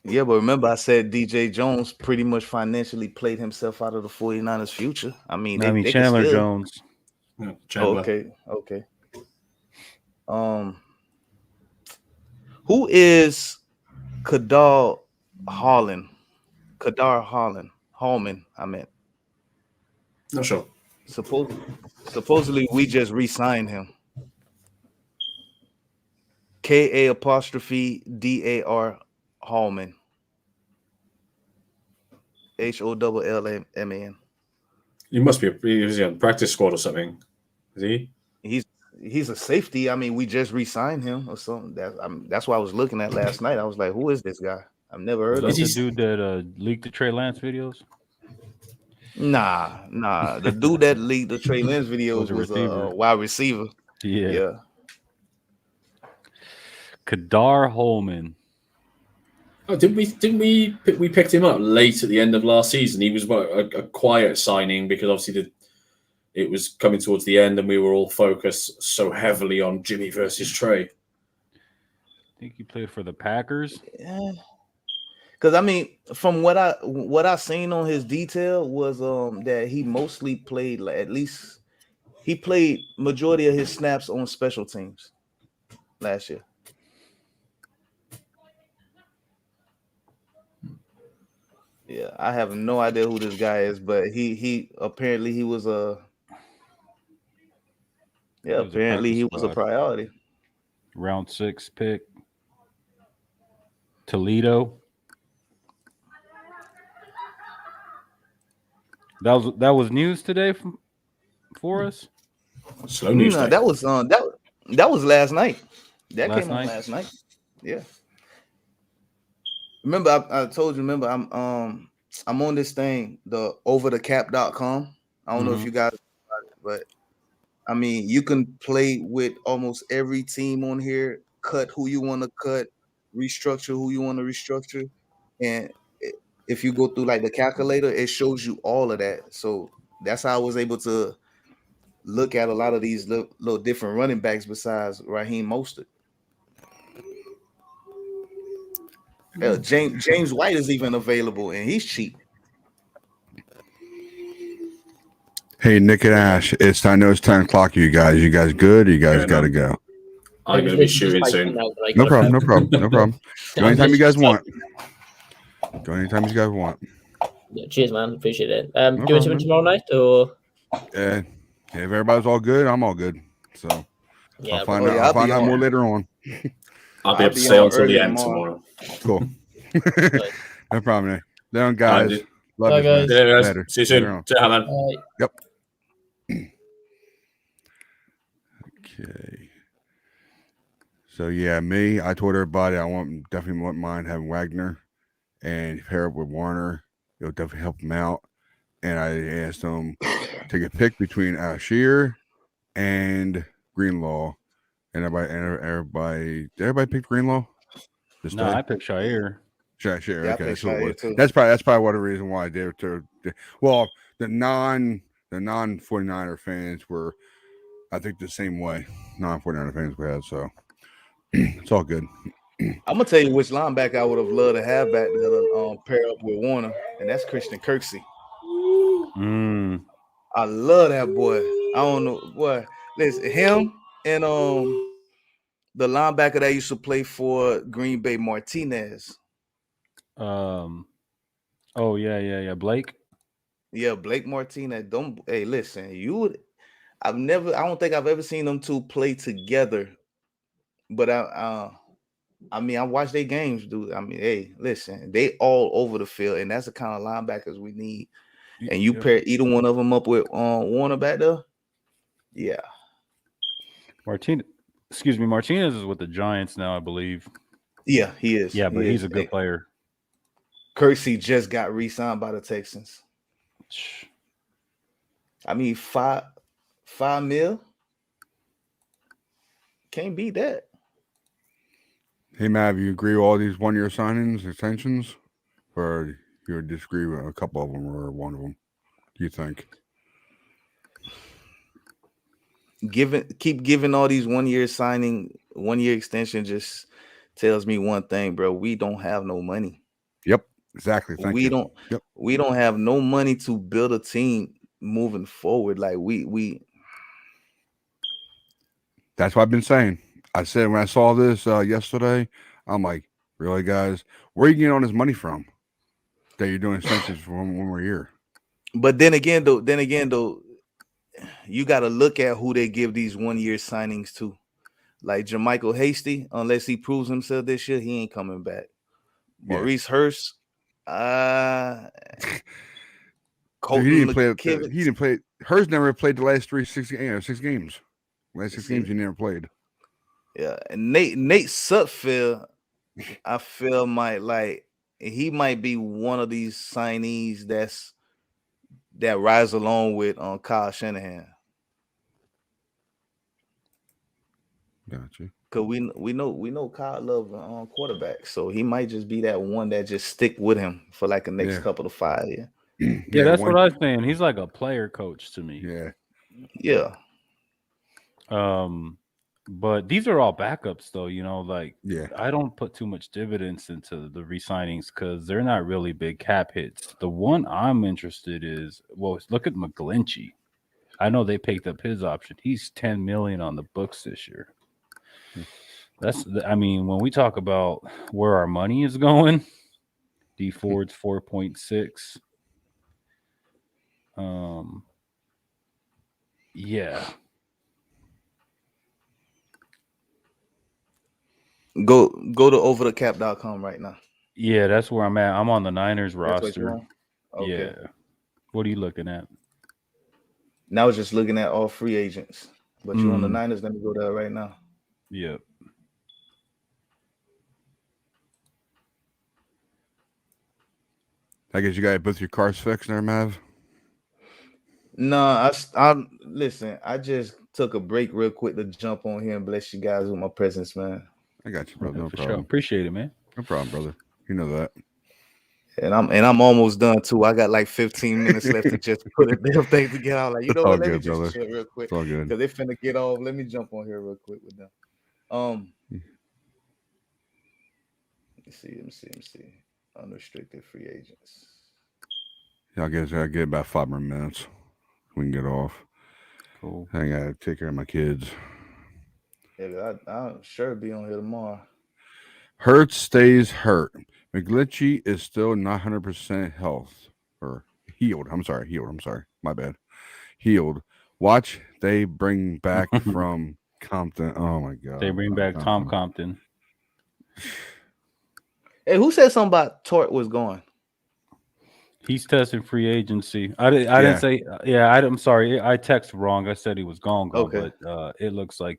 Yeah, but remember I said DJ Jones pretty much financially played himself out of the 49ers future. I mean, they could Chandler still... Jones. Yeah, Chandler. Okay. Who is Kadar Hallman, I meant. Not sure. Supposedly we just re-signed him. K-A-apostrophe-D-A-R Hallman. Howlman. He must be he was on practice squad or something. Is he? He's a safety. I mean, we just re-signed him or something. That's what I was looking at last night. I was like, who is this guy? I've never heard of him. The dude that leaked the Trey Lance videos? Nah. The dude that leaked the Trey Lance videos was a wide receiver. Yeah. Kadar Hallman. Oh, didn't we picked him up late at the end of last season? He was a quiet signing because obviously it was coming towards the end, and we were all focused so heavily on Jimmy versus Trey. I think he played for the Packers. Yeah. Because I mean, from what I seen on his detail was that he mostly played, like, at least he played majority of his snaps on special teams last year. Yeah, I have no idea who this guy is, but he apparently he was a priority. Round 6 pick. Toledo. That was news today for us. Slow news. No, that was last night. That came on last night. Yeah. Remember, I told you. Remember, I'm on this thing, the overthecap.com. I don't know if you guys, but I mean, you can play with almost every team on here. Cut who you want to cut, restructure who you want to restructure, and if you go through like the calculator, it shows you all of that. So that's how I was able to look at a lot of these little different running backs besides Raheem Mostert. James White is even available, and he's cheap. Hey, Nick and Ash, I know it's 10 o'clock. You guys good? You guys got to go. I'm going to be shooting soon. No problem. Go anytime you guys want. Yeah, cheers, man. Appreciate it. Do you want something tomorrow night, or? If everybody's all good, I'm all good. So yeah, I'll find out more later on. I'll be able to stay on till the end tomorrow. Cool. No problem, Nick. Down, guys. Love you, guys. Yeah, guys. Later. See you soon. See you, man. Yep. Okay. So yeah, I told everybody I definitely wouldn't mind having Wagner and pair up with Warner. It'll definitely help him out. And I asked him take a pick between Alshear and Greenlaw. And everybody picked Greenlaw? No, I picked Shire. Shire. Yeah, Okay, that's probably one of the reasons why I did it. Well, the non 49er fans were, I think, the same way. Non 49er fans we had, so it's all good. I'm gonna tell you which linebacker I would have loved to have back there to pair up with Warner, and that's Christian Kirksey. I love that boy. I don't know what. Listen, him and the linebacker that used to play for Green Bay, Martinez. Oh yeah. Blake. Yeah, Blake Martinez. Listen, I don't think I've ever seen them two play together But I mean, I watch their games, dude. I mean, hey, listen, they all over the field, and that's the kind of linebackers we need. And you pair either one of them up with Warner back there, yeah. Martinez is with the Giants now, I believe. Yeah, he is. Yeah, but he he's is. a good player. Kersey just got re-signed by the Texans. I mean, $5 million. Can't beat that. Hey, Mav, you agree with all these 1-year signings, extensions? Or you would disagree with a couple of them or one of them? Do you think? Keep giving all these 1-year signing, 1-year extension just tells me one thing, bro. We don't have no money. Yep, exactly. Thank you. We don't have no money to build a team moving forward. Like we That's what I've been saying. I said when I saw this yesterday, I'm like, really, guys? Where are you getting all this money from that you're doing extensions for one more year? But then again, though, you got to look at who they give these 1-year signings to. Like Jermichael Hasty, unless he proves himself this year, he ain't coming back. Yeah. Maurice Hurst, Dude, he didn't play. Hurst never played the last 6 games. Last 6 games he never played. Yeah, and Nate Sutfield, I feel he might be one of these signees that rise along with Kyle Shanahan. Gotcha. Cause we know Kyle loves quarterbacks, so he might just be that one that just stick with him for like the next couple of 5 years. Yeah, that's what I was saying. He's like a player coach to me. Yeah. But these are all backups, though. I don't put too much dividends into the re-signings because they're not really big cap hits. The one I'm interested is, look at McGlinchey. I know they picked up his option. He's $10 million on the books this year. When we talk about where our money is going, D Ford's 4.6. Yeah. Go to overthecap.com right now. Yeah, that's where I'm at. I'm on the Niners roster. Okay. Yeah. What are you looking at? Now I was just looking at all free agents. But you're on the Niners, let me go there right now. Yep. I guess you got both your cars fixed there, Mav? No, I listen, I just took a break real quick to jump on here and bless you guys with my presence, man. I got you, brother. No for problem. Sure. Appreciate it, man. No problem, brother. You know that. And I'm almost done too. I got like 15 minutes left to just put a damn thing together. I'm like, you know what? Let me just chill real quick. It's all good. Because they finna get off. Let me jump on here real quick with them. Let me see. Unrestricted free agents. Yeah, I guess I get about 5 more minutes. We can get off. Cool. I gotta take care of my kids. Yeah, I'll sure be on here tomorrow. Hurt stays hurt. McGlinchey is still not 100% healed. I'm sorry. My bad. Healed. Watch they bring back from Compton. Oh my God. They bring back Tom Compton. Hey, who said something about Tort was going? He's testing free agency. I didn't say. Yeah, I'm sorry. I texted wrong. I said he was gone. Okay. But it looks like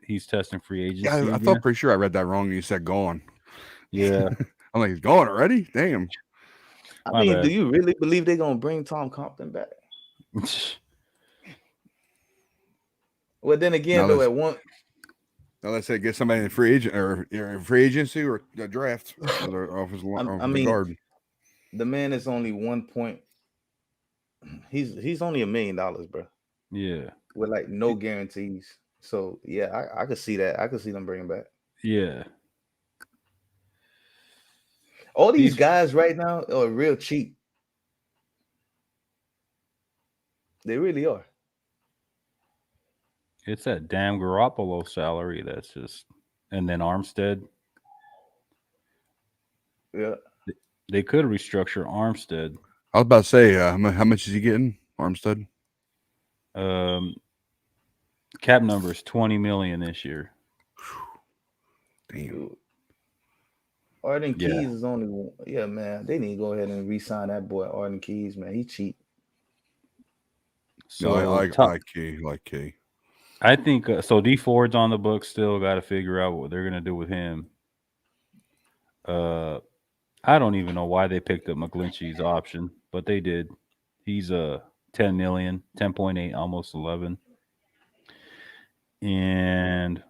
he's testing free agency. Yeah, I felt pretty sure I read that wrong. And you said gone. Yeah. I'm like, he's gone already? Damn. I mean, do you really believe they're gonna bring Tom Compton back? Well, then again, though, at one. Now let's say get somebody in free agent or free agency or a draft. Off his guard. The man is only 1 point. He's only $1 million, bro. Yeah. With like no guarantees. So yeah, I could see that. I could see them bringing back. Yeah. All these guys right now are real cheap. They really are. It's that damn Garoppolo salary that's just, and then Armstead. Yeah. They could restructure Armstead. I was about to say, how much is he getting, Armstead? Cap number is $20 million this year. Damn. Arden Yeah. Keys is only one. Yeah, man. They need to go ahead and re-sign that boy, Arden Keys, man. He cheap. So No, I like Key. Like Key. I think so. D Ford's on the book still. Got to figure out what they're gonna do with him. I don't even know why they picked up McGlinchey's option, but they did. He's 10 million, 10.8, almost 11. And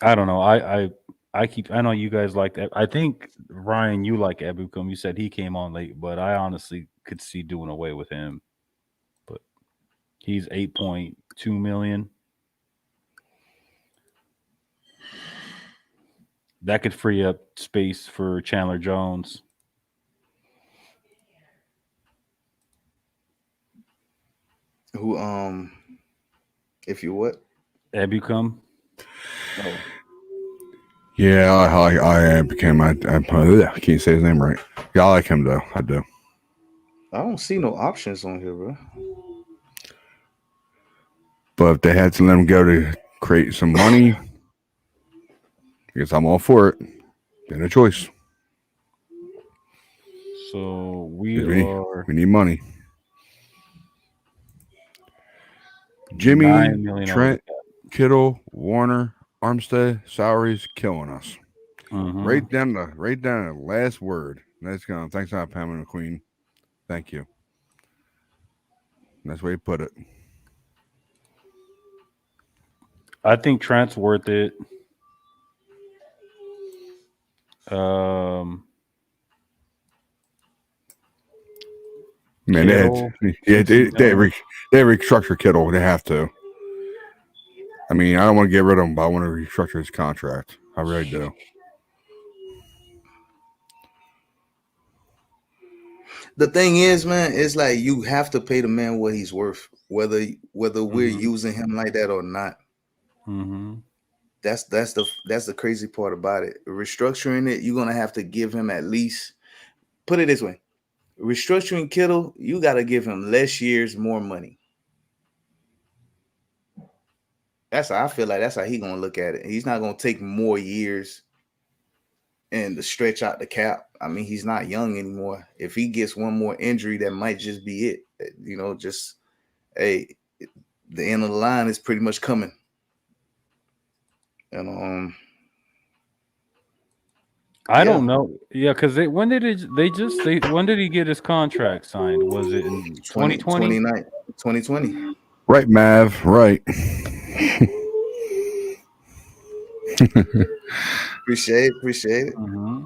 I don't know. I know you guys like that. I think Ryan, you like Ebukum. You said he came on late, but I honestly could see doing away with him. But he's 8.2 million. That could free up space for Chandler Jones. Who if you what? Ebukum. Oh. Yeah, I became I can't say his name right. Yeah, I like him though. I do. I don't see no options on here, bro. But if they had to let him go to create some money, I guess I'm all for it. Then a choice. So we need money. Jimmy, 9 million Trent, Kittle, Warner, Armstead, salaries killing us. Mm-hmm. Right down the last word. That's going. Thanks, Pamela McQueen. Thank you. That's where you put it. I think Trent's worth it. Man, they restructure Kittle. They have to. I mean, I don't want to get rid of him, but I want to restructure his contract. I really do. The thing is, man, it's like you have to pay the man what he's worth, whether we're using him like that or not. Mm-hmm. That's the crazy part about it. Restructuring it, you're gonna have to give him at least. Put it this way: restructuring Kittle, you got to give him less years, more money. That's how I feel like. That's how he's gonna look at it. He's not gonna take more years and to stretch out the cap. I mean, he's not young anymore. If he gets one more injury, that might just be it. You know, just hey, the end of the line is pretty much coming. And I don't know. Yeah, because when did he get his contract signed? Was it in 2020? 2020. Right, Mav. Right. Appreciate it. Mm-hmm.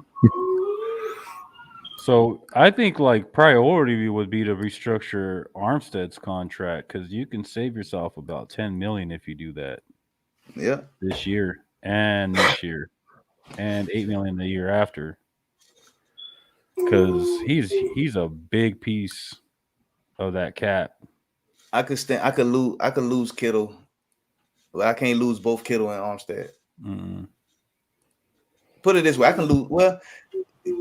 So I think like priority would be to restructure Armstead's contract because you can save yourself about 10 million if you do that. Yeah. This year and next year, and 8 million the year after. Because he's a big piece of that cap. I could lose Kittle, but I can't lose both Kittle and Armstead. Mm-hmm. Put it this way: I can lose. Well,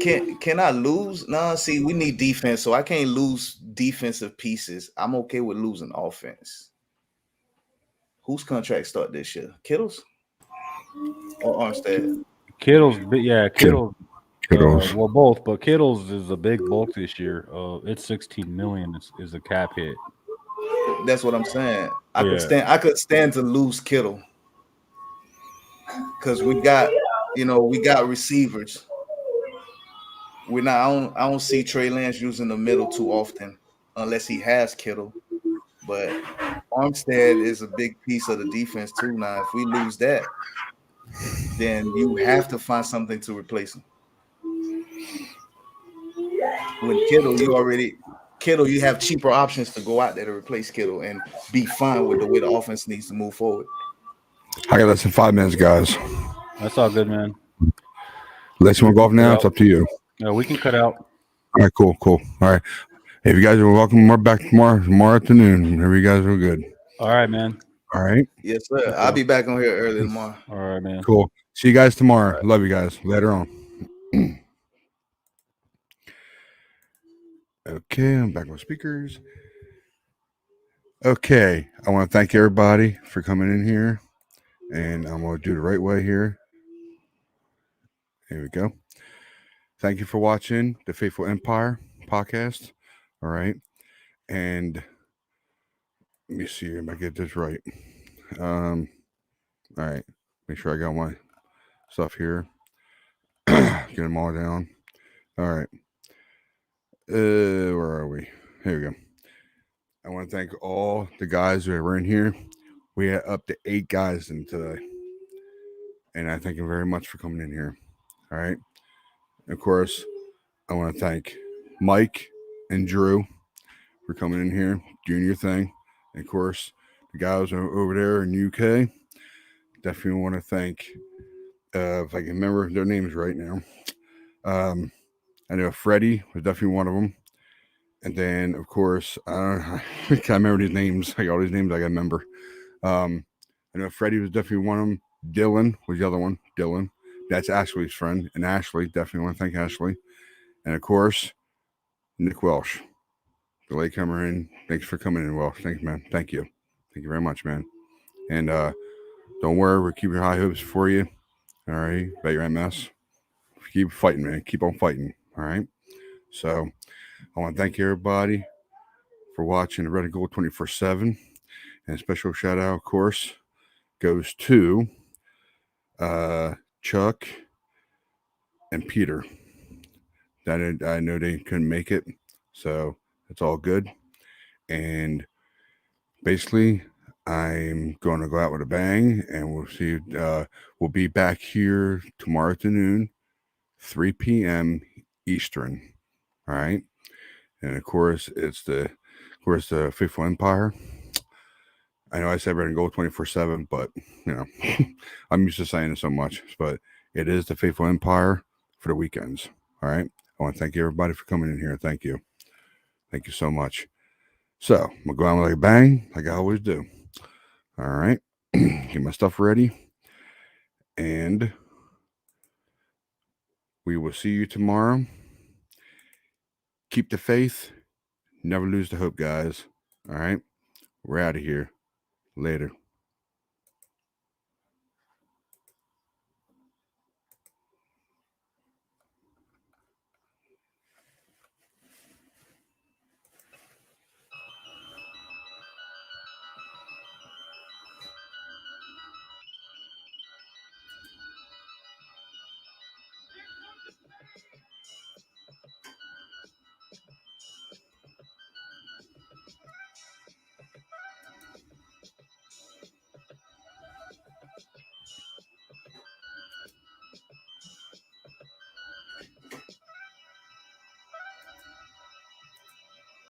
can I lose? No, see, we need defense, so I can't lose defensive pieces. I'm okay with losing offense. Whose contract start this year? Kittle's or Armstead? Kittle's, yeah, Kittle's. Well, both, but Kittle's is a big bulk this year. It's 16 million is a cap hit. That's what I'm saying. I could stand to lose Kittle because we got receivers. I don't see Trey Lance using the middle too often unless he has Kittle. But Armstead is a big piece of the defense too. Now, if we lose that, then you have to find something to replace him. With Kittle, you have cheaper options to go out there to replace Kittle and be fine with the way the offense needs to move forward. I got less than 5 minutes, guys. That's all good, man. Unless you want to go off now, it's up to you. No, we can cut out. All right, cool. All right. If you guys are welcome, we're back tomorrow afternoon. Whenever you guys are good. All right, man. All right. Yes, sir. I'll be back on here early tomorrow. All right, man. Cool. See you guys tomorrow. Right. Love you guys. Later on. Okay, I'm back with speakers. Okay, I want to thank everybody for coming in here, and I'm going to do the right way here. Here we go. Thank you for watching the Faithful Empire podcast. All right. And let me see if I get this right. All right. Make sure I got my stuff here. Get them all down. All right. Where are we? Here we go. I want to thank all the guys that were in here. We had up to 8 guys in today. And I thank you very much for coming in here. All right. Of course, I want to thank Mike and Drew for coming in here, doing your thing. And of course, the guys over there in UK. Definitely want to thank, if I can remember their names right now. I know Freddie was definitely one of them. And then, of course, I can't remember these names. I got all these names I got to remember. I know Freddie was definitely one of them. Dylan was the other one. Dylan. That's Ashley's friend. And Ashley, definitely want to thank Ashley. And, of course, Nick Welsh, the latecomer in. Thanks for coming in, Welsh. Thanks, man. Thank you. Thank you very much, man. And don't worry, we're keeping high hopes for you. All right? About your MS. Keep fighting, man. Keep on fighting. All right? So, I want to thank everybody for watching the Red and Gold 24/7. And a special shout out, of course, goes to Chuck and Peter. That I know they couldn't make it, so it's all good. And basically, I'm going to go out with a bang, and we'll see. We'll be back here tomorrow afternoon, 3 p.m. Eastern. All right, and of course, it's the Faithful Empire. I know I said Red and Gold 24/7, but you know, I'm used to saying it so much. But it is the Faithful Empire for the weekends. All right. I want to thank everybody for coming in here. Thank you. Thank you so much. So I'm gonna go out with a bang, like I always do. All right. Get my stuff ready. And we will see you tomorrow. Keep the faith. Never lose the hope, guys. All right. We're out of here. Later.